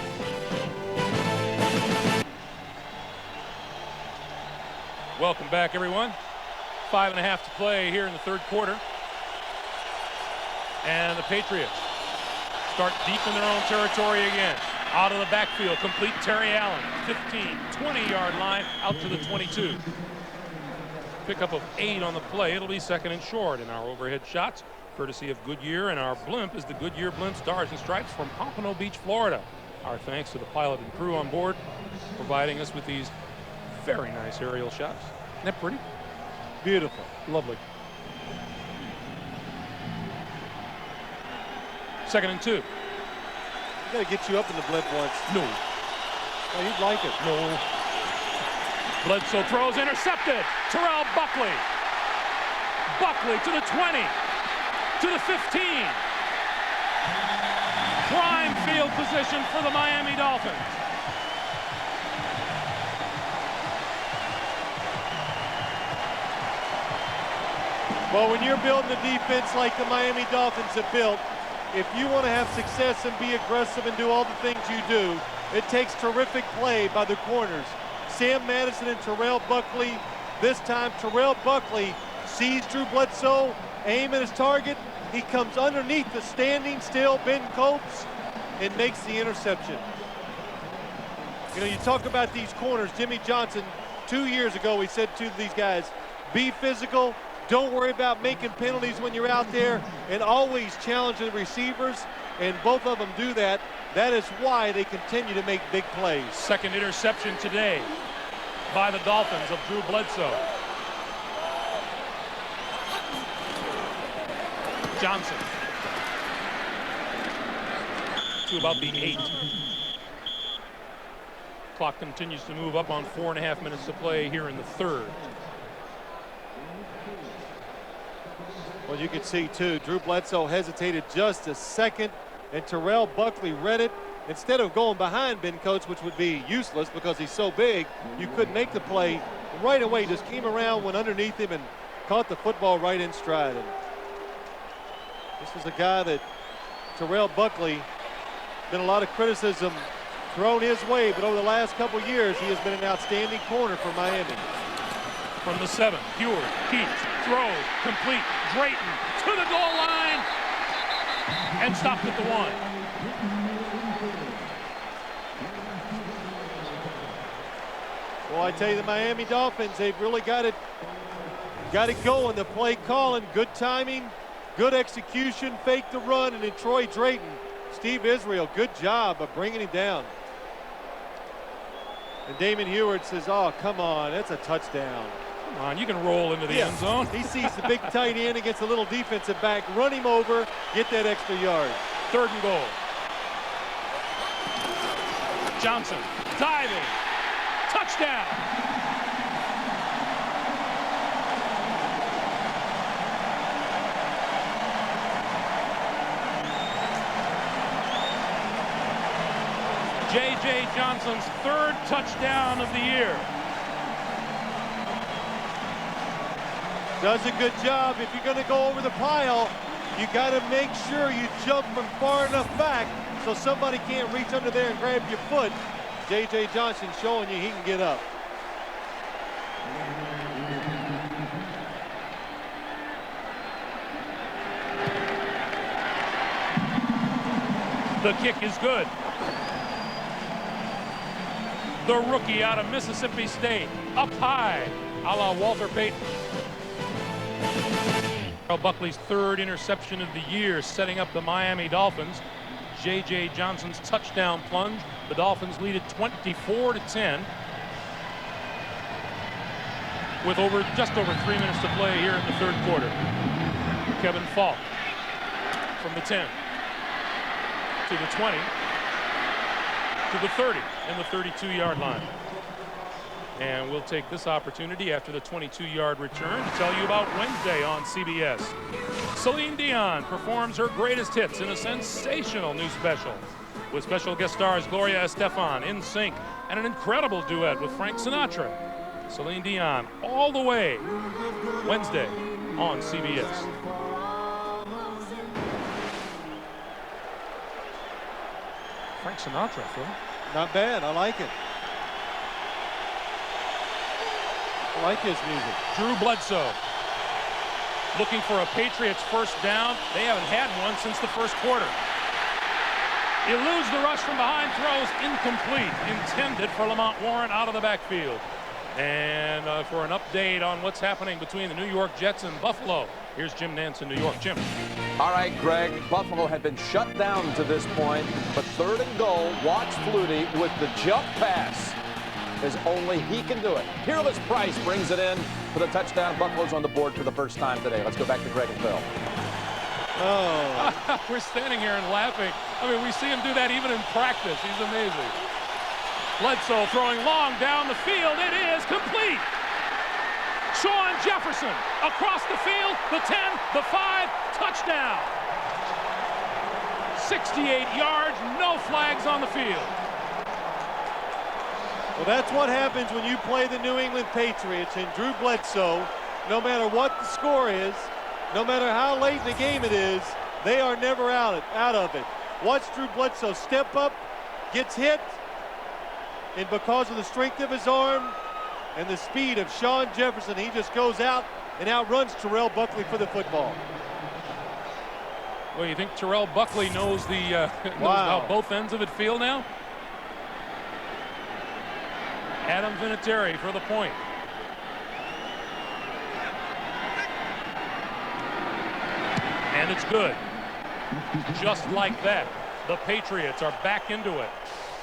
Welcome back, everyone. 5.5 to play here in the 3rd quarter. And the Patriots start deep in their own territory again. Out of the backfield, complete Terry Allen, 15, 20-yard line, out to the 22. Pickup of 8 on the play. It'll be 2nd and short in our overhead shots, courtesy of Goodyear, and our blimp is the Goodyear Blimp Stars and Stripes from Pompano Beach, Florida. Our thanks to the pilot and crew on board, providing us with these very nice aerial shots. Isn't that pretty? Beautiful. Lovely. 2nd and 2. Got to get you up in the blimp once. No. Oh, you'd like it. No. Bledsoe throws, intercepted. Terrell Buckley. Buckley to the 20, to the 15. Prime field position for the Miami Dolphins. Well, when you're building a defense like the Miami Dolphins have built, if you want to have success and be aggressive and do all the things you do, it takes terrific play by the corners. Sam Madison and Terrell Buckley. This time, Terrell Buckley sees Drew Bledsoe, aim at his target. He comes underneath the standing still Ben Copes and makes the interception. You know, you talk about these corners. Jimmy Johnson, 2 years ago, he said to these guys, be physical. Don't worry about making penalties when you're out there, and always challenge the receivers, and both of them do that. That is why they continue to make big plays. 2nd interception today by the Dolphins of Drew Bledsoe. Johnson to about the 8. Clock continues to move up on 4.5 minutes to play here in the 3rd. Well, you can see, too, Drew Bledsoe hesitated just a second, and Terrell Buckley read it. Instead of going behind Ben Coates, which would be useless because he's so big, you couldn't make the play. Right away, just came around, went underneath him, and caught the football right in stride. And this is a guy that, Terrell Buckley, been a lot of criticism thrown his way, but over the last couple years, he has been an outstanding corner for Miami. From the 7, Heward keeps, throws, complete, Drayton to the goal line, and stopped at the 1. Well, I tell you, the Miami Dolphins, they've really got it going. The play calling, good timing, good execution, fake the run, and then Troy Drayton, Steve Israel, good job of bringing him down. And Damon Heward says, oh, come on, that's a touchdown. Come on, you can roll into the end zone. He sees the big tight end against a little defensive back, run him over, get that extra yard. 3rd and goal. Johnson diving. Touchdown. J.J. Johnson's 3rd touchdown of the year. Does a good job. If you're going to go over the pile, you got to make sure you jump from far enough back so somebody can't reach under there and grab your foot. J.J. Johnson showing you he can get up. The kick is good. The rookie out of Mississippi State, up high, a la Walter Payton. Terrell Buckley's 3rd interception of the year, setting up the Miami Dolphins. J.J. Johnson's touchdown plunge. The Dolphins lead it 24-10 with just over 3 minutes to play here in the 3rd quarter. Kevin Falk from the 10 to the 20 to the 30 and the 32-yard line. And we'll take this opportunity after the 22-yard return to tell you about Wednesday on CBS. Celine Dion performs her greatest hits in a sensational new special with special guest stars Gloria Estefan, In Sync, and an incredible duet with Frank Sinatra. Celine Dion all the way Wednesday on CBS. Frank Sinatra, Phil. Not bad. I like it. I like his music. Drew Bledsoe looking for a Patriots 1st down. They haven't had one since the 1st quarter. Eludes the rush from behind, throws incomplete. Intended for Lamont Warren out of the backfield. And for an update on what's happening between the New York Jets and Buffalo, here's Jim Nantz in New York. Jim. All right, Greg, Buffalo had been shut down to this point, but 3rd and goal, watch Flutie with the jump pass as only he can do it. Peerless Price brings it in for the touchdown. Buffalo's on the board for the first time today. Let's go back to Greg and Phil. Oh. We're standing here and laughing. I mean, we see him do that even in practice. He's amazing. Bledsoe throwing long down the field. It is complete. Sean Jefferson across the field, the 10, the 5, touchdown. 68 yards, no flags on the field. Well, that's what happens when you play the New England Patriots, and Drew Bledsoe, no matter what the score is, no matter how late in the game it is, they are never out of it. Watch Drew Bledsoe step up, gets hit, and because of the strength of his arm and the speed of Sean Jefferson, he just goes out and outruns Terrell Buckley for the football. Well, you think Terrell Buckley knows knows how both ends of it feel now? Adam Vinatieri for the point. And it's good. Just like that, the Patriots are back into it.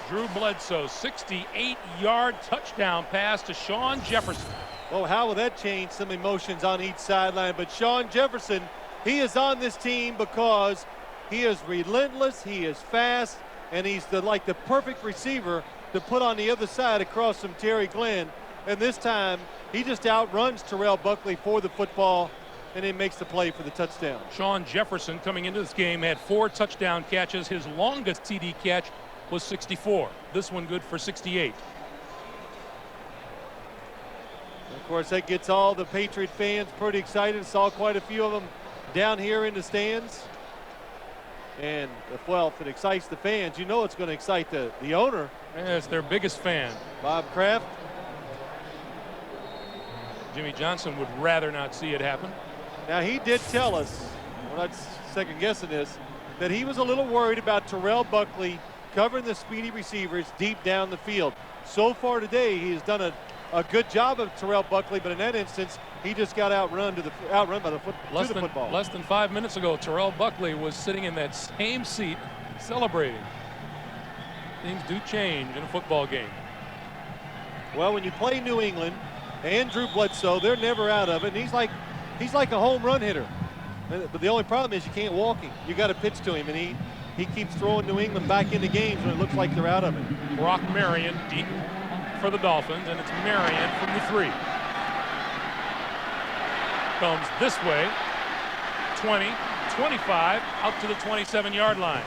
Drew Bledsoe, 68-yard touchdown pass to Sean Jefferson. Well, how will that change some emotions on each sideline? But Sean Jefferson, he is on this team because he is relentless, he is fast, and he's like the perfect receiver to put on the other side across from Terry Glenn. And this time, he just outruns Terrell Buckley for the football, and he makes the play for the touchdown. Sean Jefferson coming into this game had 4 touchdown catches. His longest TD catch was 64. This one good for 68. Of course, that gets all the Patriot fans pretty excited. Saw quite a few of them down here in the stands. And, well, if it excites the fans, you know it's going to excite the owner. Yeah, it's their biggest fan. Bob Kraft. Jimmy Johnson would rather not see it happen. Now, he did tell us, we're not second guessing this, that he was a little worried about Terrell Buckley covering the speedy receivers deep down the field. So far today, he has done a good job of Terrell Buckley, but in that instance, he just got outrun by the football. Less than 5 minutes ago, Terrell Buckley was sitting in that same seat celebrating. Things do change in a football game. Well, when you play New England and Drew Bledsoe, they're never out of it. And he's like a home run hitter. But the only problem is you can't walk him. You got to pitch to him, and he keeps throwing New England back into games when it looks like they're out of it. Brock Marion deep for the Dolphins, and it's Marion from the 3. Comes this way, 20, 25, out to the 27-yard line.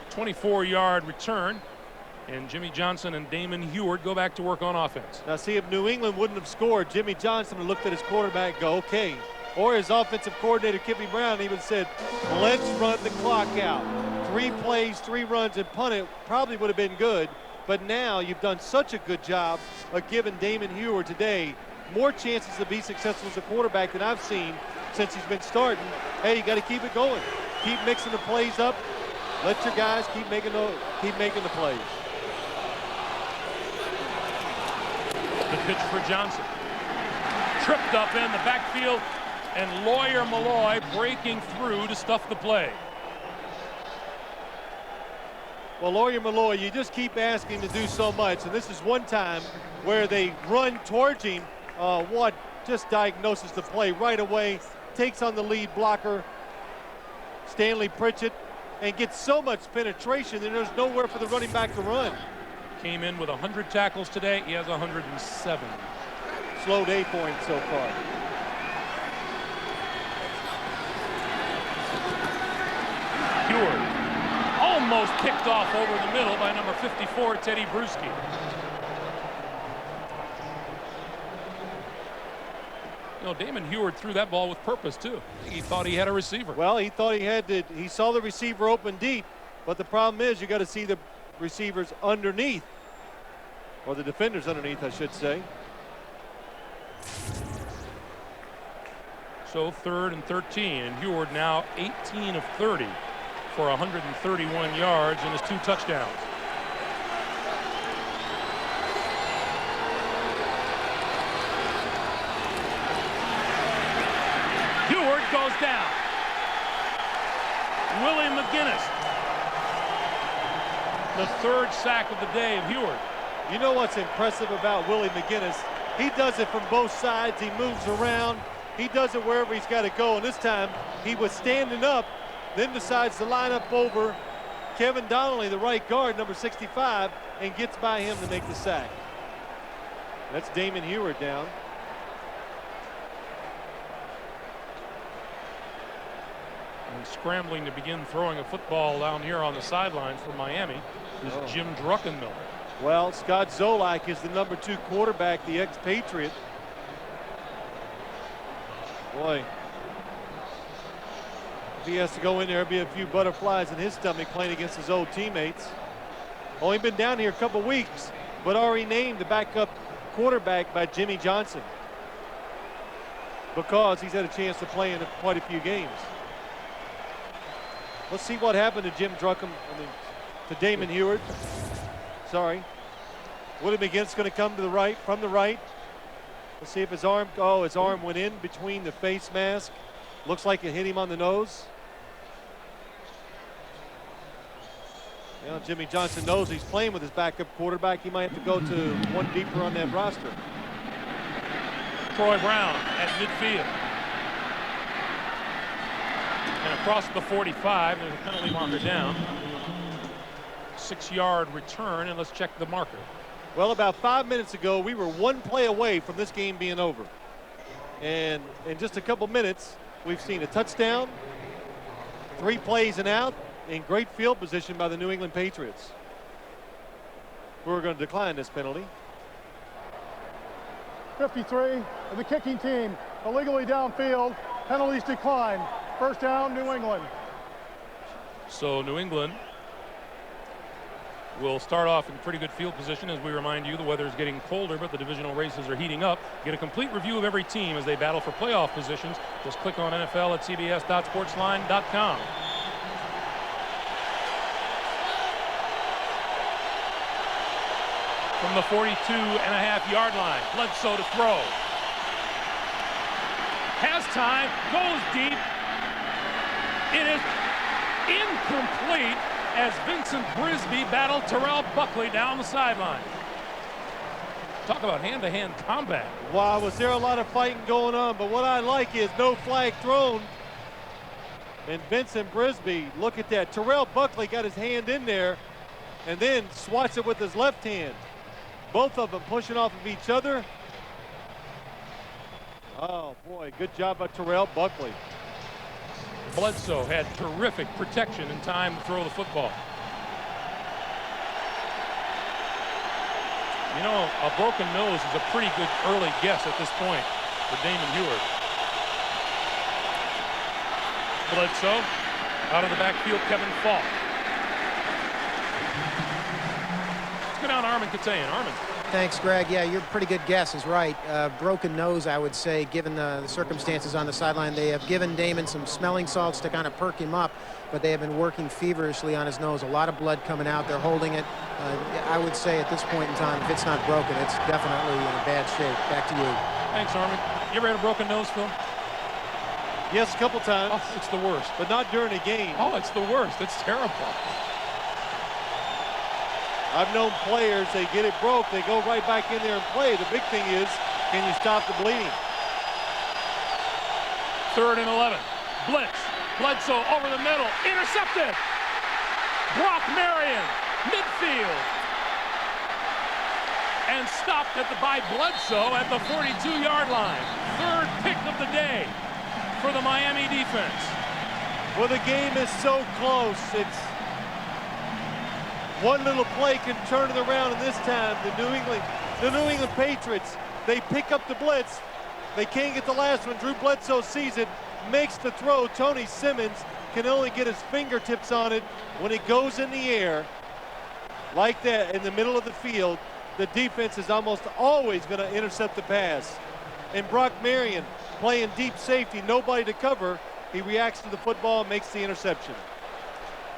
A 24-yard return, and Jimmy Johnson and Damon Heward go back to work on offense. Now, see, if New England wouldn't have scored, Jimmy Johnson would have looked at his quarterback and go, okay. Or his offensive coordinator, Kippy Brown, he would have said, let's run the clock out. 3 plays, 3 runs, and punt it probably would have been good. But now you've done such a good job of giving Damon Heward today more chances to be successful as a quarterback than I've seen since he's been starting. Hey, you got to keep it going. Keep mixing the plays up. Let your guys keep making the plays. The pitch for Johnson. Tripped up in the backfield, and Lawyer Malloy breaking through to stuff the play. Well, Lawyer Malloy, you just keep asking to do so much, and this is one time where they run towards him. What just diagnoses the play right away, takes on the lead blocker, Stanley Pritchett, and gets so much penetration that there's nowhere for the running back to run. Came in with 100 tackles today. He has 107. Slow day for him so far. Heward almost picked off over the middle by number 54, Teddy Bruschi. You know, Damon Heward threw that ball with purpose, too. I think he thought he had a receiver. Well, he thought he saw the receiver open deep, but the problem is you got to see the receivers underneath, or the defenders underneath, I should say. So 3rd and 13, and Heward now 18 of 30 for 131 yards and his 2 touchdowns. Heward goes down. Willie McGinnis, the 3rd sack of the day of Heward. You know what's impressive about Willie McGinnis? He does it from both sides. He moves around. He does it wherever he's got to go. And this time he was standing up, then decides to line up over Kevin Donnelly, the right guard, number 65, and gets by him to make the sack. That's Damon Heward down. And scrambling to begin throwing a football down here on the sideline for Miami is Jim Druckenmiller. Well, Scott Zolak is the number 2 quarterback, the ex-Patriot. Boy, if he has to go in there, there'll be a few butterflies in his stomach playing against his old teammates. Only been down here a couple weeks, but already named the backup quarterback by Jimmy Johnson because he's had a chance to play in quite a few games. Let's see what happened to to Damon Heward. Sorry. Willie McGinnis going to come to the right, from the right. Let's see if his arm went in between the face mask. Looks like it hit him on the nose. You know, Jimmy Johnson knows he's playing with his backup quarterback. He might have to go to one deeper on that roster. Troy Brown at midfield. And across the 45, there's a penalty marker down. 6-yard return, and let's check the marker. Well, about 5 minutes ago, we were 1 play away from this game being over. And in just a couple minutes, we've seen a touchdown, 3 plays and out, in great field position by the New England Patriots, who are going to decline this penalty. 53 of the kicking team illegally downfield. Penalties decline. First down, New England. So New England will start off in pretty good field position. As we remind you, the weather is getting colder, but the divisional races are heating up. Get a complete review of every team as they battle for playoff positions. Just click on NFL at cbs.sportsline.com. From the 42.5-yard line, Bledsoe to throw. Has time, goes deep. It is incomplete as Vincent Brisby battled Terrell Buckley down the sideline. Talk about hand-to-hand combat. Wow, was there a lot of fighting going on, but what I like is no flag thrown. And Vincent Brisby, look at that. Terrell Buckley got his hand in there and then swats it with his left hand. Both of them pushing off of each other. Oh, boy, good job by Terrell Buckley. Bledsoe had terrific protection in time to throw the football. You know, a broken nose is a pretty good early guess at this point for Damon Huard. Bledsoe out of the backfield, Kevin Falk. Let's go down to Armin Katayan. Armin. Thanks, Greg. Yeah, your pretty good guess is right. Broken nose, I would say, given the circumstances on the sideline. They have given Damon some smelling salts to kind of perk him up, but they have been working feverishly on his nose. A lot of blood coming out. They're holding it. I would say at this point in time, if it's not broken, it's definitely in a bad shape. Back to you. Thanks, Armin. You ever had a broken nose, Phil? Yes, a couple times. Oh, it's the worst. But not during a game. Oh, it's the worst. It's terrible. I've known players, they get it broke, they go right back in there and play. The big thing is, can you stop the bleeding? 3rd and 11. Blitz. Bledsoe over the middle. Intercepted. Brock Marion. Midfield. And stopped by Bledsoe at the 42-yard line. 3rd pick of the day for the Miami defense. Well, the game is so close. It's one little play can turn it around, and this time the New England Patriots, they pick up the blitz. They can't get the last one. Drew Bledsoe sees it, makes the throw. Tony Simmons can only get his fingertips on it. When it goes in the air like that in the middle of the field, the defense is almost always going to intercept the pass. And Brock Marion playing deep safety, nobody to cover. He reacts to the football and makes the interception.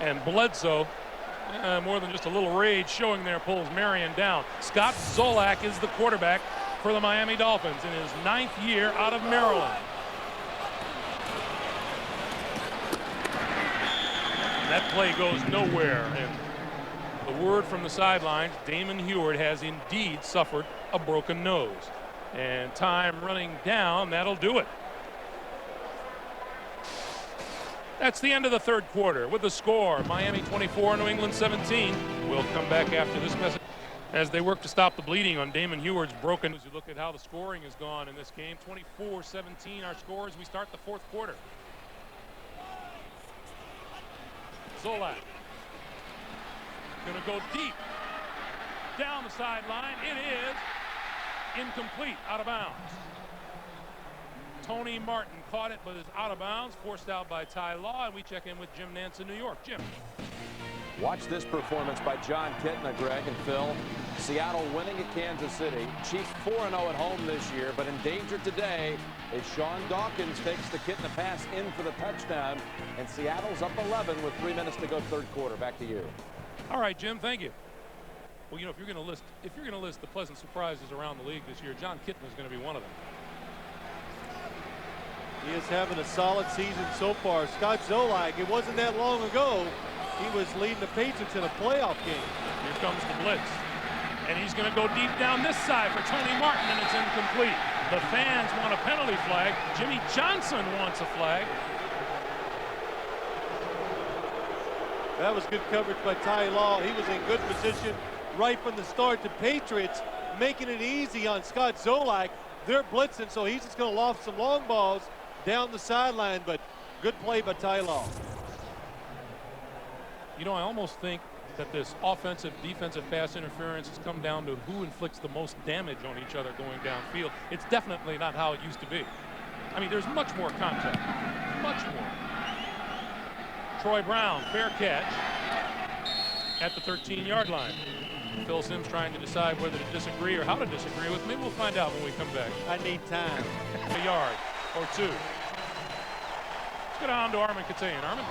And Bledsoe, more than just a little rage showing there, pulls Marion down. Scott Zolak is the quarterback for the Miami Dolphins in his 9th year out of Maryland. And that play goes nowhere. And the word from the sidelines, Damon Huard has indeed suffered a broken nose. And time running down, that'll do it. That's the end of the 3rd quarter with the score, Miami 24, New England 17. We'll come back after this message as they work to stop the bleeding on Damon Huard's broken. As you look at how the scoring has gone in this game, 24-17 our score as we start the 4th quarter. Zolak gonna go deep down the sideline. It is incomplete, out of bounds. Tony Martin caught it, but is out of bounds, forced out by Ty Law, and we check in with Jim Nance in New York. Jim. Watch this performance by John Kitna, Greg and Phil. Seattle winning at Kansas City. Chiefs 4-0 at home this year, but in danger today as Sean Dawkins takes the Kitna pass in for the touchdown, and Seattle's up 11 with 3 minutes to go 3rd quarter. Back to you. All right, Jim, thank you. Well, you know, if you're going to list the pleasant surprises around the league this year, John Kitna is going to be one of them. He is having a solid season so far. Scott Zolak, it wasn't that long ago, he was leading the Patriots in a playoff game. Here comes the blitz. And he's going to go deep down this side for Tony Martin, and it's incomplete. The fans want a penalty flag. Jimmy Johnson wants a flag. That was good coverage by Ty Law. He was in good position right from the start. The Patriots making it easy on Scott Zolak. They're blitzing, so he's just going to loft some long balls down the sideline, but good play by Ty Law. You know, I almost think that this offensive defensive pass interference has come down to who inflicts the most damage on each other going downfield. It's definitely not how it used to be. I mean, there's much more contact, much more. Troy Brown, fair catch. at the 13-yard line. Phil Simms trying to decide whether to disagree or how to disagree with me. We'll find out when we come back. I need time. A yard or two. Let's get on to Armin Katayan. Armin?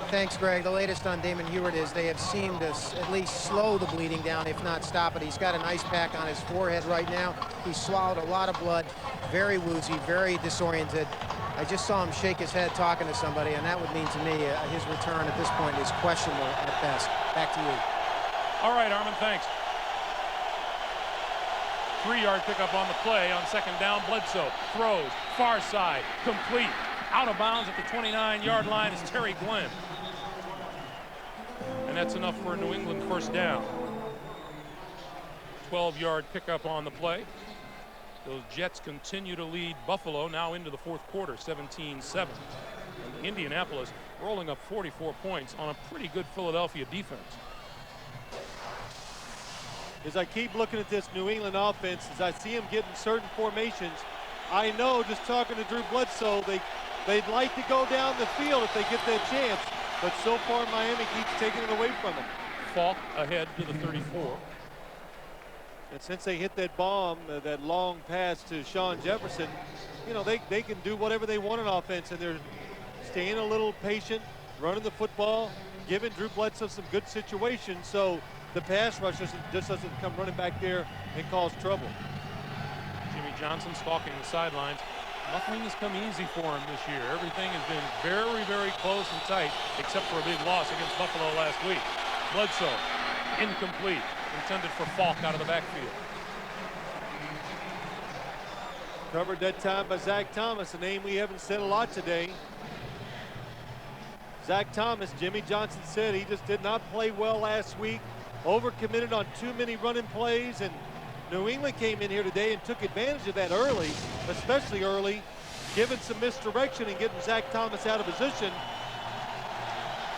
Thanks, Greg. The latest on Damon Heward is they have seemed to at least slow the bleeding down, if not stop it. He's got an ice pack on his forehead right now. He swallowed a lot of blood, very woozy, very disoriented. I just saw him shake his head talking to somebody, and that would mean to me his return at this point is questionable at best. Back to you. All right, Armin, thanks. 3-yard pickup on the play on second down. Bledsoe throws, far side, complete. Out of bounds at the 29-yard line is Terry Glenn. And that's enough for a New England first down. 12-yard pickup on the play. Those Jets continue to lead Buffalo now into the fourth quarter, 17-7. And Indianapolis rolling up 44 points on a pretty good Philadelphia defense. As I keep looking at this New England offense, as I see them getting certain formations, I know just talking to Drew Bledsoe, they'd like to go down the field if they get that chance, but so far Miami keeps taking it away from them. Falk ahead to the 34. And since they hit that bomb, that long pass to Sean Jefferson, you know, they can do whatever they want on offense, and they're staying a little patient, running the football, giving Drew Bledsoe some good situations, so the pass rush just doesn't come running back there and cause trouble. Jimmy Johnson stalking the sidelines. Nothing has come easy for him this year. Everything has been very, very close and tight, except for a big loss against Buffalo last week. Bledsoe, incomplete, intended for Falk out of the backfield. Covered that time by Zach Thomas, a name we haven't said a lot today. Zach Thomas, Jimmy Johnson said he just did not play well last week. Overcommitted on too many running plays, and New England came in here today and took advantage of that early, especially early, giving some misdirection and getting Zach Thomas out of position.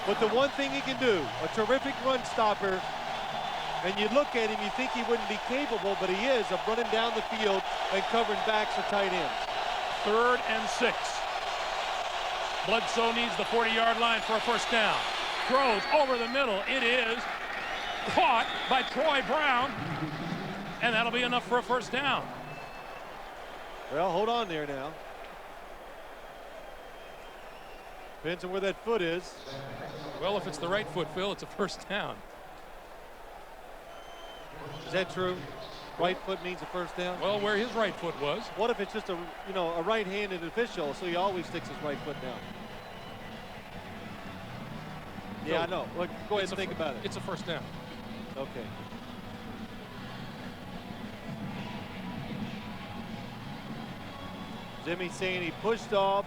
But the one thing he can do, a terrific run stopper, and you look at him, you think he wouldn't be capable, but he is, of running down the field and covering backs or tight ends. 3rd and 6. Bledsoe needs the 40-yard line for a first down. Throws over the middle. It is caught by Troy Brown, and that'll be enough for a first down. Well, hold on there now. Depends on where that foot is. Well, if it's the right foot, Phil, it's a first down. Is that true? Right foot means a first down? Well, where his right foot was. What if it's just a right-handed official, so he always sticks his right foot down? Yeah, I know. Look, go ahead and think about it. It's a first down. Okay. Jimmy saying he pushed off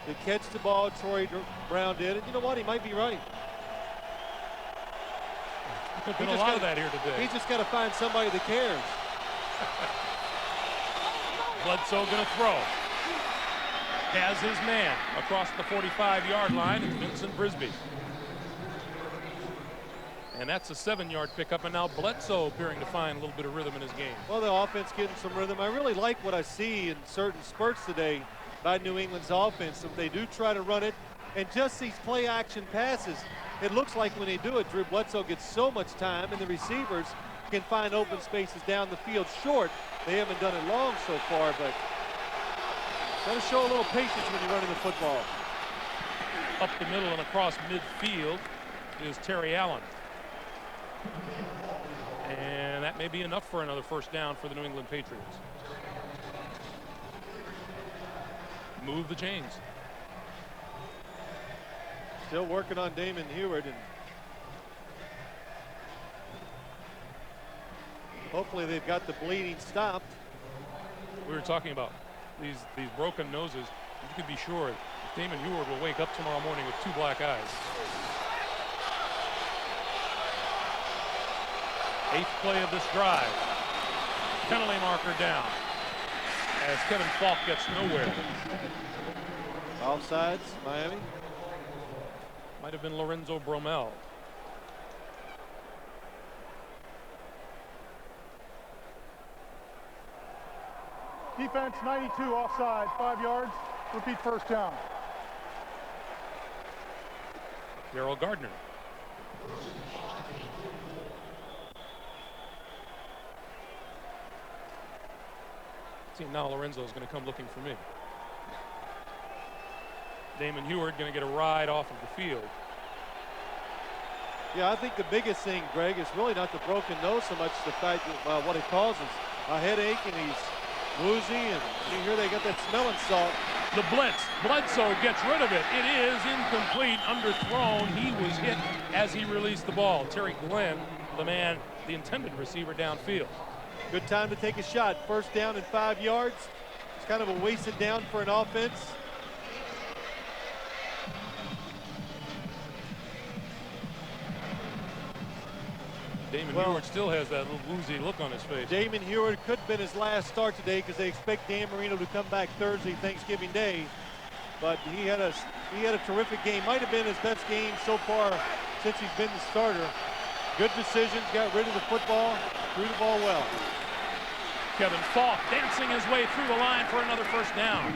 to catch the ball. Troy Brown did. And you know what? He might be right. There's been a lot of that here today. He's just got to find somebody that cares. Bledsoe going to throw. Has his man across the 45-yard line. It's Vincent Brisby. And that's a 7-yard pickup, and now Bledsoe appearing to find a little bit of rhythm in his game. Well, the offense getting some rhythm. I really like what I see in certain spurts today by New England's offense. If they do try to run it, and just these play-action passes, it looks like when they do it, Drew Bledsoe gets so much time, and the receivers can find open spaces down the field short. They haven't done it long so far, but got to show a little patience when you're running the football. Up the middle and across midfield is Terry Allen. And that may be enough for another first down for the New England Patriots. Move the chains. Still working on Damon Heward, and hopefully they've got the bleeding stopped. We were talking about these broken noses. You can be sure Damon Heward will wake up tomorrow morning with 2 black eyes. 8th play of this drive. Penalty marker down as Kevin Falk gets nowhere. Offsides, Miami. Might have been Lorenzo Bromell. Defense 92 offside, 5 yards. Repeat first down. Darrell Gardner. See, now Lorenzo's going to come looking for me. Damon Heward going to get a ride off of the field. Yeah, I think the biggest thing, Greg, is really not the broken nose so much the fact that what it causes. A headache, and he's woozy, and you hear they got that smelling salt. The blitz. Bledsoe gets rid of it. It is incomplete, underthrown. He was hit as he released the ball. Terry Glenn, the intended receiver downfield. Good time to take a shot. First down and 5 yards. It's kind of a wasted down for an offense. Damon Heward still has that little woozy look on his face. Damon Heward could have been his last start today because they expect Dan Marino to come back Thursday, Thanksgiving Day. But he had a terrific game. Might have been his best game so far since he's been the starter. Good decisions, got rid of the football, threw the ball well. Kevin Falk dancing his way through the line for another first down.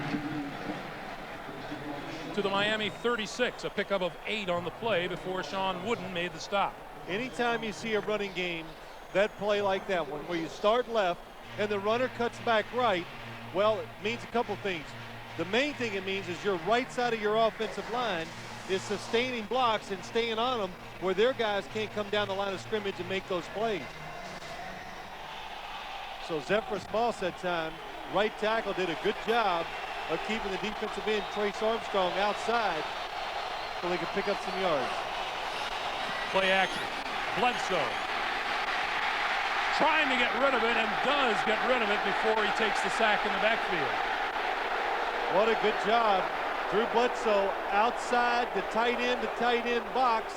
To the Miami 36, a pickup of 8 on the play before Sean Wooden made the stop. Anytime you see a running game, that play like that one, where you start left and the runner cuts back right, well, it means a couple things. The main thing it means is your right side of your offensive line is sustaining blocks and staying on them where their guys can't come down the line of scrimmage and make those plays. So Zephyr Moss that time, right tackle, did a good job of keeping the defensive end, Trace Armstrong, outside so they could pick up some yards. Play action. Bledsoe trying to get rid of it, and does get rid of it before he takes the sack in the backfield. What a good job. Drew Bledsoe outside the tight end to tight end box,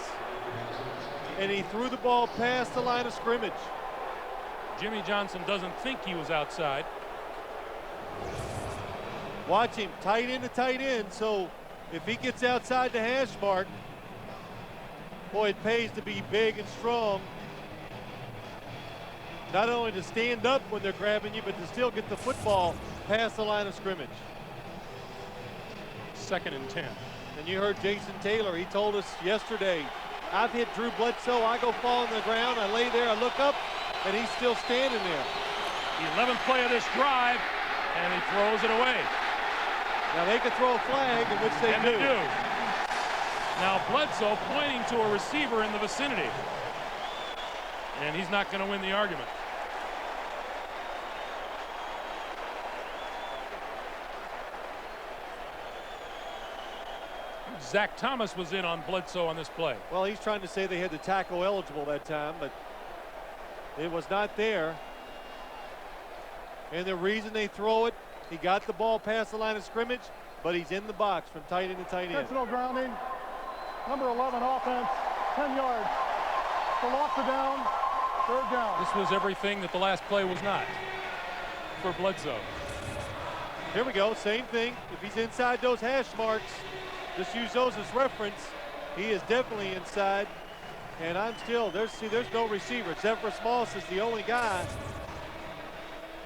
and he threw the ball past the line of scrimmage. Jimmy Johnson doesn't think he was outside. Watch him, tight end to tight end, so if he gets outside the hash mark, boy, it pays to be big and strong. Not only to stand up when they're grabbing you, but to still get the football past the line of scrimmage. 2nd and 10. And you heard Jason Taylor, he told us yesterday, I've hit Drew Bledsoe, I go fall on the ground, I lay there, I look up, and he's still standing there. The 11th play of this drive, and he throws it away. Now they could throw a flag, in which they do. Now Bledsoe pointing to a receiver in the vicinity. And he's not going to win the argument. Zach Thomas was in on Bledsoe on this play. Well, he's trying to say they had the tackle eligible that time, but it was not there. And the reason they throw it, he got the ball past the line of scrimmage, but he's in the box from tight end to tight end. Intentional grounding. Number 11 offense, 10 yards. The loss of down, 3rd down. This was everything that the last play was not for Bledsoe. Here we go, same thing. If he's inside those hash marks, just use those as reference. He is definitely inside. And I'm still, there's no receiver. Zephyr Smalls is the only guy.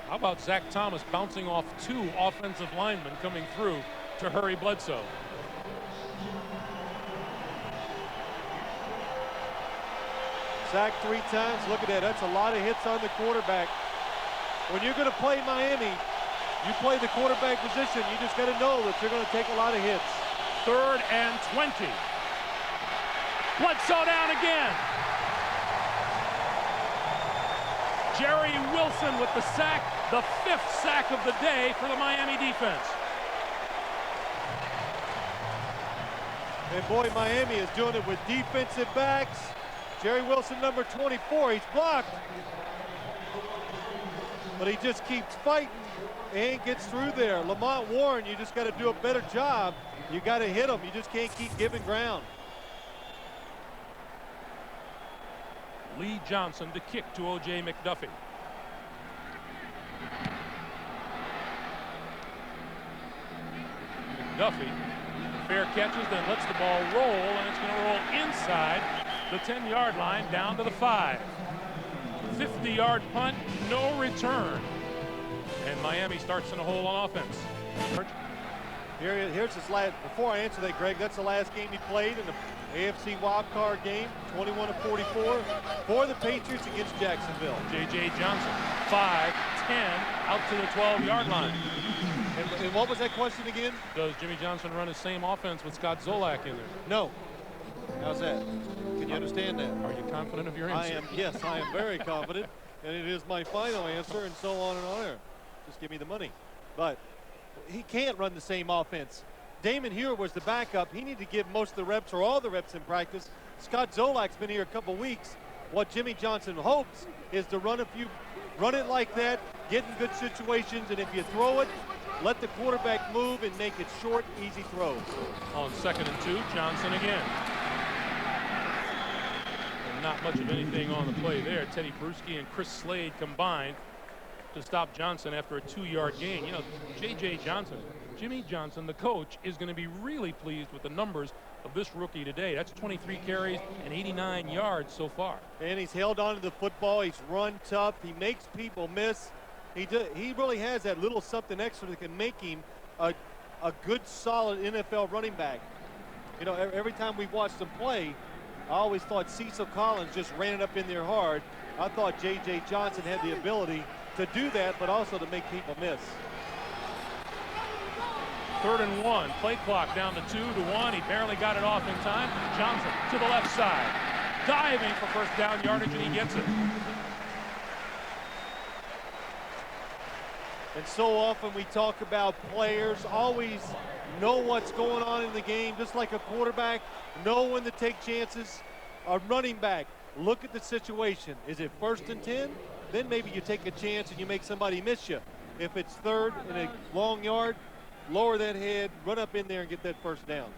How about Zach Thomas bouncing off 2 offensive linemen coming through to hurry Bledsoe? Sacked 3 times. Look at that. That's a lot of hits on the quarterback. When you're going to play Miami, you play the quarterback position. You just got to know that you're going to take a lot of hits. 3rd and 20. Bledsoe down again. Jerry Wilson with the sack, the 5th sack of the day for the Miami defense. And boy, Miami is doing it with defensive backs. Jerry Wilson, number 24, he's blocked. But he just keeps fighting and gets through there. Lamont Warren, you just got to do a better job. You got to hit him. You just can't keep giving ground. Lee Johnson to kick to O.J. McDuffie. McDuffie fair catches, then lets the ball roll, and it's going to roll inside the 10-yard line down to the 5. 50-yard punt, no return. And Miami starts in a hole on offense. Here's his last, before I answer that, Greg, that's the last game he played in the AFC wildcard game, 21-44 for the Patriots against Jacksonville. J.J. Johnson, 5 10 out to the 12-yard line. And what was that question again? Does Jimmy Johnson run his same offense with Scott Zolak in there? No. How's that? Can you understand that? Are you confident of your answer? Yes, I am very confident, and it is my final answer, and so on and on. Just give me the money. But he can't run the same offense. Damon Hewitt was the backup. He needed to give most of the reps or all the reps in practice. Scott Zolak's been here a couple weeks. What Jimmy Johnson hopes is to run it like that, get in good situations, and if you throw it, let the quarterback move and make it short, easy throws. On 2nd and 2, Johnson again. And not much of anything on the play there. Teddy Bruschi and Chris Slade combined to stop Johnson after a 2-yard gain. You know, Jimmy Johnson, the coach, is going to be really pleased with the numbers of this rookie today. That's 23 carries and 89 yards so far. And he's held on to the football. He's run tough. He makes people miss. He really has that little something extra that can make him a good, solid NFL running back. You know, every time we've watched him play, I always thought Cecil Collins just ran it up in there hard. I thought J.J. Johnson had the ability to do that, but also to make people miss. 3rd and 1. Play clock down to 2 to 1. He barely got it off in time. Johnson to the left side. Diving for first down yardage, and he gets it. And so often we talk about players always know what's going on in the game, just like a quarterback, know when to take chances. A running back, look at the situation. Is it 1st and 10? Then maybe you take a chance and you make somebody miss you. If it's 3rd and a long yard, lower that head, run up in there and get that first down.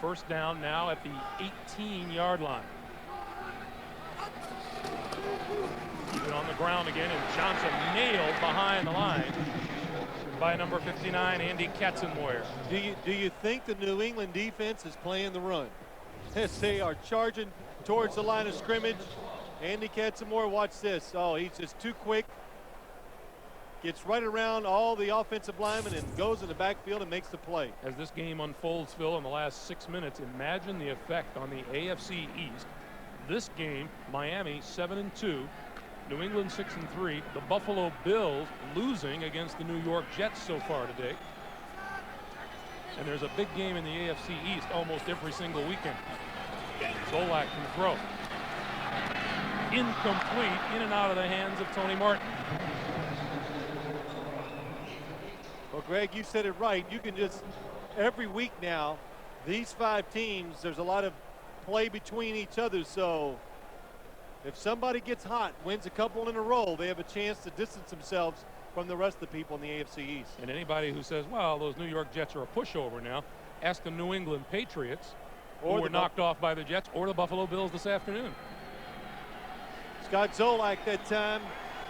First down now at the 18-yard line. Keep it on the ground again, and Johnson nailed behind the line by number 59, Andy Katzenmoyer. Do you think the New England defense is playing the run? Yes, they are charging towards the line of scrimmage. Andy Katzenmoyer, watch this. Oh, he's just too quick. Gets right around all the offensive linemen and goes in the backfield and makes the play. As this game unfolds, Phil, in the last 6 minutes, imagine the effect on the AFC East. This game, Miami 7-2, New England 6-3. The Buffalo Bills losing against the New York Jets so far today. And there's a big game in the AFC East almost every single weekend. Zolak can throw. Incomplete, in and out of the hands of Tony Martin. Well, Greg, you said it right. You can just, every week now, these 5 teams, there's a lot of play between each other. So if somebody gets hot, wins a couple in a row, they have a chance to distance themselves from the rest of the people in the AFC East. And anybody who says, well, those New York Jets are a pushover now, ask the New England Patriots, who were knocked off by the Jets, or the Buffalo Bills this afternoon. Scott Zolak that time,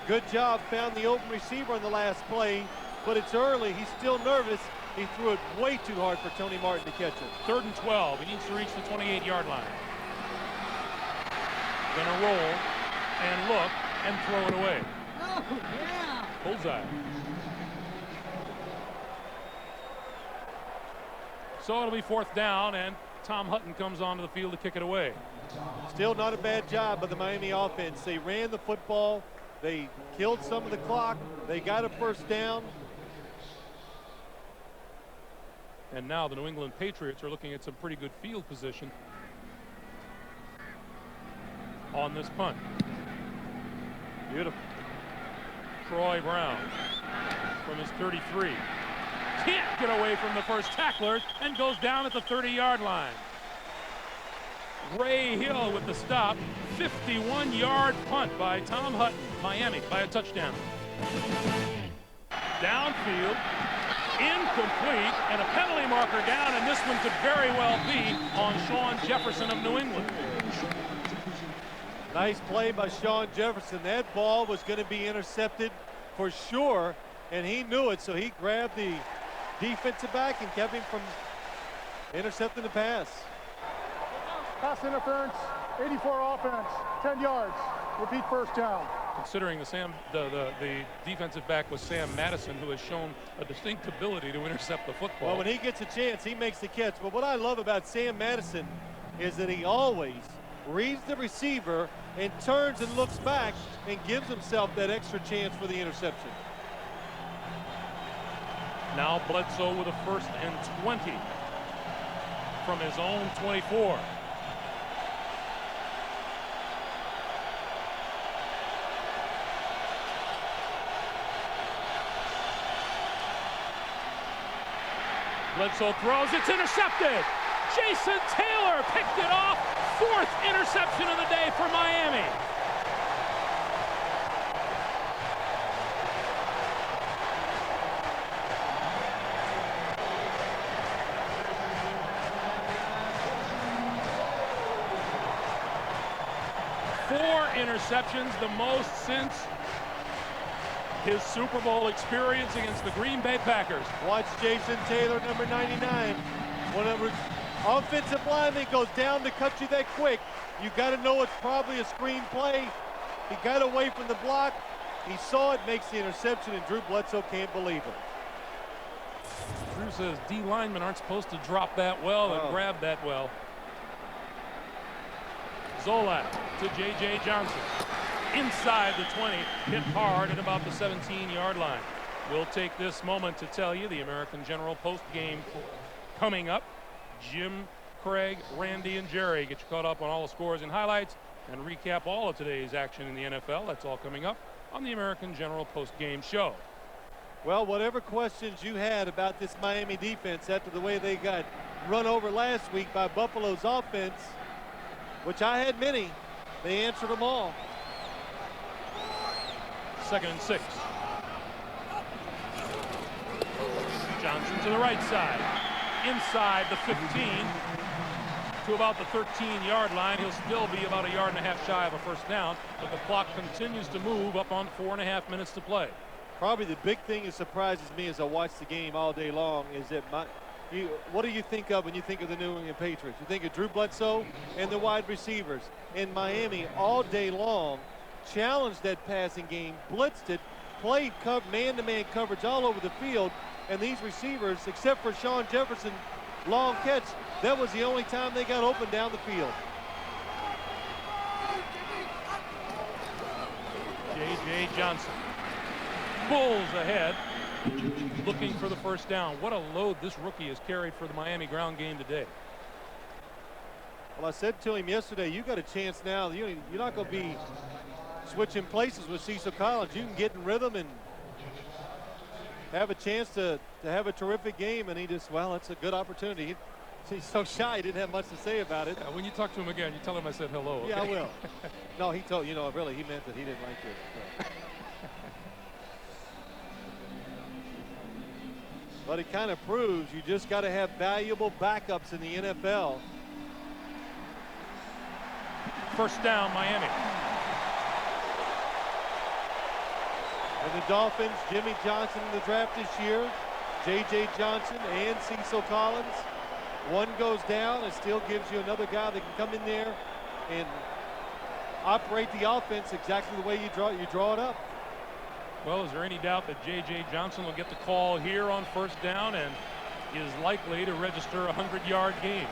good job, found the open receiver on the last play, but it's early. He's still nervous. He threw it way too hard for Tony Martin to catch it. 3rd and 12. He needs to reach the 28-yard line. Gonna roll and look and throw it away. Oh, yeah. Bullseye. So it'll be 4th down, and Tom Hutton comes onto the field to kick it away. Still not a bad job by the Miami offense. They ran the football. They killed some of the clock. They got a first down. And now the New England Patriots are looking at some pretty good field position on this punt. Beautiful. Troy Brown from his 33. Can't get away from the first tackler and goes down at the 30-yard line. Ray Hill with the stop. 51-yard punt by Tom Hutton. Miami by a touchdown. Downfield. Incomplete, and a penalty marker down, and this one could very well be on Sean Jefferson of New England. Nice play by Sean Jefferson. That ball was going to be intercepted for sure, and he knew it, so he grabbed the defensive back and kept him from intercepting the pass. Pass interference, 84 offense, 10 yards. Repeat first down. Considering the defensive back was Sam Madison, who has shown a distinct ability to intercept the football. Well, when he gets a chance, he makes the catch. But what I love about Sam Madison is that he always reads the receiver, and turns and looks back and gives himself that extra chance for the interception. Now Bledsoe with a 1st and 20 from his own 24. Bledsoe throws, it's intercepted. Jason Taylor picked it off. 4th interception of the day for Miami. Interceptions, the most since his Super Bowl experience against the Green Bay Packers. Watch Jason Taylor, number 99. Whenever offensive lineman goes down to cut you that quick, you got to know it's probably a screen play. He got away from the block. He saw it, makes the interception, and Drew Bledsoe can't believe it. Drew says D linemen aren't supposed to drop that well and grab that well. Zolak to J.J. Johnson. Inside the 20, hit hard at about the 17-yard line. We'll take this moment to tell you the American General post-game coming up. Jim, Craig, Randy, and Jerry get you caught up on all the scores and highlights and recap all of today's action in the NFL. That's all coming up on the American General post-game show. Well, whatever questions you had about this Miami defense after the way they got run over last week by Buffalo's offense, which I had many, they answered them all. 2nd and 6. Johnson to the right side. Inside the 15 to about the 13-yard line. He'll still be about a yard and a half shy of a 1st down, but the clock continues to move up on 4.5 minutes to play. Probably the big thing that surprises me as I watch the game all day long is that what do you think of when you think of the New England Patriots? You think of Drew Bledsoe and the wide receivers. In Miami all day long, challenged that passing game, blitzed it, played man-to-man coverage all over the field, and these receivers, except for Sean Jefferson, long catch, that was the only time they got open down the field. J.J. Johnson. Bulls ahead, looking for the 1st down. What a load this rookie has carried for the Miami ground game today. Well, I said to him yesterday, you got a chance now. You're not going to be switching places with Cecil Collins. You can get in rhythm and have a chance to have a terrific game. And he just, well, it's a good opportunity. He's so shy, he didn't have much to say about it. Yeah, when you talk to him again, you tell him I said hello. Okay? Yeah, I will. No, he told, really, he meant that he didn't like it. So. But it kind of proves you just got to have valuable backups in the NFL. 1st down, Miami. And the Dolphins, Jimmy Johnson in the draft this year, J.J. Johnson and Cecil Collins. One goes down, it still gives you another guy that can come in there and operate the offense exactly the way you draw it up. Well, is there any doubt that J.J. Johnson will get the call here on 1st down and is likely to register a 100-yard game?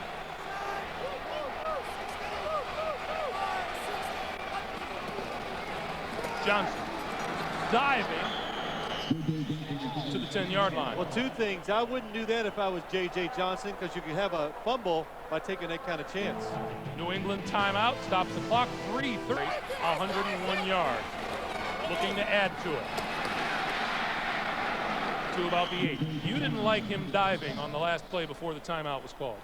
Johnson diving to the 10-yard line. Well, 2 things. I wouldn't do that if I was J.J. Johnson because you could have a fumble by taking that kind of chance. New England timeout, stops the clock, 3:30, 101 yards. Looking to add to it. To about the 8. You didn't like him diving on the last play before the timeout was called.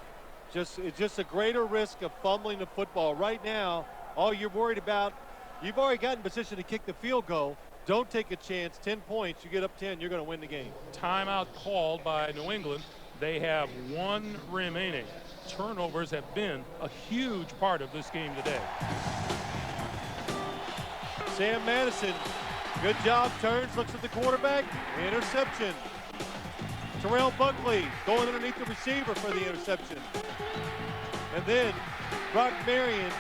It's just a greater risk of fumbling the football. Right now, all you're worried about, you've already gotten in position to kick the field goal. Don't take a chance. 10 points, you get up 10, you're going to win the game. Timeout called by New England. They have 1 remaining. Turnovers have been a huge part of this game today. Sam Madison, good job, turns, looks at the quarterback, interception. Terrell Buckley going underneath the receiver for the interception. And then Brock Marion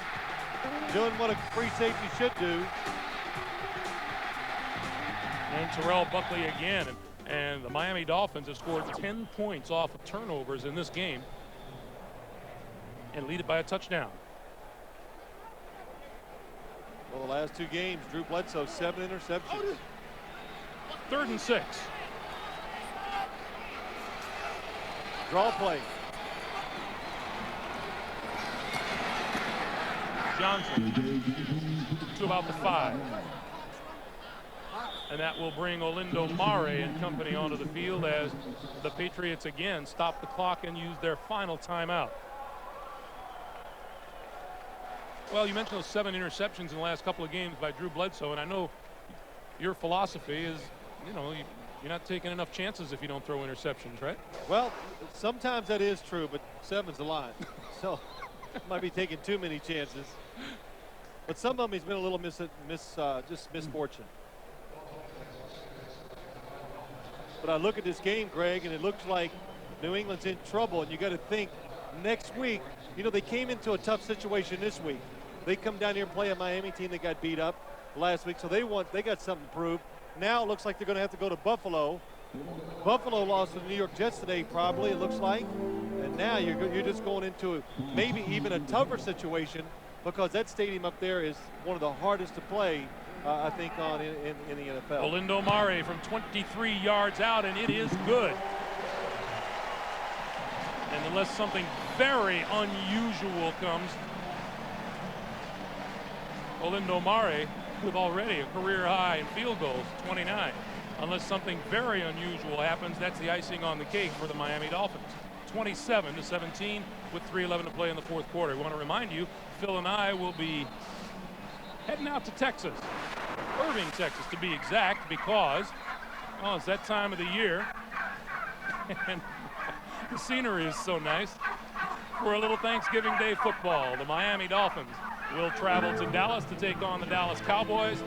doing what a free safety should do. And Terrell Buckley again. And the Miami Dolphins have scored 10 points off of turnovers in this game and lead it by a touchdown. Well, the last 2 games, Drew Bledsoe, 7 interceptions. 3rd and 6. Draw play. Johnson to about the 5. And that will bring Olindo Mare and company onto the field as the Patriots again stop the clock and use their final timeout. Well, you mentioned those 7 interceptions in the last couple of games by Drew Bledsoe, and I know your philosophy is, you know, you're not taking enough chances if you don't throw interceptions, right? Well, sometimes that is true, but 7's a lot. So might be taking too many chances. But some of them he's been a little just misfortune. But I look at this game, Greg, and it looks like New England's in trouble. And you got to think next week, you know, they came into a tough situation this week. They come down here and play a Miami team that got beat up last week, so they got something to prove. Now it looks like they're going to have to go to Buffalo. Buffalo lost to the New York Jets today, probably, it looks like. And now you're just going into maybe even a tougher situation because that stadium up there is one of the hardest to play, I think, in the NFL. Olindo Mare from 23 yards out, and it is good. And unless something very unusual comes, Olindo Mare with already a career high in field goals, 29. Unless something very unusual happens, that's the icing on the cake for the Miami Dolphins. 27-17 with 3:11 to play in the 4th quarter. I want to remind you, Phil and I will be heading out to Texas, Irving, Texas to be exact, because, well, it's that time of the year, and the scenery is so nice. For a little Thanksgiving Day football, the Miami Dolphins will travel to Dallas to take on the Dallas Cowboys.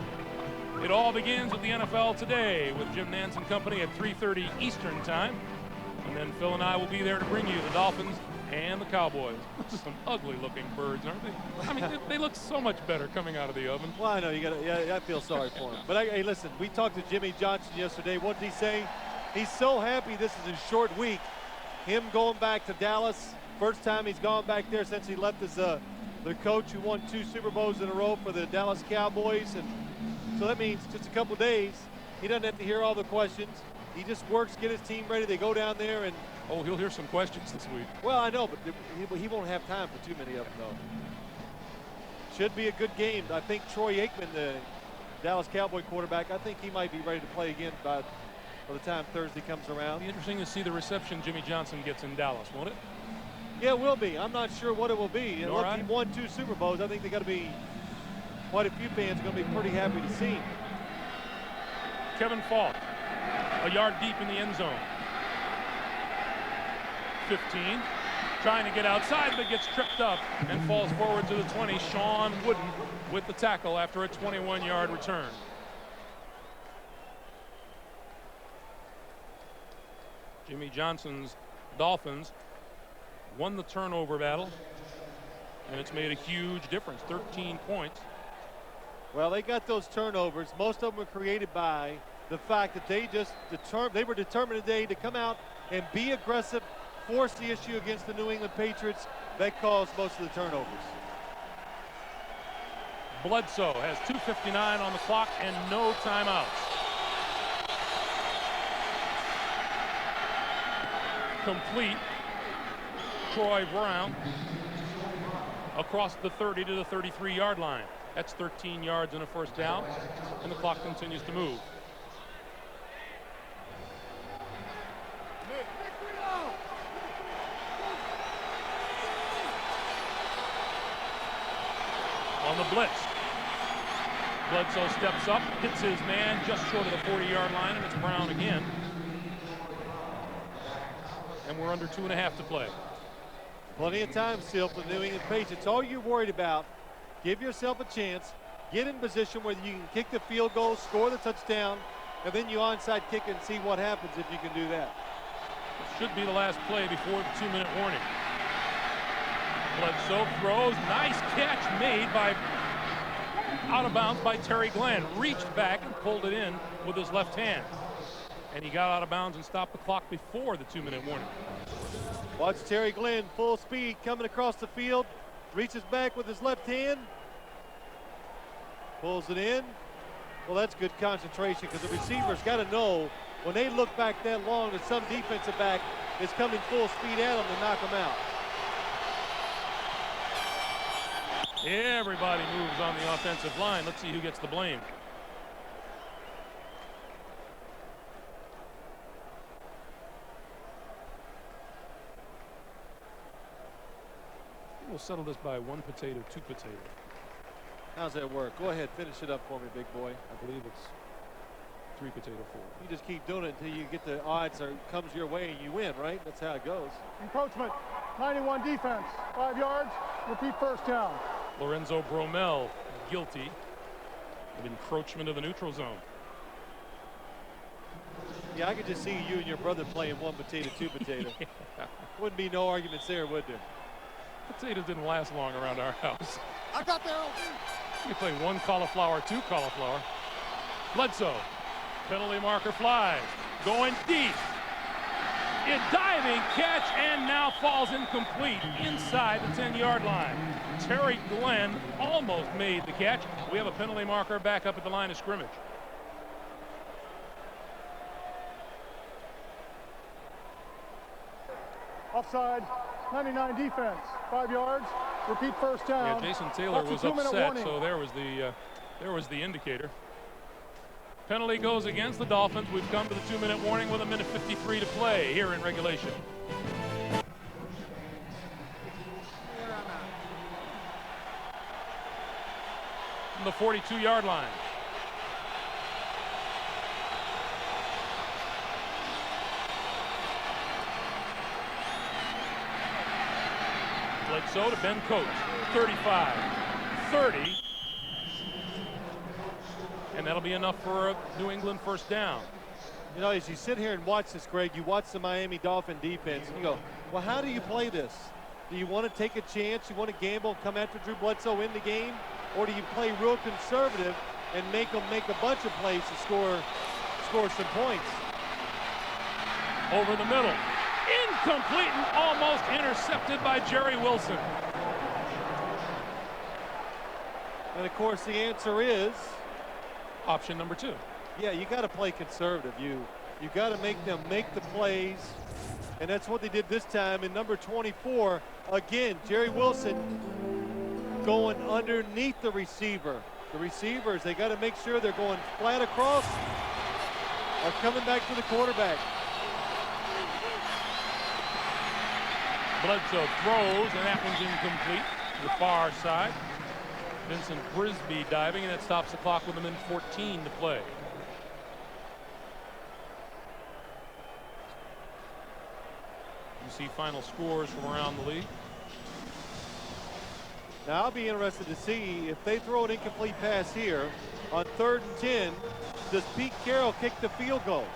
It all begins with the NFL Today with Jim Nance and company at 3:30 Eastern time. And then Phil and I will be there to bring you the Dolphins and the Cowboys. Some ugly looking birds, aren't they? I mean, they look so much better coming out of the oven. Well, I know, I feel sorry for him. But hey, listen, we talked to Jimmy Johnson yesterday. What did he say? He's so happy this is a short week. Him going back to Dallas, first time he's gone back there since he left as the coach who won 2 Super Bowls in a row for the Dallas Cowboys. And so that means just a couple days, he doesn't have to hear all the questions. He just works, get his team ready. They go down there and... Oh, he'll hear some questions this week. Well, I know, but he won't have time for too many of them, though. Should be a good game. I think Troy Aikman, the Dallas Cowboy quarterback, I think he might be ready to play again by the time Thursday comes around. It'll be interesting to see the reception Jimmy Johnson gets in Dallas, won't it? Yeah, it will be. I'm not sure what it will be. Look, right. He won 2 Super Bowls. I think they got to be, quite a few fans are going to be pretty happy to see him. Kevin Falk, a yard deep in the end zone. 15, trying to get outside, but gets tripped up and falls forward to the 20. Sean Wooden with the tackle after a 21-yard return. Jimmy Johnson's Dolphins won the turnover battle, and it's made a huge difference, 13 points. Well, they got those turnovers. Most of them were created by the fact that they were determined today to come out and be aggressive, force the issue against the New England Patriots. That caused most of the turnovers. Bledsoe has 2:59 on the clock and no timeouts. Complete. Troy Brown across the 30 to the 33-yard line. That's 13 yards and a first down, and the clock continues to move. On the blitz, Bledsoe steps up, hits his man just short of the 40-yard line, and it's Brown again. And we're under 2.5 to play. Plenty of time still for the New England Patriots. All you're worried about, give yourself a chance, get in position where you can kick the field goal, score the touchdown, and then you onside kick it and see what happens if you can do that. It should be the last play before the 2-minute warning. Bledsoe throws, nice catch made by, out of bounds by Terry Glenn. Reached back and pulled it in with his left hand. And he got out of bounds and stopped the clock before the 2-minute warning. Watch Terry Glenn, full speed, coming across the field. Reaches back with his left hand. Pulls it in. Well, that's good concentration because the receiver's got to know when they look back that long that some defensive back is coming full speed at them to knock them out. Everybody moves on the offensive line. Let's see who gets the blame. We'll settle this by 1 potato, 2 potato. How's that work? Go ahead, finish it up for me, big boy. I believe it's 3 potato, 4. You just keep doing it until you get the odds or it comes your way and you win, right? That's how it goes. Encroachment, 91 defense, 5 yards, repeat first down. Lorenzo Bromell guilty of encroachment of the neutral zone. Yeah, I could just see you and your brother playing 1 potato, 2 potato. Yeah. Wouldn't be no arguments there, would there? Potatoes didn't last long around our house. I got there. We play 1 cauliflower, 2 cauliflower. Bledsoe, penalty marker flies, going deep. A diving catch and now falls incomplete inside the 10-yard line. Terry Glenn almost made the catch. We have a penalty marker back up at the line of scrimmage. Offside, 99 defense, 5 yards, repeat first down. Yeah, Jason Taylor was upset, so there was the indicator. Penalty goes against the Dolphins. We've come to the 2-minute warning with 1:53 to play here in regulation. From the 42-yard line. Bledsoe to Ben Coates, 35, 30. And that'll be enough for a New England first down. You know, as you sit here and watch this, Greg, you watch the Miami Dolphin defense, and you go, well, how do you play this? Do you want to take a chance? You want to gamble and come after Drew Bledsoe in the game? Or do you play real conservative and make them make a bunch of plays to score some points? Over the middle. Incomplete and almost intercepted by Jerry Wilson. And, of course, the answer is? Option number 2. Yeah, you got to play conservative. You got to make them make the plays, and that's what they did this time. In number 24, again, Jerry Wilson going underneath the receiver. The receivers, they got to make sure they're going flat across or coming back to the quarterback. Bledsoe throws, and that one's incomplete to the far side. Vincent Brisby diving, and that stops the clock with a minute 14 to play. You see final scores from around the league. Now I'll be interested to see if they throw an incomplete pass here on 3rd and 10. Does Pete Carroll kick the field goal?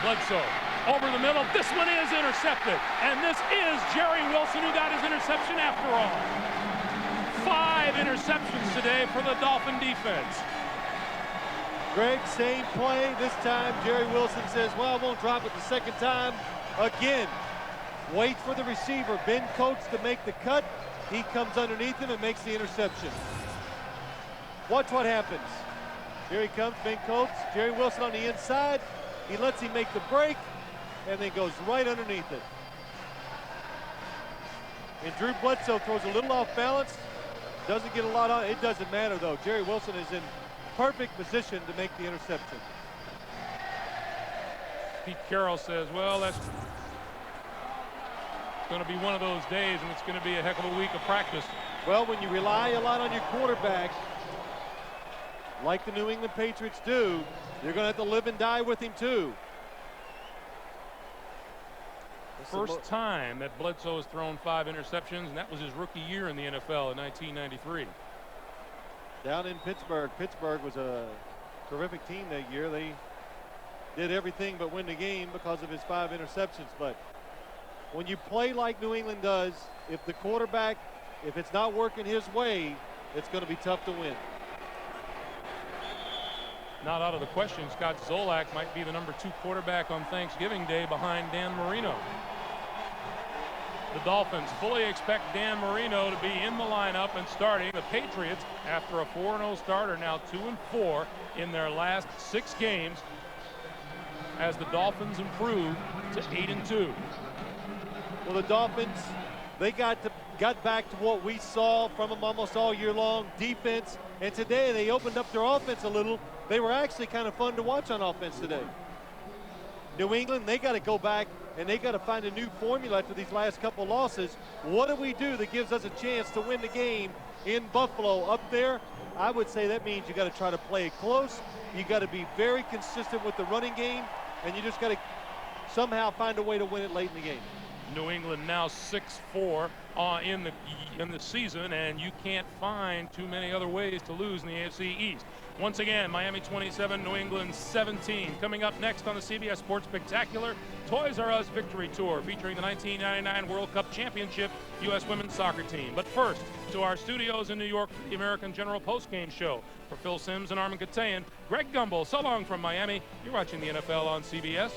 Bledsoe over the middle. This one is intercepted. And this is Jerry Wilson who got his interception after all. 5 interceptions today for the Dolphin defense. Greg, same play. This time Jerry Wilson says, well, I won't drop it the second time. Again, waits for the receiver, Ben Coates, to make the cut. He comes underneath him and makes the interception. Watch what happens. Here he comes, Ben Coates. Jerry Wilson on the inside. He lets him make the break and then goes right underneath it. And Drew Bledsoe throws a little off balance. Doesn't get a lot on. It doesn't matter, though. Jerry Wilson is in perfect position to make the interception. Pete Carroll says, well, that's going to be one of those days, and it's going to be a heck of a week of practice. Well, when you rely a lot on your quarterback, like the New England Patriots do, you're going to have to live and die with him, too. First time that Bledsoe has thrown 5 interceptions, and that was his rookie year in the NFL in 1993. Down in Pittsburgh. Pittsburgh was a terrific team that year. They did everything but win the game because of his 5 interceptions. But when you play like New England does, if the quarterback, if it's not working his way, it's going to be tough to win. Not out of the question, Scott Zolak might be the #2 quarterback on Thanksgiving Day behind Dan Marino. The Dolphins fully expect Dan Marino to be in the lineup and starting. The Patriots, after a 4-0 start, are now 2-4 in their last 6 games as the Dolphins improve to 8-2. Well, the Dolphins, they got back to what we saw from them almost all year long, defense. And today they opened up their offense a little. They were actually kind of fun to watch on offense today. New England, they got to go back and they got to find a new formula after these last couple losses. What do we do that gives us a chance to win the game in Buffalo? Up there, I would say that means you got to try to play it close. You got to be very consistent with the running game, and you just got to somehow find a way to win it late in the game. New England now 6-4 in the season, and you can't find too many other ways to lose in the AFC East. Once again, Miami 27, New England 17. Coming up next on the CBS Sports Spectacular, Toys R Us Victory Tour featuring the 1999 World Cup Championship U.S. Women's Soccer Team. But first, to our studios in New York for the American General Postgame Show. For Phil Simms and Armin Katayan, Greg Gumbel, so long from Miami. You're watching the NFL on CBS.